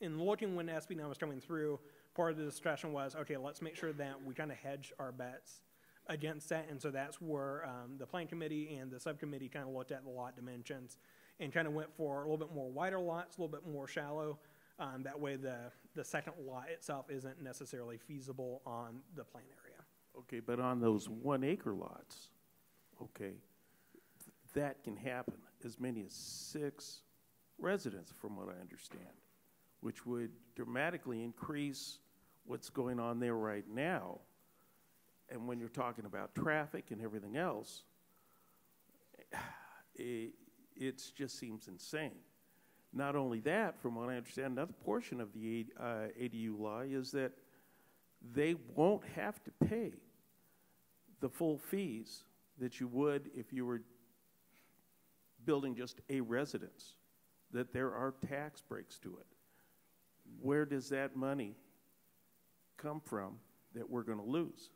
in looking when SB 9 was coming through, part of the discussion was, okay, let's make sure that we kind of hedge our bets against that. And so that's where the plan committee and the subcommittee kind of looked at the lot dimensions and kind of went for a little bit more wider lots, a little bit more shallow. That way the second lot itself isn't necessarily feasible on the plan area. Okay, but on those 1 acre lots, okay, that can happen as many as 6 residents, from what I understand, which would dramatically increase what's going on there right now. And when you're talking about traffic and everything else, it just seems insane. Not only that, from what I understand, another portion of the ADU law is that they won't have to pay the full fees that you would if you were building just a residence, that there are tax breaks to it. Where does that money come from that we're going to lose?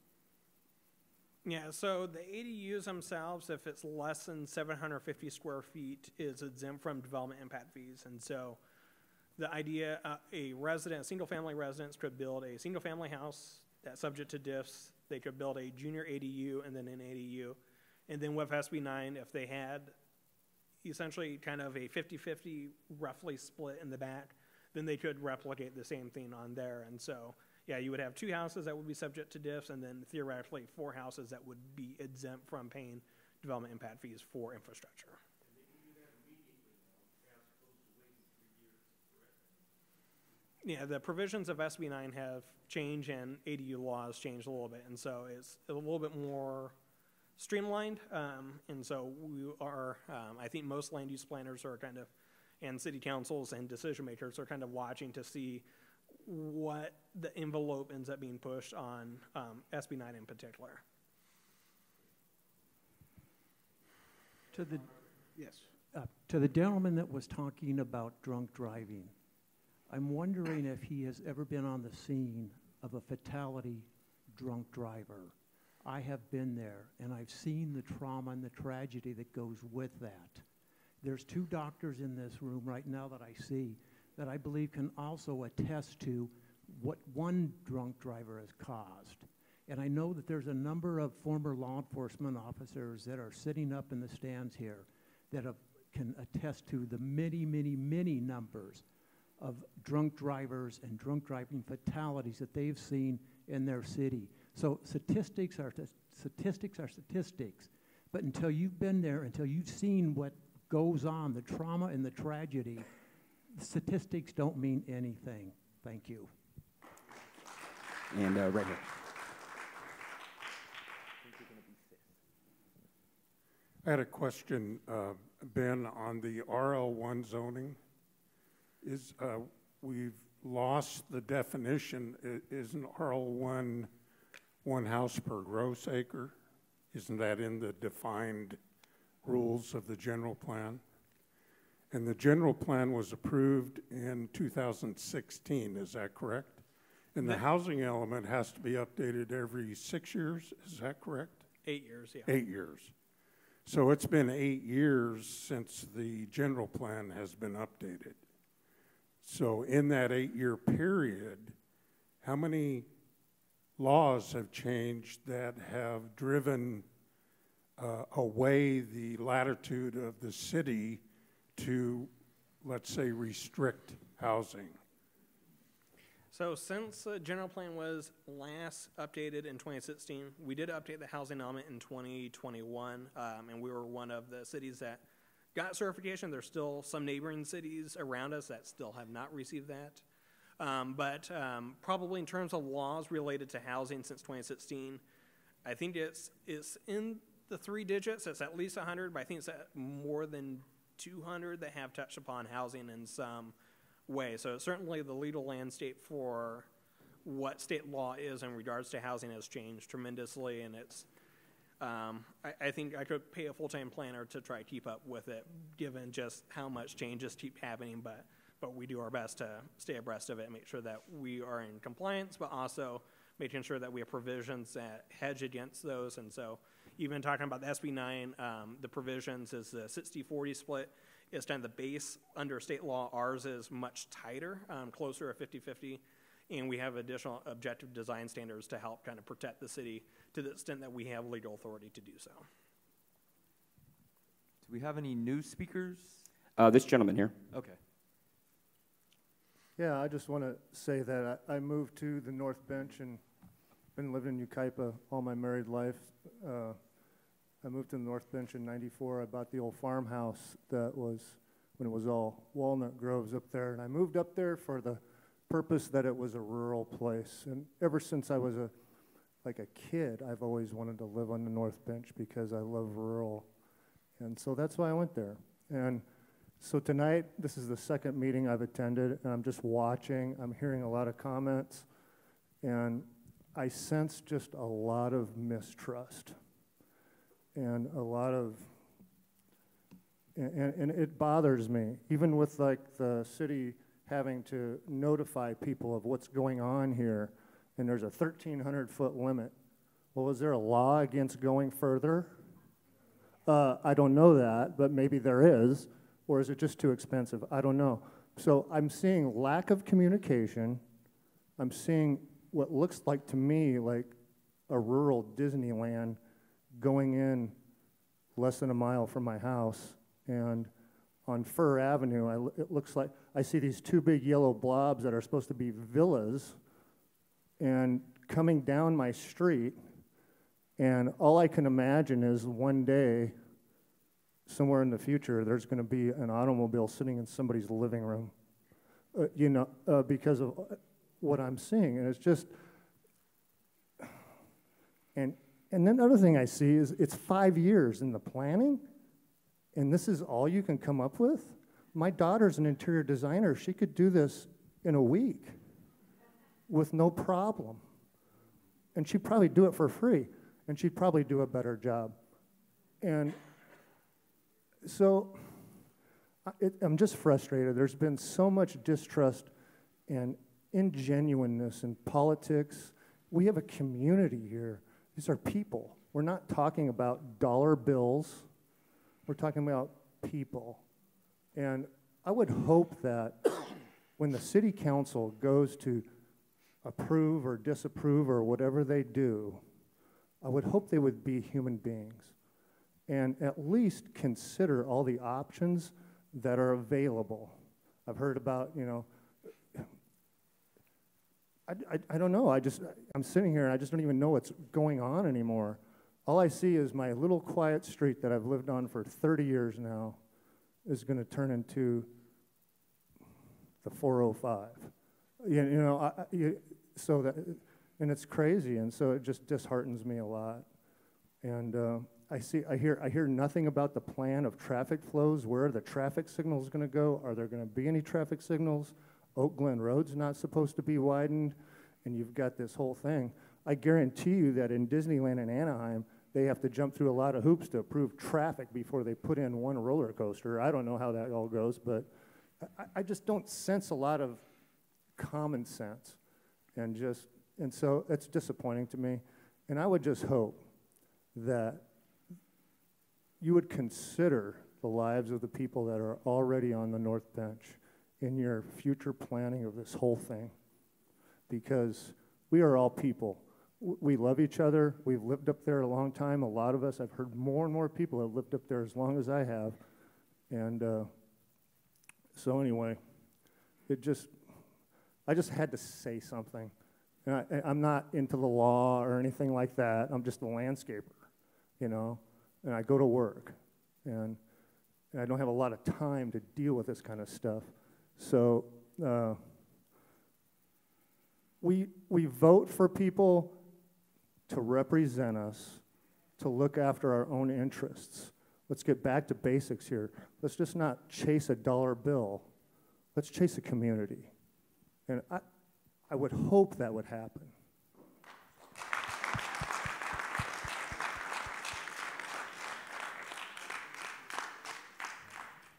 Yeah, so the ADUs themselves, if it's less than 750 square feet, is exempt from development impact fees. And so the idea, a single-family residence could build a single-family house that's subject to diffs. They could build a junior ADU and then an ADU. And then with SB 9, if they had essentially kind of a 50-50 roughly split in the back, then they could replicate the same thing on there. And so, yeah, you would have 2 houses that would be subject to diffs, and then theoretically 4 houses that would be exempt from paying development impact fees for infrastructure. Yeah, the provisions of SB 9 have changed, and ADU laws changed a little bit, and so it's a little bit more streamlined. And so we are, I think most land use planners are kind of, and city councils and decision makers are kind of watching to see what the envelope ends up being pushed on SB 9 in particular. Yes. To the gentleman that was talking about drunk driving, I'm wondering if he has ever been on the scene of a fatality drunk driver. I have been there, and I've seen the trauma and the tragedy that goes with that. There's 2 doctors in this room right now that I see that I believe can also attest to what one drunk driver has caused. And I know that there's a number of former law enforcement officers that are sitting up in the stands here that can attest to the many, many, many numbers of drunk drivers and drunk driving fatalities that they've seen in their city. So statistics are statistics, but until you've been there, until you've seen what goes on, the trauma and the tragedy, statistics don't mean anything. Thank you. And right here. I had a question, Ben, on the RL1 zoning. We've lost the definition. Isn't RL1 1 house per gross acre? Isn't that in the defined rules of the general plan? And the general plan was approved in 2016, is that correct? And the housing element has to be updated every 6 years, is that correct? 8 years, yeah. 8 years. So it's been 8 years since the general plan has been updated. So in that 8-year period, how many laws have changed that have driven away the latitude of the city to, let's say, restrict housing? So since the general plan was last updated in 2016, we did update the housing element in 2021, and we were one of the cities that got certification. There's still some neighboring cities around us that still have not received that. But probably in terms of laws related to housing since 2016, I think it's in the 3 digits. It's at least 100, but I think it's at more than 200 that have touched upon housing in some way. So certainly the legal landscape for what state law is in regards to housing has changed tremendously, and it's I think I could pay a full-time planner to try to keep up with it, given just how much changes keep happening, but we do our best to stay abreast of it and make sure that we are in compliance, but also making sure that we have provisions that hedge against those. And so even talking about the SB 9, the provisions is the 60-40 split is kind of the base under state law. Ours is much tighter, closer to 50-50. And we have additional objective design standards to help kind of protect the city to the extent that we have legal authority to do so. Do we have any new speakers? This gentleman here. Okay. Yeah, I just want to say that I moved to the North Bench and been living in Yucaipa all my married life. I moved to the North Bench in '94. I bought the old farmhouse that was when it was all walnut groves up there, and I moved up there for the purpose that it was a rural place. And ever since I was a kid, I've always wanted to live on the North Bench because I love rural. And so that's why I went there. And so tonight, this is the second meeting I've attended, and I'm just watching. I'm hearing a lot of comments, and I sense just a lot of mistrust and a lot of, and it bothers me, even with like the city having to notify people of what's going on here, and there's a 1,300-foot limit Well, is there a law against going further? I don't know that, but maybe there is. Or is it just too expensive? I don't know. So I'm seeing lack of communication. I'm seeing what looks like to me like a rural Disneyland going in less than a mile from my house. And on Fir Avenue, it looks like I see these two big yellow blobs that are supposed to be villas and coming down my street. And all I can imagine is one day, somewhere in the future, there's going to be an automobile sitting in somebody's living room, because of what I'm seeing. And it's just, and then the other thing I see is it's 5 years in the planning, and this is all you can come up with? My daughter's an interior designer. She could do this in a week with no problem. And she'd probably do it for free, and she'd probably do a better job. And so I'm just frustrated. There's been so much distrust and ingenuineness in politics. We have a community here. These are people. We're not talking about dollar bills. We're talking about people. And I would hope that when the city council goes to approve or disapprove or whatever they do, I would hope they would be human beings and at least consider all the options that are available. I've heard about, I don't know. I'm sitting here and I just don't even know what's going on anymore. All I see is my little quiet street that I've lived on for 30 years now is going to turn into the 405. So that, and it's crazy, and so it just disheartens me a lot. And I hear nothing about the plan of traffic flows. Where are the traffic signals going to go? Are there going to be any traffic signals? Oak Glen Road's not supposed to be widened, and you've got this whole thing. I guarantee you that in Disneyland in Anaheim, they have to jump through a lot of hoops to approve traffic before they put in one roller coaster. I don't know how that all goes, but I just don't sense a lot of common sense, and so it's disappointing to me. And I would just hope that you would consider the lives of the people that are already on the North Bench in your future planning of this whole thing, because we are all people. We love each other. We've lived up there a long time. A lot of us, I've heard more and more people have lived up there as long as I have. And so anyway, I just had to say something. And I'm not into the law or anything like that. I'm just a landscaper, and I go to work. And I don't have a lot of time to deal with this kind of stuff. So we vote for people to represent us, to look after our own interests. Let's get back to basics here. Let's just not chase a dollar bill. Let's chase a community. And I would hope that would happen.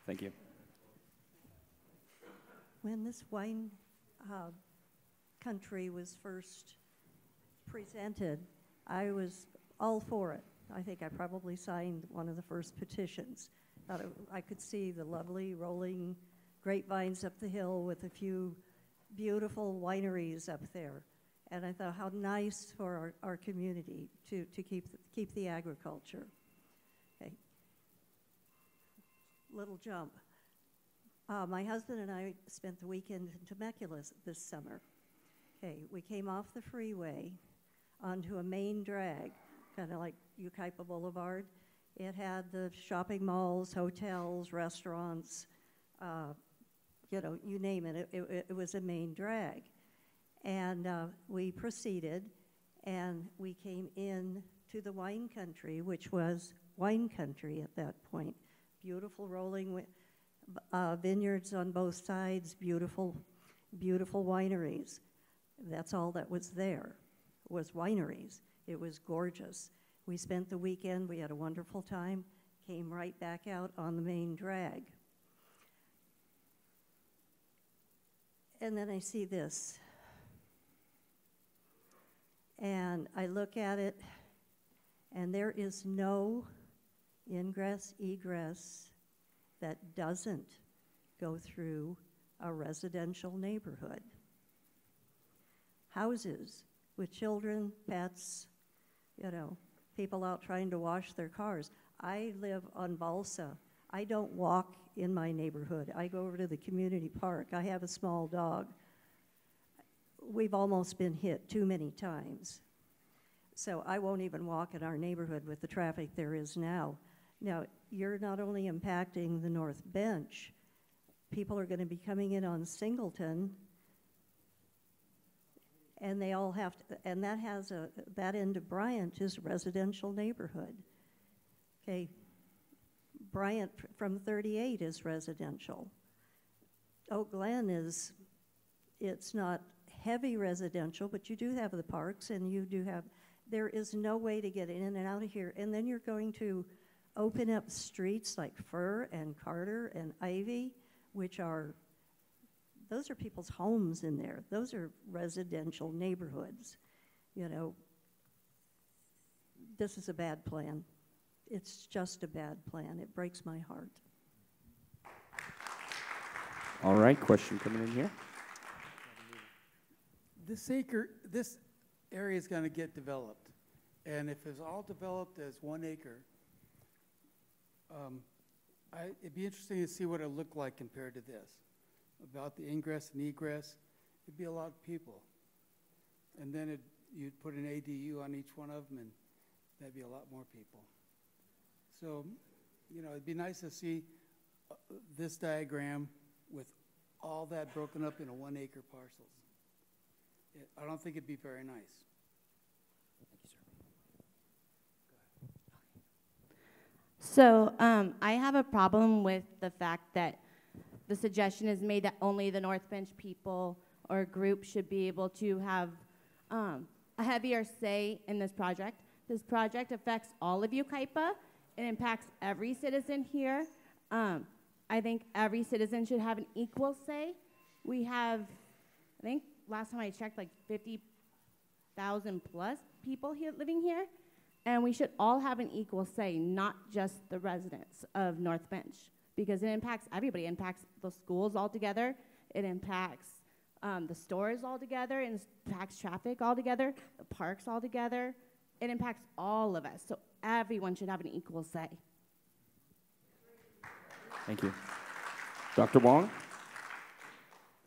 Thank you. When this wine country was first presented, I was all for it. I think I probably signed one of the first petitions. I could see the lovely rolling grapevines up the hill with a few beautiful wineries up there. And I thought how nice for our community to keep the agriculture. Okay. Little jump. My husband and I spent the weekend in Temecula this summer. Okay, we came off the freeway onto a main drag, kind of like Yucaipa Boulevard. It had the shopping malls, hotels, restaurants, you name it. It was a main drag. And we proceeded, and we came in to the wine country, which was wine country at that point. Beautiful rolling vineyards on both sides, beautiful wineries. That's all that was there, was wineries. It was gorgeous. We spent the weekend, we had a wonderful time, came right back out on the main drag. And then I see this. And I look at it, And there is no ingress, egress that doesn't go through a residential neighborhood. Houses with children, pets, you know, people out trying to wash their cars. I live on Balsa. I don't walk in my neighborhood. I go over to the community park. I have a small dog. We've almost been hit too many times. So I won't even walk in our neighborhood with the traffic there is now. Now, you're not only impacting the North Bench, people are going to be coming in on Singleton, and they all have to, and that has that end of Bryant is residential neighborhood. Okay, Bryant from 38 is residential. Oak Glen is, it's not heavy residential, but you do have the parks, and you do have, there is no way to get in and out of here. And then you're going to open up streets like Fur and Carter and Ivy, which are, those are people's homes in there. Those are residential neighborhoods. You know, this is a bad plan. It's just a bad plan. It breaks my heart. All right, question coming in here. This area is going to get developed, and if it's all developed as 1 acre, it'd be interesting to see what it looked like compared to this. About the ingress and egress, it'd be a lot of people, and then you'd put an ADU on each one of them, and that'd be a lot more people. So, you know, it'd be nice to see this diagram with all that broken up into 1 acre parcels. I don't think it'd be very nice. Thank you, sir. So I have a problem with the fact that the suggestion is made that only the North Bench people or group should be able to have a heavier say in this project. This project affects all of Yucaipa. It impacts every citizen here. I think every citizen should have an equal say. We have, I think, last time I checked, like 50,000 plus people here living here, and we should all have an equal say, not just the residents of North Bench, because it impacts everybody. It impacts the schools altogether. It impacts the stores altogether. It impacts traffic altogether, the parks altogether. It impacts all of us, so everyone should have an equal say. Thank you. Dr. Wong?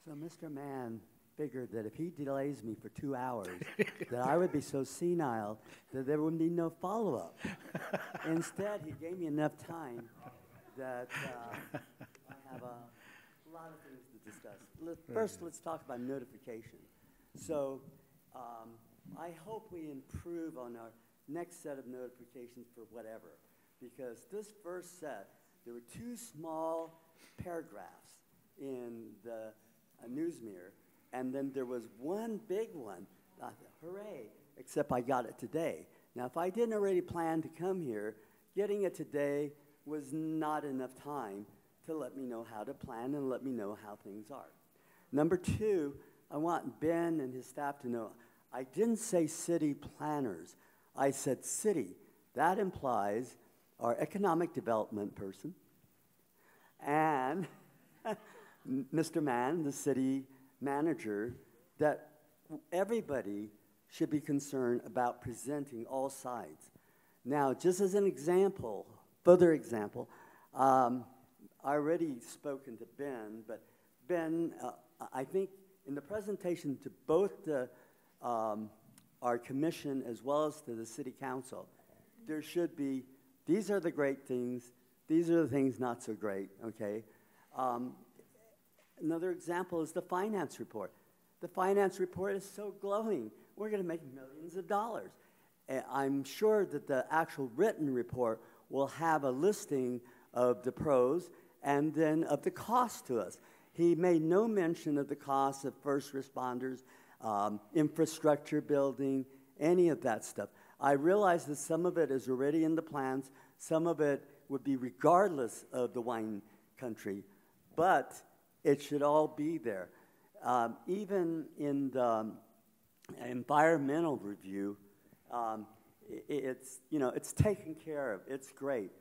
So Mr. Mann figured that if he delays me for 2 hours, that I would be so senile that there would be no follow-up. Instead, he gave me enough time that I have a lot of things to discuss. First, let's talk about notification. So I hope we improve on our next set of notifications for whatever, because this first set, there were 2 small paragraphs in the Newsmirror, and then there was one big one. Hooray, except I got it today. Now, if I didn't already plan to come here, getting it today was not enough time to let me know how to plan and let me know how things are. Number 2, I want Ben and his staff to know, I didn't say city planners. I said city. That implies our economic development person and Mr. Mann, the city manager, that everybody should be concerned about presenting all sides. Now, just as an example, further example, I already spoken to Ben, but Ben, I think in the presentation to both the our commission as well as to the city council, there should be, these are the great things, these are the things not so great, okay? Another example is the finance report. The finance report is so glowing. We're going to make millions of dollars. I'm sure that the actual written report will have a listing of the pros and then of the cost to us. He made no mention of the cost of first responders, infrastructure building, any of that stuff. I realize that some of it is already in the plans. Some of it would be regardless of the wine country, but it should all be there. Even in the environmental review, it's, you know, it's taken care of. It's great.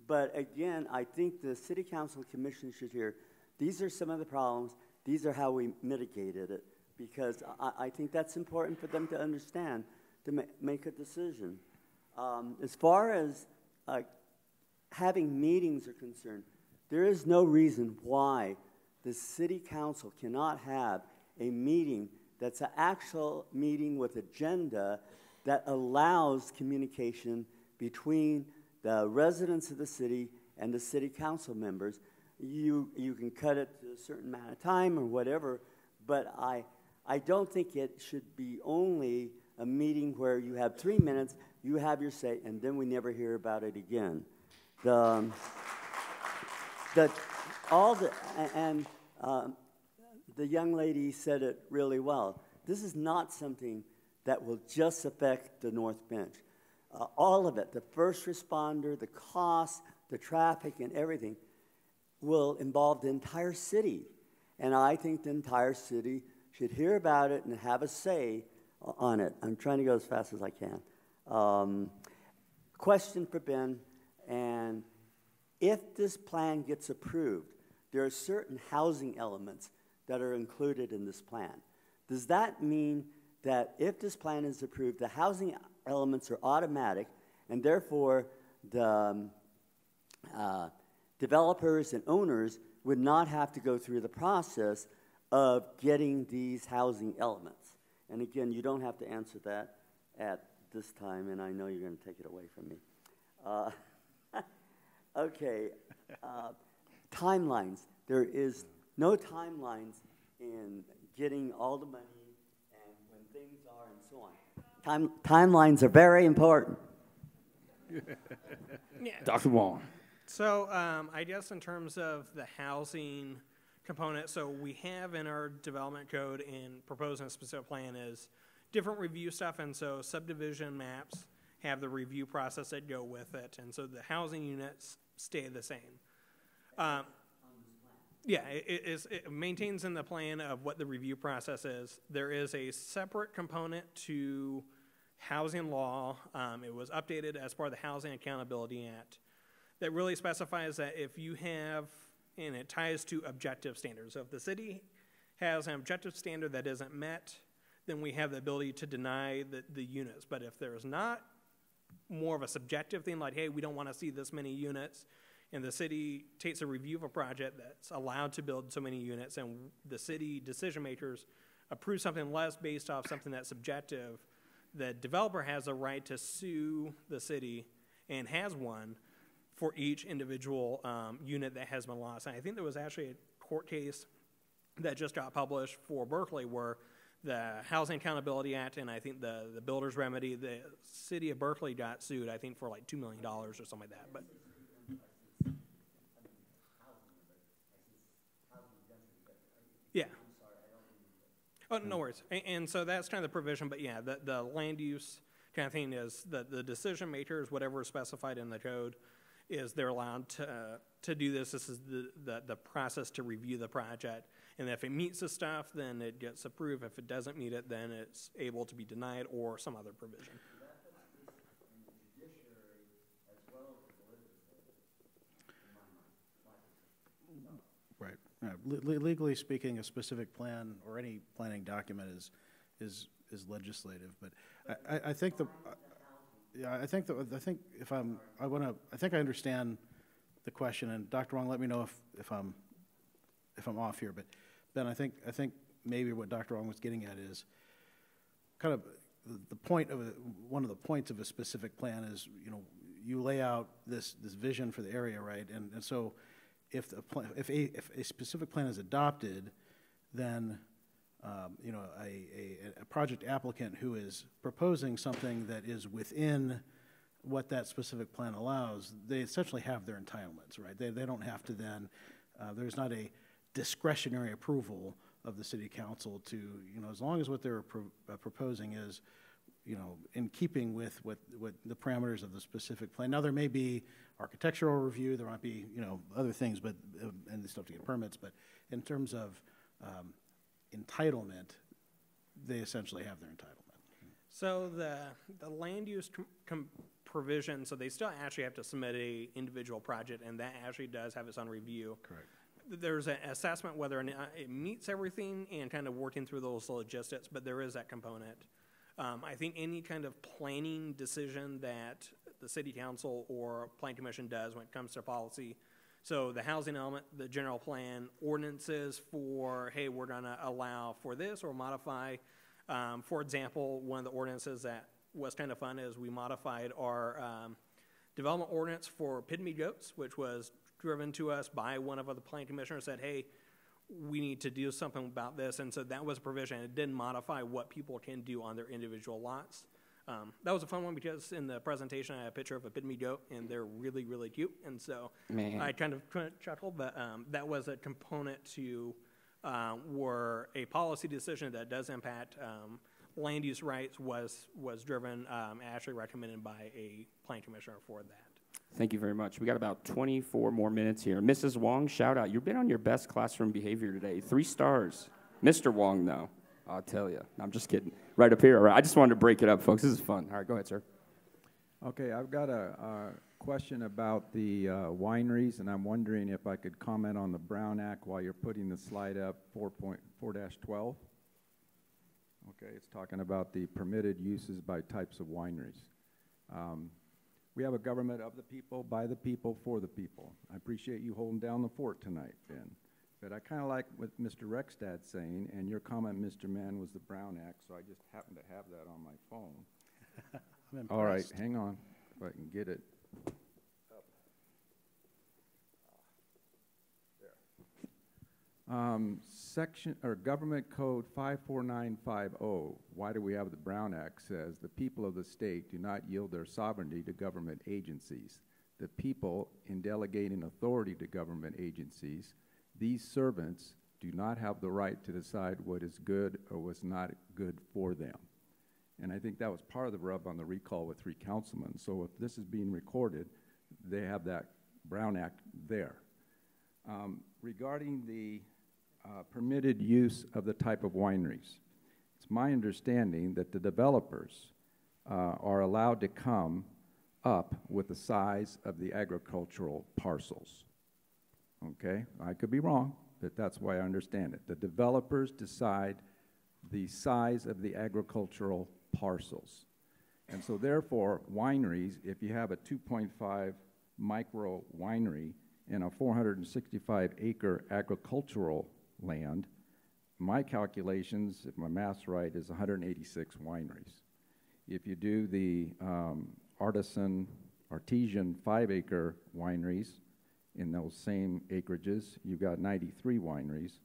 But again, I think the city council and commission should hear, these are some of the problems, these are how we mitigated it, because I think that's important for them to understand, to make a decision. As far as having meetings are concerned, there is no reason why the city council cannot have a meeting that's an actual meeting with agenda that allows communication between the residents of the city and the city council members. You can cut it to a certain amount of time or whatever, but I don't think it should be only a meeting where you have 3 minutes, you have your say, and then we never hear about it again. The young lady said it really well. This is not something that will just affect the North Bench. All of it, the first responder, the cost, the traffic, and everything, will involve the entire city. And I think the entire city should hear about it and have a say on it. I'm trying to go as fast as I can. Question for Ben, and if this plan gets approved, there are certain housing elements that are included in this plan. Does that mean that if this plan is approved, the housing elements are automatic, and therefore the developers and owners would not have to go through the process of getting these housing elements? And again, you don't have to answer that at this time, and I know you're going to take it away from me. Okay, timelines. There is no timelines in getting all the money and when things are and so on. Timelines are very important. Yeah. Dr. Wong. So I guess in terms of the housing component, so we have in our development code and proposing a specific plan is different review stuff, and so subdivision maps have the review process that go with it, and so the housing units stay the same. Yeah, it maintains in the plan of what the review process is. There is a separate component to housing law. It was updated as part of the Housing Accountability Act that really specifies that if you have, and it ties to objective standards. So if the city has an objective standard that isn't met, then we have the ability to deny the units. But if there's not more of a subjective thing, like, hey, we don't want to see this many units, and the city takes a review of a project that's allowed to build so many units, and the city decision makers approve something less based off something that's subjective, the developer has a right to sue the city, and has one, for each individual unit that has been lost. And I think there was actually a court case that just got published for Berkeley where the Housing Accountability Act and I think the builder's remedy, the city of Berkeley got sued, I think, for like $2 million or something like that. But yeah. Oh, no worries. And so that's kind of the provision, but yeah, the land use kind of thing is the decision makers, whatever is specified in the code, is they're allowed to do this. This is the process to review the project. And if it meets the stuff, then it gets approved. If it doesn't meet it, then it's able to be denied or some other provision. Right. Legally speaking, a specific plan or any planning document is legislative. But I think I think I understand the question, and Dr. Wong, let me know if I'm off here. But Ben, I think maybe what Dr. Wong was getting at is kind of the point of one of the points of a specific plan is, you know, you lay out this vision for the area, right? And so if a specific plan is adopted, then you know, a project applicant who is proposing something that is within what that specific plan allows, they essentially have their entitlements, right? They don't have to then, there's not a discretionary approval of the city council to, you know, as long as what they're proposing is, you know, in keeping with what the parameters of the specific plan. Now, there may be architectural review, there might be, you know, other things, but and they still have to get permits, but in terms of entitlement, they essentially have their entitlement. So the land use provision, so they still actually have to submit a individual project, and that actually does have its own review. Correct. There's an assessment whether or not it meets everything and kind of working through those logistics, but there is that component. I think any kind of planning decision that the city council or planning commission does when it comes to policy, so the housing element, the general plan, ordinances for, hey, we're going to allow for this or modify. For example, one of the ordinances that was kind of fun is we modified our development ordinance for pygmy goats, which was driven to us by one of the planning commissioners, said, hey, we need to do something about this. And so that was a provision. It didn't modify what people can do on their individual lots. That was a fun one because in the presentation I had a picture of a pygmy goat, and they're really, really cute. And so I kind of chuckled, but that was a component to where a policy decision that does impact land use rights was driven, actually recommended by a planning commissioner for that. Thank you very much. We got about 24 more minutes here. Mrs. Wong, shout out. You've been on your best classroom behavior today. 3 stars. Mr. Wong, though, I'll tell you. I'm just kidding. Right up here. All right. I just wanted to break it up, folks. This is fun. All right, go ahead, sir. Okay, I've got a question about the wineries, and I'm wondering if I could comment on the Brown Act while you're putting the slide up, 4.4-12. Okay, it's talking about the permitted uses by types of wineries. We have a government of the people, by the people, for the people. I appreciate you holding down the fort tonight, Ben. But I kind of like what Mr. Rexstad's saying, and your comment, Mr. Mann, was the Brown Act, so I just happen to have that on my phone. I'm impressed. All right, hang on, if I can get it. Section or Government Code 54950, why do we have the Brown Act, says the people of the state do not yield their sovereignty to government agencies. The people, in delegating authority to government agencies, these servants do not have the right to decide what is good or what's not good for them. And I think that was part of the rub on the recall with 3 councilmen. So if this is being recorded, they have that Brown Act there. Regarding the permitted use of the type of wineries, it's my understanding that the developers are allowed to come up with the size of the agricultural parcels. Okay, I could be wrong, but that's why I understand it. The developers decide the size of the agricultural parcels. And so therefore, wineries, if you have a 2.5 micro winery in a 465 acre agricultural land, my calculations, if my math's right, is 186 wineries. If you do the artisan 5 acre wineries in those same acreages, you've got 93 wineries.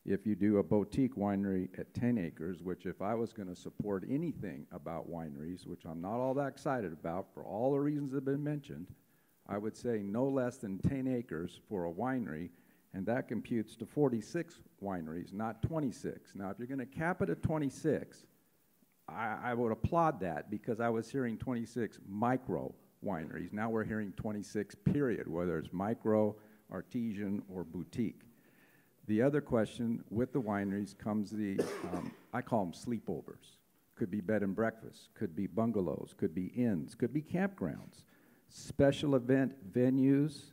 If you do a boutique winery at 10 acres, which if I was going to support anything about wineries, which I'm not all that excited about for all the reasons that have been mentioned, I would say no less than 10 acres for a winery, and that computes to 46 wineries, not 26. Now, if you're going to cap it at 26, I would applaud that because I was hearing 26 micro wineries. Now we're hearing 26 period, whether it's micro, artisan, or boutique. The other question with the wineries comes the, I call them sleepovers. Could be bed and breakfast, could be bungalows, could be inns, could be campgrounds. Special event venues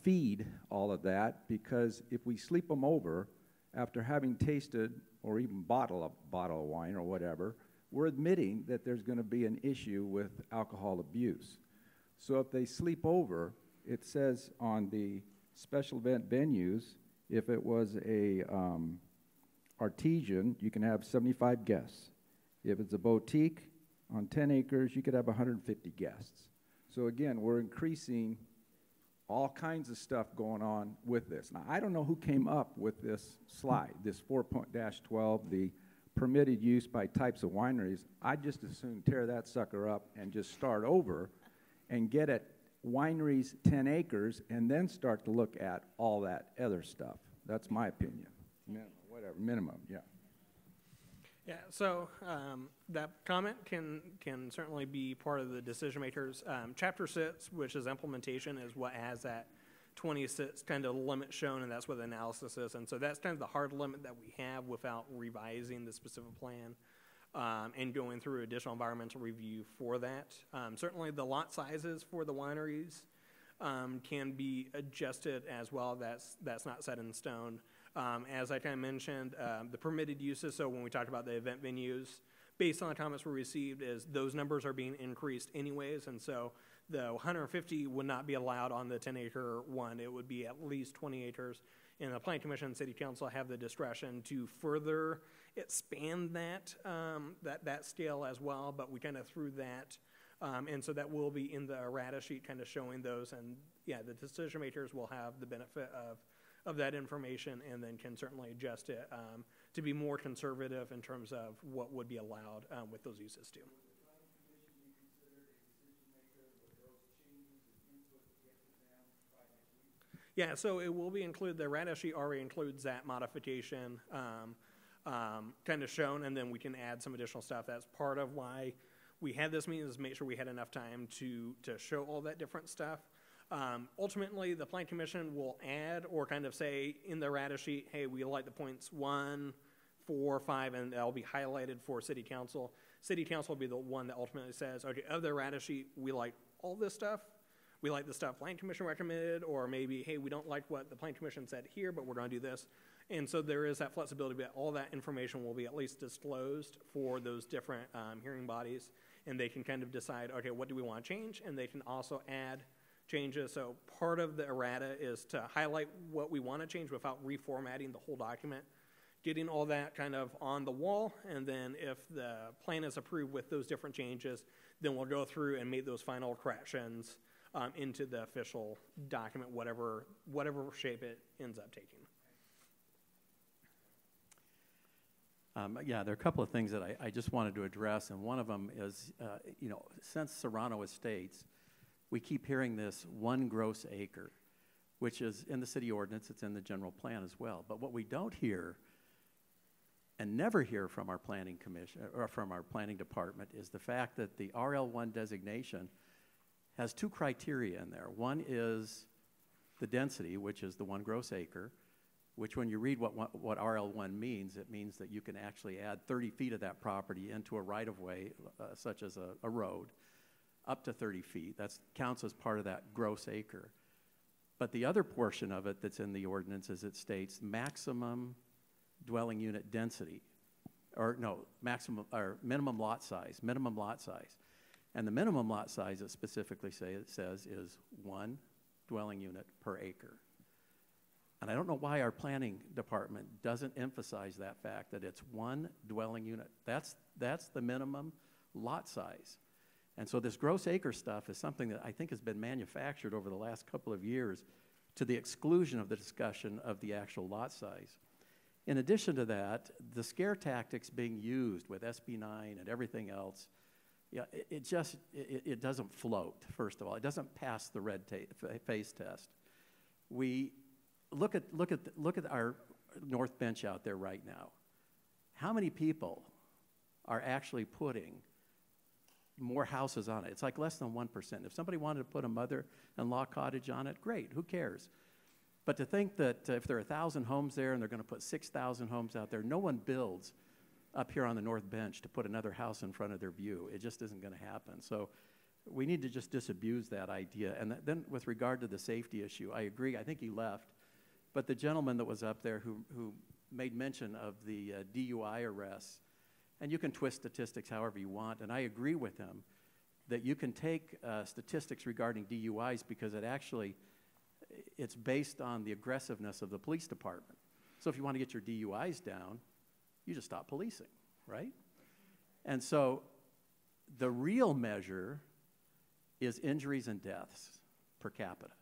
feed all of that, because if we sleep them over after having tasted or even bottle of wine or whatever, we're admitting that there's going to be an issue with alcohol abuse. So if they sleep over, it says on the special event venues, if it was a artisan, you can have 75 guests. If it's a boutique on 10 acres, you could have 150 guests. So again, we're increasing all kinds of stuff going on with this. Now, I don't know who came up with this slide, this 4.12, the permitted use by types of wineries. I'd just as soon tear that sucker up and just start over and get at wineries 10 acres and then start to look at all that other stuff. That's my opinion. Minimum, yeah. Yeah, so that comment can certainly be part of the decision makers. Chapter 6, which is implementation, is what has that 26 kind of limit shown, and that's what the analysis is. And so that's kind of the hard limit that we have without revising the specific plan. and going through additional environmental review for that. Certainly the lot sizes for the wineries can be adjusted as well. That's not set in stone. As I kind of mentioned, the permitted uses, so when we talked about the event venues, based on the comments we received, is those numbers are being increased anyways, and so the 150 would not be allowed on the 10-acre one. It would be at least 20 acres. And the Planning Commission and City Council have the discretion to further expand that that scale as well, but we kind of threw that. And so that will be in the errata sheet kind of showing those. And yeah, the decision makers will have the benefit of that information and then can certainly adjust it to be more conservative in terms of what would be allowed with those uses too. Yeah, so it will be included. The errata sheet already includes that modification kind of shown, and then we can add some additional stuff. That's part of why we had this meeting, is to make sure we had enough time to show all that different stuff. Ultimately, the Planning Commission will add or kind of say in the errata sheet, hey, we like the points 1, 4, 5, and that'll be highlighted for City Council. City Council will be the one that ultimately says, okay, of the errata sheet, we like all this stuff. We like the stuff Planning Commission recommended, or maybe, hey, we don't like what the Planning Commission said here, but we're going to do this. And so there is that flexibility, but all that information will be at least disclosed for those different hearing bodies, and they can kind of decide, okay, what do we want to change? And they can also add changes. So part of the errata is to highlight what we want to change without reformatting the whole document, getting all that kind of on the wall, and then if the plan is approved with those different changes, then we'll go through and make those final corrections into the official document, whatever shape it ends up taking. Yeah, there are a couple of things that I just wanted to address, and one of them is, since Serrano Estates, we keep hearing this 1 gross acre, which is in the city ordinance, it's in the general plan as well. But what we don't hear and never hear from our planning commission or from our planning department is the fact that the RL1 designation has 2 criteria in there. One is the density, which is the 1 gross acre, which when you read what RL1 means, it means that you can actually add 30 feet of that property into a right-of-way, such as a road, up to 30 feet. That counts as part of that gross acre. But the other portion of it that's in the ordinance is it states maximum dwelling unit density, or no, minimum lot size. And the minimum lot size, it specifically says is 1 dwelling unit per acre. And I don't know why our planning department doesn't emphasize that fact, that it's 1 dwelling unit. That's the minimum lot size. And so this gross acre stuff is something that I think has been manufactured over the last couple of years to the exclusion of the discussion of the actual lot size. In addition to that, the scare tactics being used with SB 9 and everything else, yeah, it doesn't float, first of all. It doesn't pass the red face test. We look at our North Bench out there right now. How many people are actually putting more houses on it? It's like less than 1%. If somebody wanted to put a mother-in-law cottage on it, great, who cares? But to think that if there are 1,000 homes there and they're going to put 6,000 homes out there, no one builds up here on the North Bench to put another house in front of their view. It just isn't going to happen. So we need to just disabuse that idea. And then with regard to the safety issue, I agree. I think he left. But the gentleman that was up there who made mention of the DUI arrests, and you can twist statistics however you want, and I agree with him that you can take statistics regarding DUIs because it's based on the aggressiveness of the police department. So if you want to get your DUIs down, you just stop policing, right? And so the real measure is injuries and deaths per capita.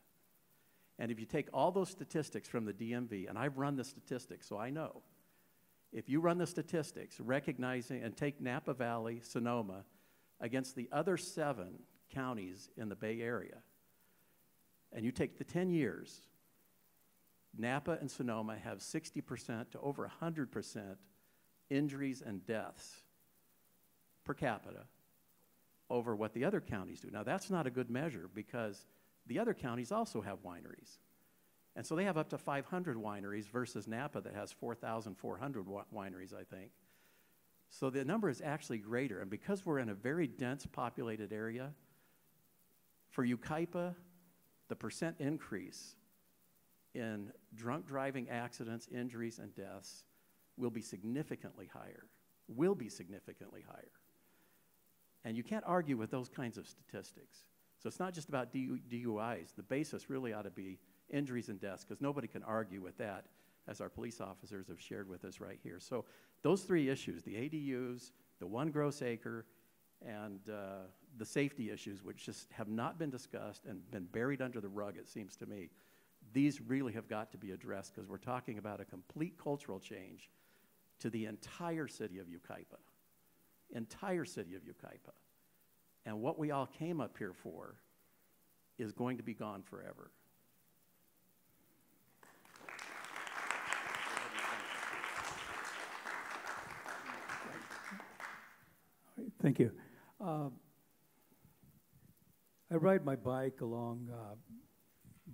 And if you take all those statistics from the DMV, and I've run the statistics, so I know, if you run the statistics, recognizing and take Napa Valley, Sonoma, against the other 7 counties in the Bay Area, and you take the 10 years, Napa and Sonoma have 60% to over 100% injuries and deaths per capita over what the other counties do. Now, that's not a good measure because the other counties also have wineries. And so they have up to 500 wineries versus Napa that has 4,400 wineries, I think. So the number is actually greater. And because we're in a very dense populated area, for Yucaipa, the percent increase in drunk driving accidents, injuries, and deaths will be significantly higher, And you can't argue with those kinds of statistics. So it's not just about DUIs. The basis really ought to be injuries and deaths, because nobody can argue with that, as our police officers have shared with us right here. So those three issues, the ADUs, the 1 gross acre, and the safety issues, which just have not been discussed and been buried under the rug, it seems to me, these really have got to be addressed, because we're talking about a complete cultural change to the entire city of Yucaipa. And what we all came up here for is going to be gone forever. Thank you. I ride my bike along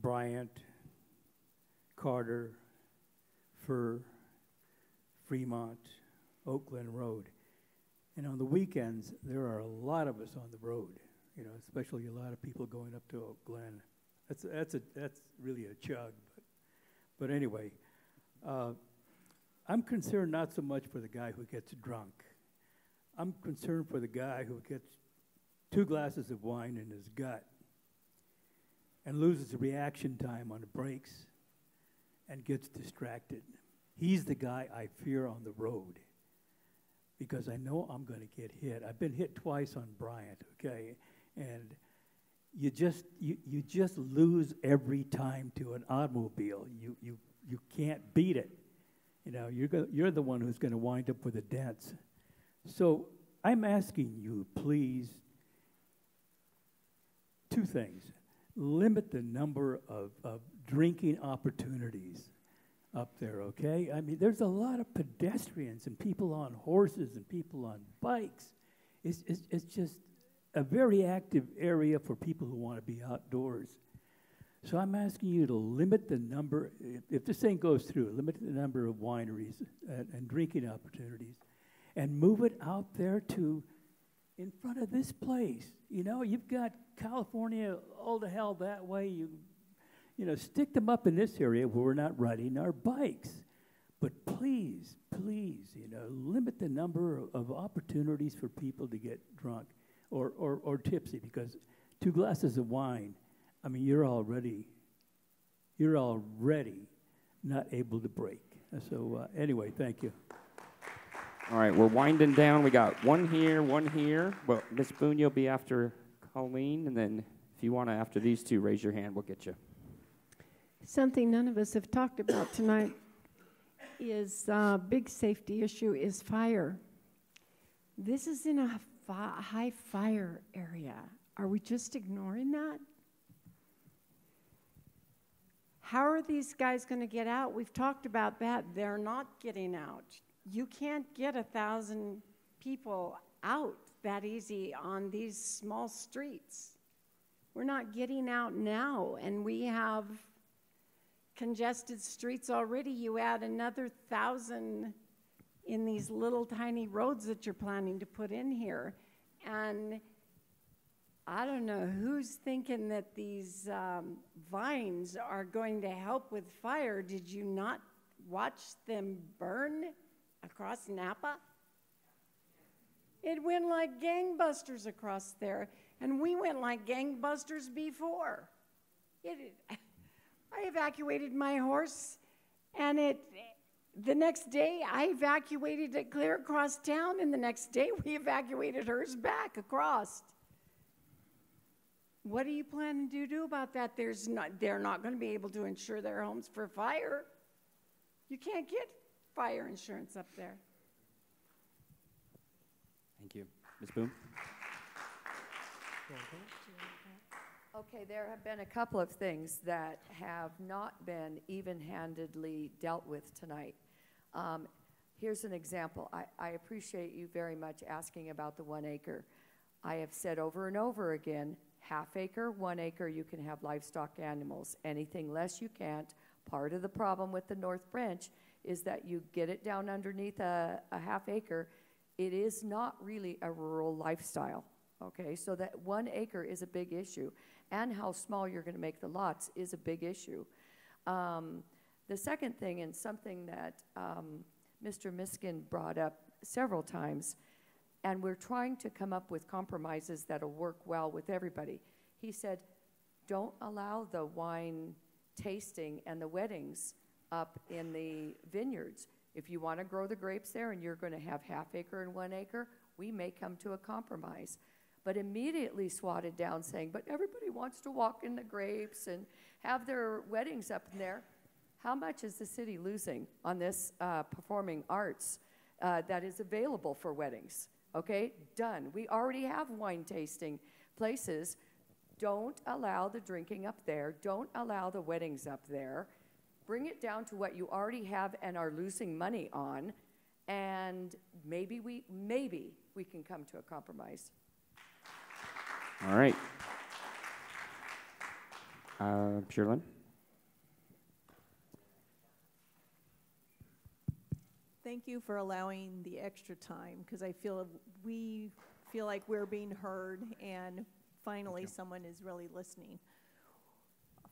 Bryant, Carter, Fur, Fremont, Oakland Road. And on the weekends, there are a lot of us on the road, especially a lot of people going up to Oak Glen. That's really a chug. But anyway, I'm concerned not so much for the guy who gets drunk. I'm concerned for the guy who gets 2 glasses of wine in his gut and loses reaction time on the brakes and gets distracted. He's the guy I fear on the road, because I know I'm going to get hit. I've been hit twice on Bryant, okay? And you just lose every time to an automobile. You can't beat it. You're the one who's going to wind up with the dents. So I'm asking you, please, 2 things. Limit the number of drinking opportunities up there, okay? I mean, there's a lot of pedestrians and people on horses and people on bikes. It's just a very active area for people who want to be outdoors. So I'm asking you to limit the number, if this thing goes through, limit the number of wineries and drinking opportunities, and move it out there to in front of this place. You've got California all the hell that way. Stick them up in this area where we're not riding our bikes. But please, limit the number of opportunities for people to get drunk or tipsy, because 2 glasses of wine, I mean, you're already not able to break. So anyway, thank you. All right, we're winding down. We got one here. Well, Miss Boone, you'll be after Colleen, and then if you want to, after these 2, raise your hand. We'll get you. Something none of us have talked about tonight is a big safety issue is fire. This is in a high fire area. Are we just ignoring that? How are these guys going to get out? We've talked about that. They're not getting out. You can't get 1,000 people out that easy on these small streets. We're not getting out now, and we have congested streets already. You add another 1,000 in these little tiny roads that you're planning to put in here, and I don't know who's thinking that these vines are going to help with fire. Did you not watch them burn across Napa? It went like gangbusters across there, and we went like gangbusters before. I evacuated my horse, and the next day I evacuated it clear across town, and the next day we evacuated hers back across. What are you planning to do about that? They're not going to be able to insure their homes for fire. You can't get fire insurance up there. Thank you. Ms. Boone? Okay, there have been a couple of things that have not been even-handedly dealt with tonight. Here's an example. I appreciate you very much asking about the 1 acre. I have said over and over again, 1/2 acre, 1 acre, you can have livestock animals. Anything less, you can't. Part of the problem with the North Branch is that you get it down underneath a 1/2 acre, it is not really a rural lifestyle, okay? So that 1 acre is a big issue, and how small you're going to make the lots is a big issue. The second thing, and something that Mr. Miskin brought up several times, and we're trying to come up with compromises that'll work well with everybody. He said, don't allow the wine tasting and the weddings up in the vineyards. If you want to grow the grapes there and you're going to have half acre and 1 acre, we may come to a compromise. But immediately swatted down saying, but everybody wants to walk in the grapes and have their weddings up in there. How much is the city losing on this performing arts that is available for weddings? Okay, done. We already have wine tasting places. Don't allow the drinking up there. Don't allow the weddings up there. Bring it down to what you already have and are losing money on, and maybe we can come to a compromise. All right. Sherilyn? Thank you for allowing the extra time, because we feel like we're being heard, and finally someone is really listening.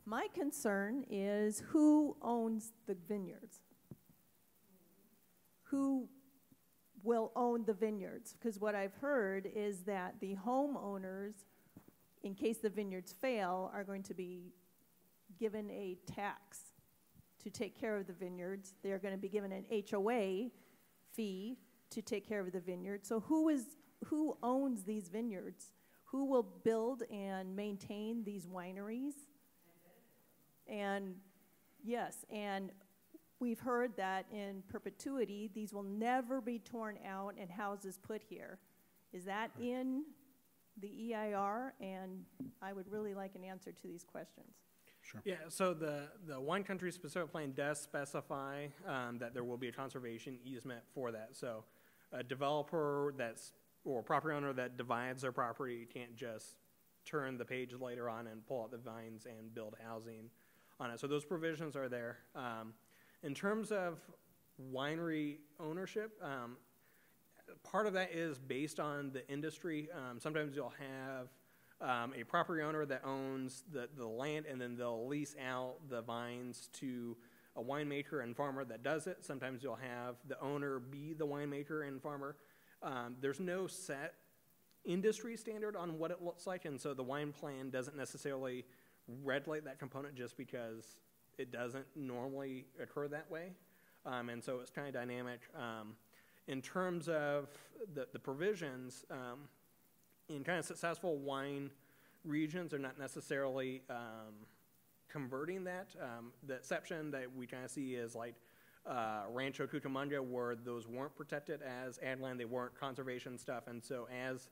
My concern is who owns the vineyards? Who will own the vineyards? Because what I've heard is that the homeowners, in case the vineyards fail, are going to be given a tax to take care of the vineyards. They're going to be given an HOA fee to take care of the vineyards. So who owns these vineyards? Who will build and maintain these wineries? And yes, and we've heard that in perpetuity, these will never be torn out and houses put here. Is that in the EIR? And I would really like an answer to these questions. Sure. Yeah, so the wine country specific plan does specify that there will be a conservation easement for that. So a developer or property owner that divides their property can't just turn the page later on and pull out the vines and build housing on it. So those provisions are there. In terms of winery ownership, part of that is based on the industry. Sometimes you'll have a property owner that owns the land, and then they'll lease out the vines to a winemaker and farmer that does it. Sometimes you'll have the owner be the winemaker and farmer. There's no set industry standard on what it looks like, and so the wine plan doesn't necessarily regulate that component just because it doesn't normally occur that way. And so it's kind of dynamic. In terms of the provisions, in kind of successful wine regions, they're not necessarily converting that. The exception that we kind of see is like Rancho Cucamonga, where those weren't protected as ag land, they weren't conservation stuff, and so as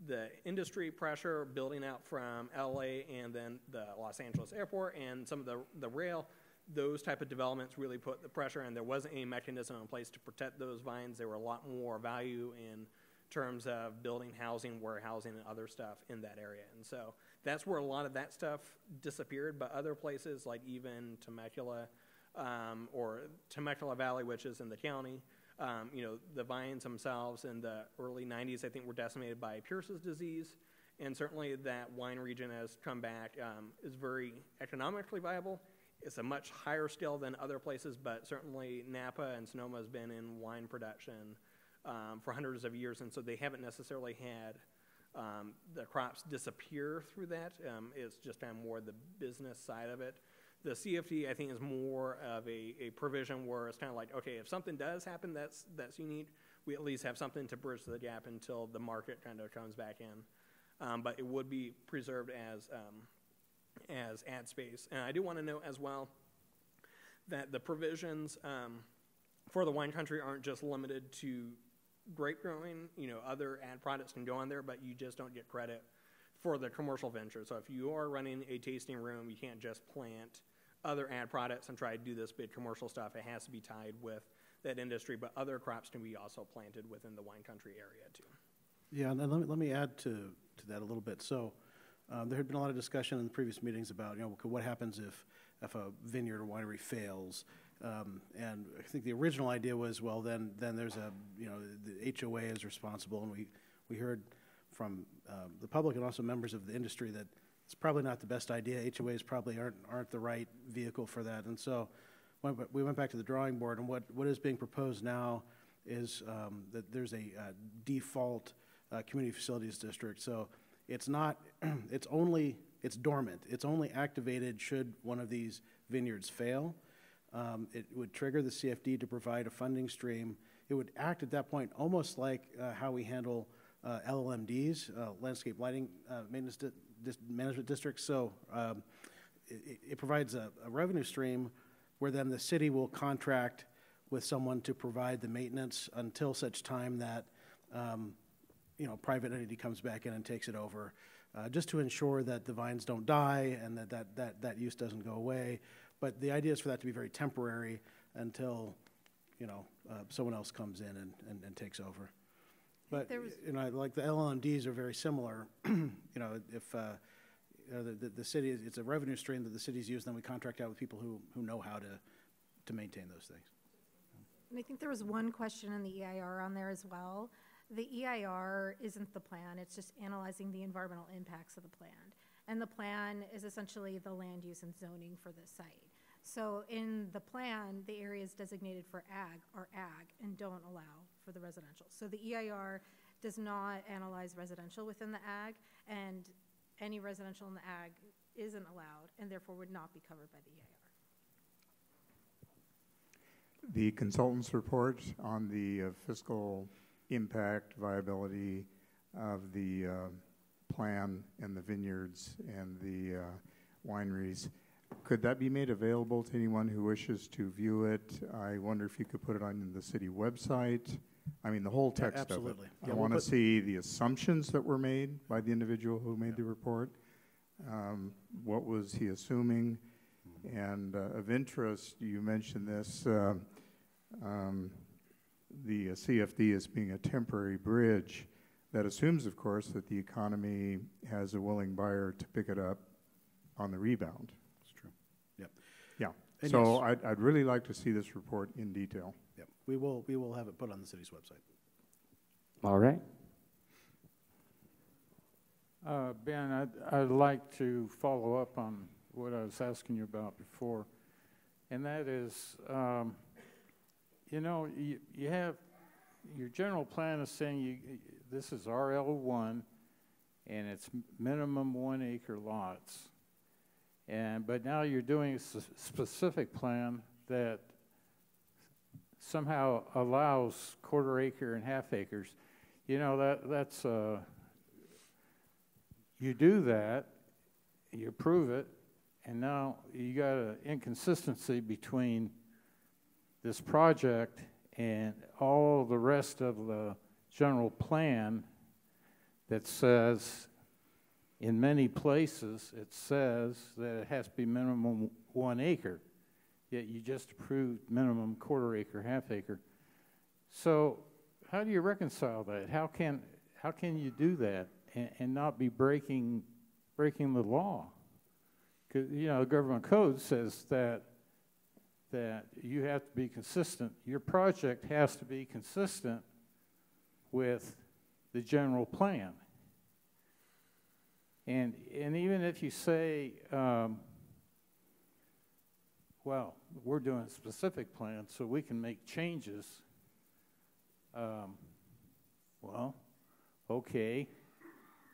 the industry pressure building out from LA and then the Los Angeles airport and some of the rail, those type of developments really put the pressure, and there wasn't any mechanism in place to protect those vines. There were a lot more value in terms of building housing, warehousing, and other stuff in that area. And so that's where a lot of that stuff disappeared, but other places like even Temecula or Temecula Valley, which is in the county, the vines themselves in the early 90s, I think, were decimated by Pierce's disease. And certainly that wine region has come back, is very economically viable. It's a much higher scale than other places, but certainly Napa and Sonoma has been in wine production for hundreds of years, and so they haven't necessarily had the crops disappear through that. It's just kind of more the business side of it. The CFD, I think, is more of a provision where it's kind of like, okay, if something does happen that's unique, we at least have something to bridge the gap until the market kind of comes back in. But it would be preserved as ad space. And I do want to note as well that the provisions for the wine country aren't just limited to grape growing. Other ad products can go on there, but you just don't get credit for the commercial venture. So if you are running a tasting room, you can't just plant other ad products and try to do this big commercial stuff. It has to be tied with that industry, but other crops can be also planted within the wine country area too. Yeah, and let me add to that a little bit. So there had been a lot of discussion in the previous meetings about, what happens if a vineyard or winery fails, And I think the original idea was, well, then there's the HOA is responsible, and we heard from the public and also members of the industry that it's probably not the best idea. HOAs probably aren't the right vehicle for that. And so we went back to the drawing board, and what is being proposed now is that there's a default community facilities district. So it's not, it's dormant. It's only activated should one of these vineyards fail. It would trigger the CFD to provide a funding stream. It would act at that point almost like how we handle LLMDs, landscape lighting management districts. So it provides a revenue stream where then the city will contract with someone to provide the maintenance until such time that private entity comes back in and takes it over, just to ensure that the vines don't die and that use doesn't go away. But the idea is for that to be very temporary until someone else comes in and takes over. But like the LLMDs are very similar. If the city, it's a revenue stream that the cities use, then we contract out with people who know how to maintain those things. And I think there was one question in the EIR on there as well. The EIR isn't the plan, it's just analyzing the environmental impacts of the plan. And the plan is essentially the land use and zoning for this site. So in the plan, the areas designated for ag are ag and don't allow for the residential. So the EIR does not analyze residential within the ag, and any residential in the ag isn't allowed and therefore would not be covered by the EIR. The consultant's report on the fiscal impact, viability of the plan and the vineyards and the wineries, could that be made available to anyone who wishes to view it? I wonder if you could put it on the city website. I mean, the whole text absolutely. of it. Yeah, I want to see the assumptions that were made by the individual who made the report. What was he assuming? And of interest, you mentioned this, the CFD as being a temporary bridge. That assumes, of course, that the economy has a willing buyer to pick it up on the rebound. That's true. Yep. Yeah. And so yes. I'd really like to see this report in detail. Yep. We will have it put on the city's website. All right. Ben, I'd like to follow up on what I was asking you about before, and that is, you have your general plan is saying this is RL1, and it's minimum 1 acre lots, but now you're doing a specific plan that somehow allows quarter acre and half acres. That's you do that, you approve it, and now you got an inconsistency between this project and all the rest of the general plan that says, in many places, it says that it has to be minimum 1 acre, yet you just approved minimum quarter acre, half acre. So how do you reconcile that? How can you do that and not be breaking the law? Because the government code says that you have to be consistent. Your project has to be consistent with the general plan. And even if you say, well, we're doing a specific plan so we can make changes, well, okay,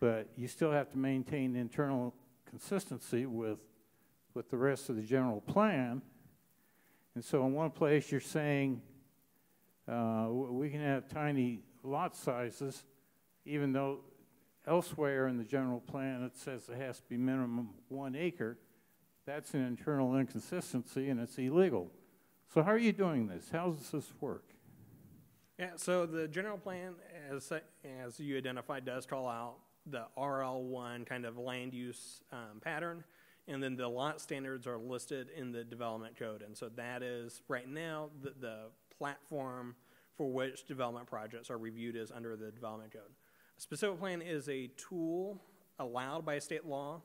but you still have to maintain internal consistency with the rest of the general plan. And so in one place you're saying we can have tiny lot sizes, even though elsewhere in the general plan it says it has to be minimum 1 acre. That's an internal inconsistency and it's illegal. So how are you doing this? How does this work? Yeah, so the general plan, as you identified, does call out the RL1 kind of land use pattern, and then the lot standards are listed in the development code. And so that is, right now, the platform for which development projects are reviewed is under the development code. A specific plan is a tool allowed by state law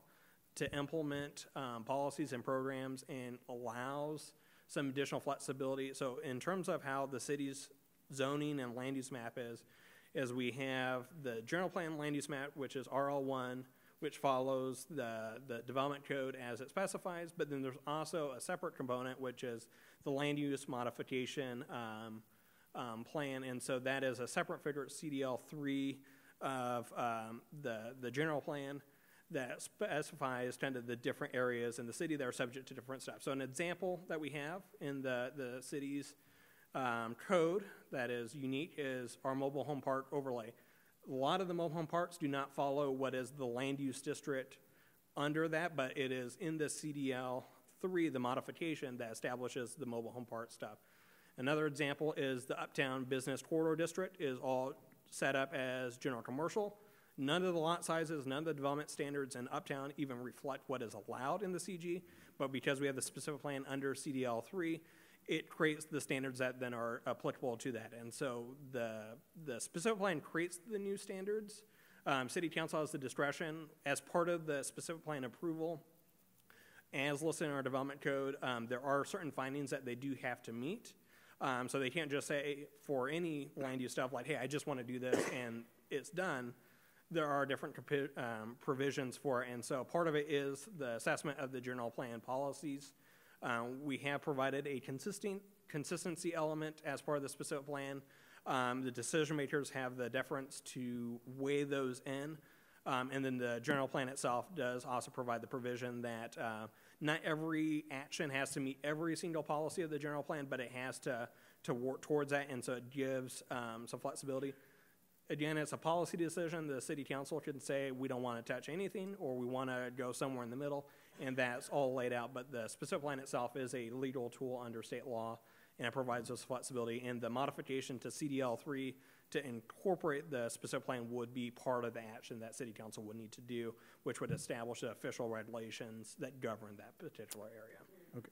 to implement policies and programs, and allows some additional flexibility. So in terms of how the city's zoning and land use map is we have the general plan land use map, which is RL1, which follows the development code as it specifies, but then there's also a separate component, which is the land use modification plan, and so that is a separate figure, CDL3 of the general plan that specifies kind of the different areas in the city that are subject to different stuff. So an example that we have in the city's code that is unique is our mobile home park overlay. A lot of the mobile home parks do not follow what is the land use district under that, but it is in the CDL3, the modification that establishes the mobile home park stuff. Another example is the Uptown Business Corridor District is all set up as general commercial. None of the lot sizes, none of the development standards in Uptown even reflect what is allowed in the CG, but because we have the specific plan under CDL3, it creates the standards that then are applicable to that. And so the specific plan creates the new standards. City Council has the discretion as part of the specific plan approval. As listed in our development code, there are certain findings that they do have to meet. So they can't just say for any land use stuff like, hey, I just want to do this and it's done. There are different provisions for it. And so part of it is the assessment of the general plan policies. We have provided a consistency element as part of the specific plan. The decision makers have the deference to weigh those in. And then the general plan itself does also provide the provision that not every action has to meet every single policy of the general plan, but it has to work towards that, and so it gives some flexibility. Again, it's a policy decision. The city council can say we don't want to touch anything, or we want to go somewhere in the middle, and that's all laid out. But the specific plan itself is a legal tool under state law, and it provides us flexibility. And the modification to CDL3 to incorporate the specific plan would be part of the action that city council would need to do, which would establish the official regulations that govern that particular area. Okay.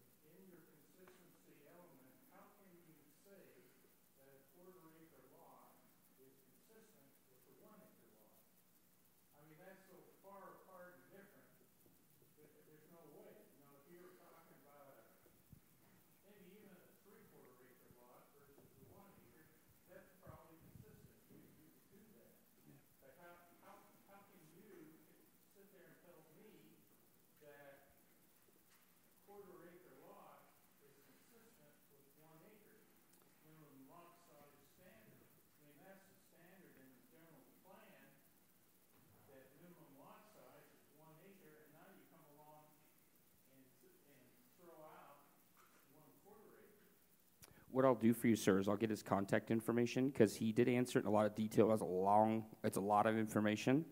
What I'll do for you, sir, is I'll get his contact information, because he did answer it in a lot of detail. It's a lot of information,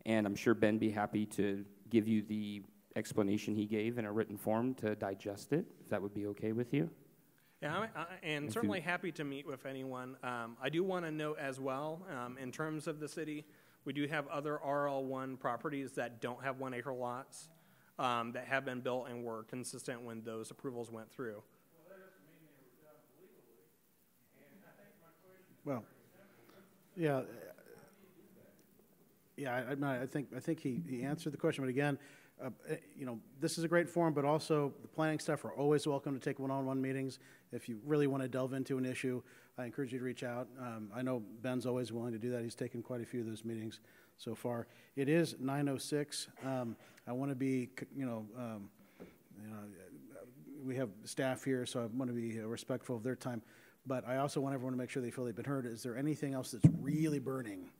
and I'm sure Ben be happy to give you the explanation he gave in a written form to digest it, if that would be okay with you. Yeah, and certainly happy to meet with anyone. I do want to note as well, in terms of the city, we do have other RL1 properties that don't have 1 acre lots that have been built and were consistent when those approvals went through. Well, yeah, I think he answered the question. But again, this is a great forum, but also the planning staff are always welcome to take one-on-one meetings. If you really want to delve into an issue, I encourage you to reach out. I know Ben's always willing to do that. He's taken quite a few of those meetings so far. It is 9:06. I want to be, we have staff here, so I want to be respectful of their time. But I also want everyone to make sure they feel they've been heard. Is there anything else that's really burning?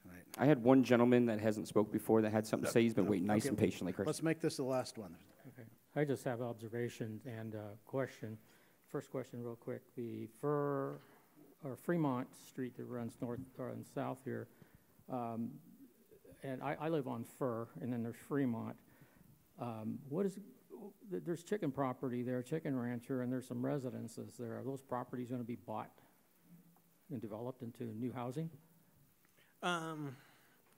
Right. I had one gentleman that hasn't spoke before that had something to say. He's been waiting nice and patiently, Chris. Let's make this the last one. Okay. I just have observations and a question. First question real quick. The Fremont Street that runs north and south here, and I live on Fur, and then there's Fremont. There's chicken property there, chicken rancher, and there's some residences there. Are those properties going to be bought and developed into new housing?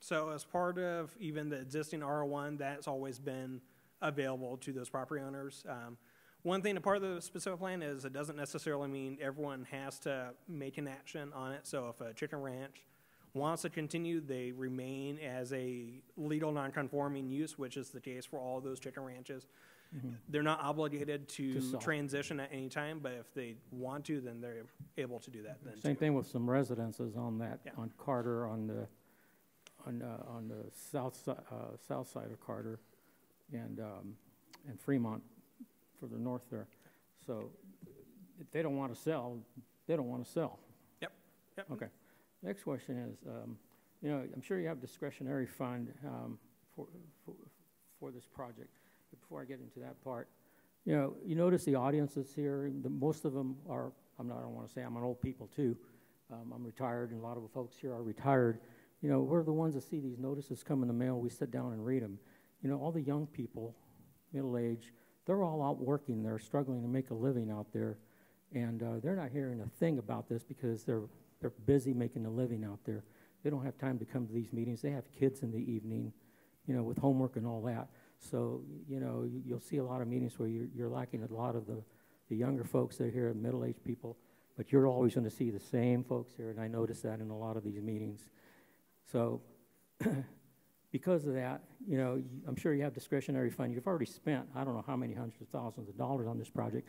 So as part of even the existing R1, that's always been available to those property owners. One thing, a part of the specific plan is it doesn't necessarily mean everyone has to make an action on it. So if a chicken ranch wants to continue, they remain as a legal non-conforming use, which is the case for all those chicken ranches. They're not obligated to transition at any time, but if they want to, then they're able to do that. Then Same thing with some residences on that, on Carter, on the south side of Carter, and Fremont further north there. So if they don't want to sell, they don't want to sell. Yep. Okay. Next question is, you know, I'm sure you have discretionary fund for this project. But before I get into that part, you know, you notice the audiences here. Most of them are, I don't want to say I'm an old people too. I'm retired, and a lot of the folks here are retired. You know, we're the ones that see these notices come in the mail. We sit down and read them. You know, all the young people, middle age, they're all out working. They're struggling to make a living out there, and they're not hearing a thing about this because they're busy making a living out there. They don't have time to come to these meetings. They have kids in the evening, you know, with homework and all that. So, you know, you'll see a lot of meetings where you're lacking a lot of the younger folks that are here, middle-aged people, but you're always going to see the same folks here, and I notice that in a lot of these meetings. So because of that, you know, I'm sure you have discretionary fund. You've already spent, I don't know how many hundreds of thousands of dollars on this project.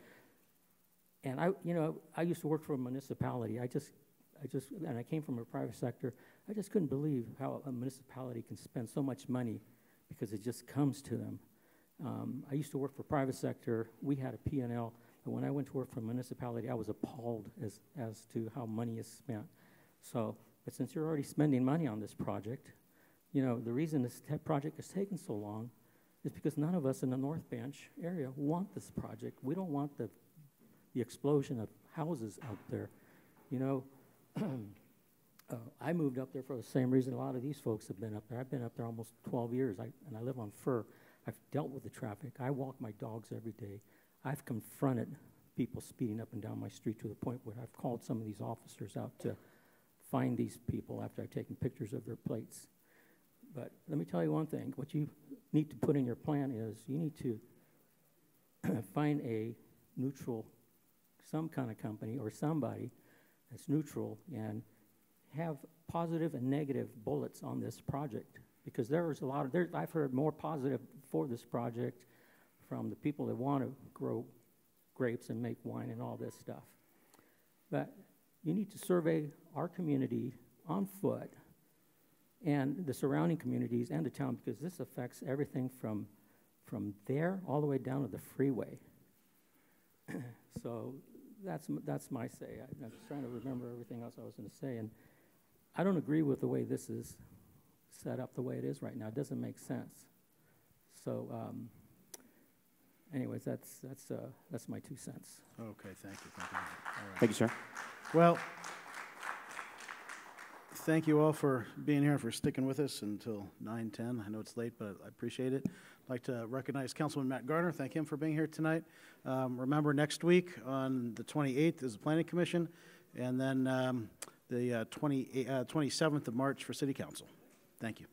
And I used to work for a municipality. And I came from a private sector. I just couldn't believe how a municipality can spend so much money because it just comes to them. I used to work for private sector. We had a P&L, but when I went to work for a municipality, I was appalled as to how money is spent. So, but since you're already spending money on this project, you know, the reason this project has taken so long is because none of us in the North Bench area want this project. We don't want the explosion of houses out there. You know, I moved up there for the same reason a lot of these folks have been up there. I've been up there almost 12 years, and I live on Fur. I've dealt with the traffic. I walk my dogs every day. I've confronted people speeding up and down my street to the point where I've called some of these officers out to find these people after I've taken pictures of their plates. But let me tell you one thing. What you need to put in your plan is you need to find a neutral, some kind of company or somebody that's neutral and have positive and negative bullets on this project, because there's a lot of, I've heard more positive for this project from the people that want to grow grapes and make wine and all this stuff. But you need to survey our community on foot and the surrounding communities and the town, because this affects everything from there all the way down to the freeway. So that's my say. I'm just trying to remember everything else I was going to say, and I don't agree with the way this is set up the way it is right now. It doesn't make sense. So, anyways, that's my 2 cents. Okay, thank you. Thank you. All right. Thank you, sir. Well, thank you all for being here and for sticking with us until 9:10. I know it's late, but I appreciate it. I'd like to recognize Councilman Matt Garner. Thank him for being here tonight. Remember, next week on the 28th is the Planning Commission, and then the 27th of March for City Council. Thank you.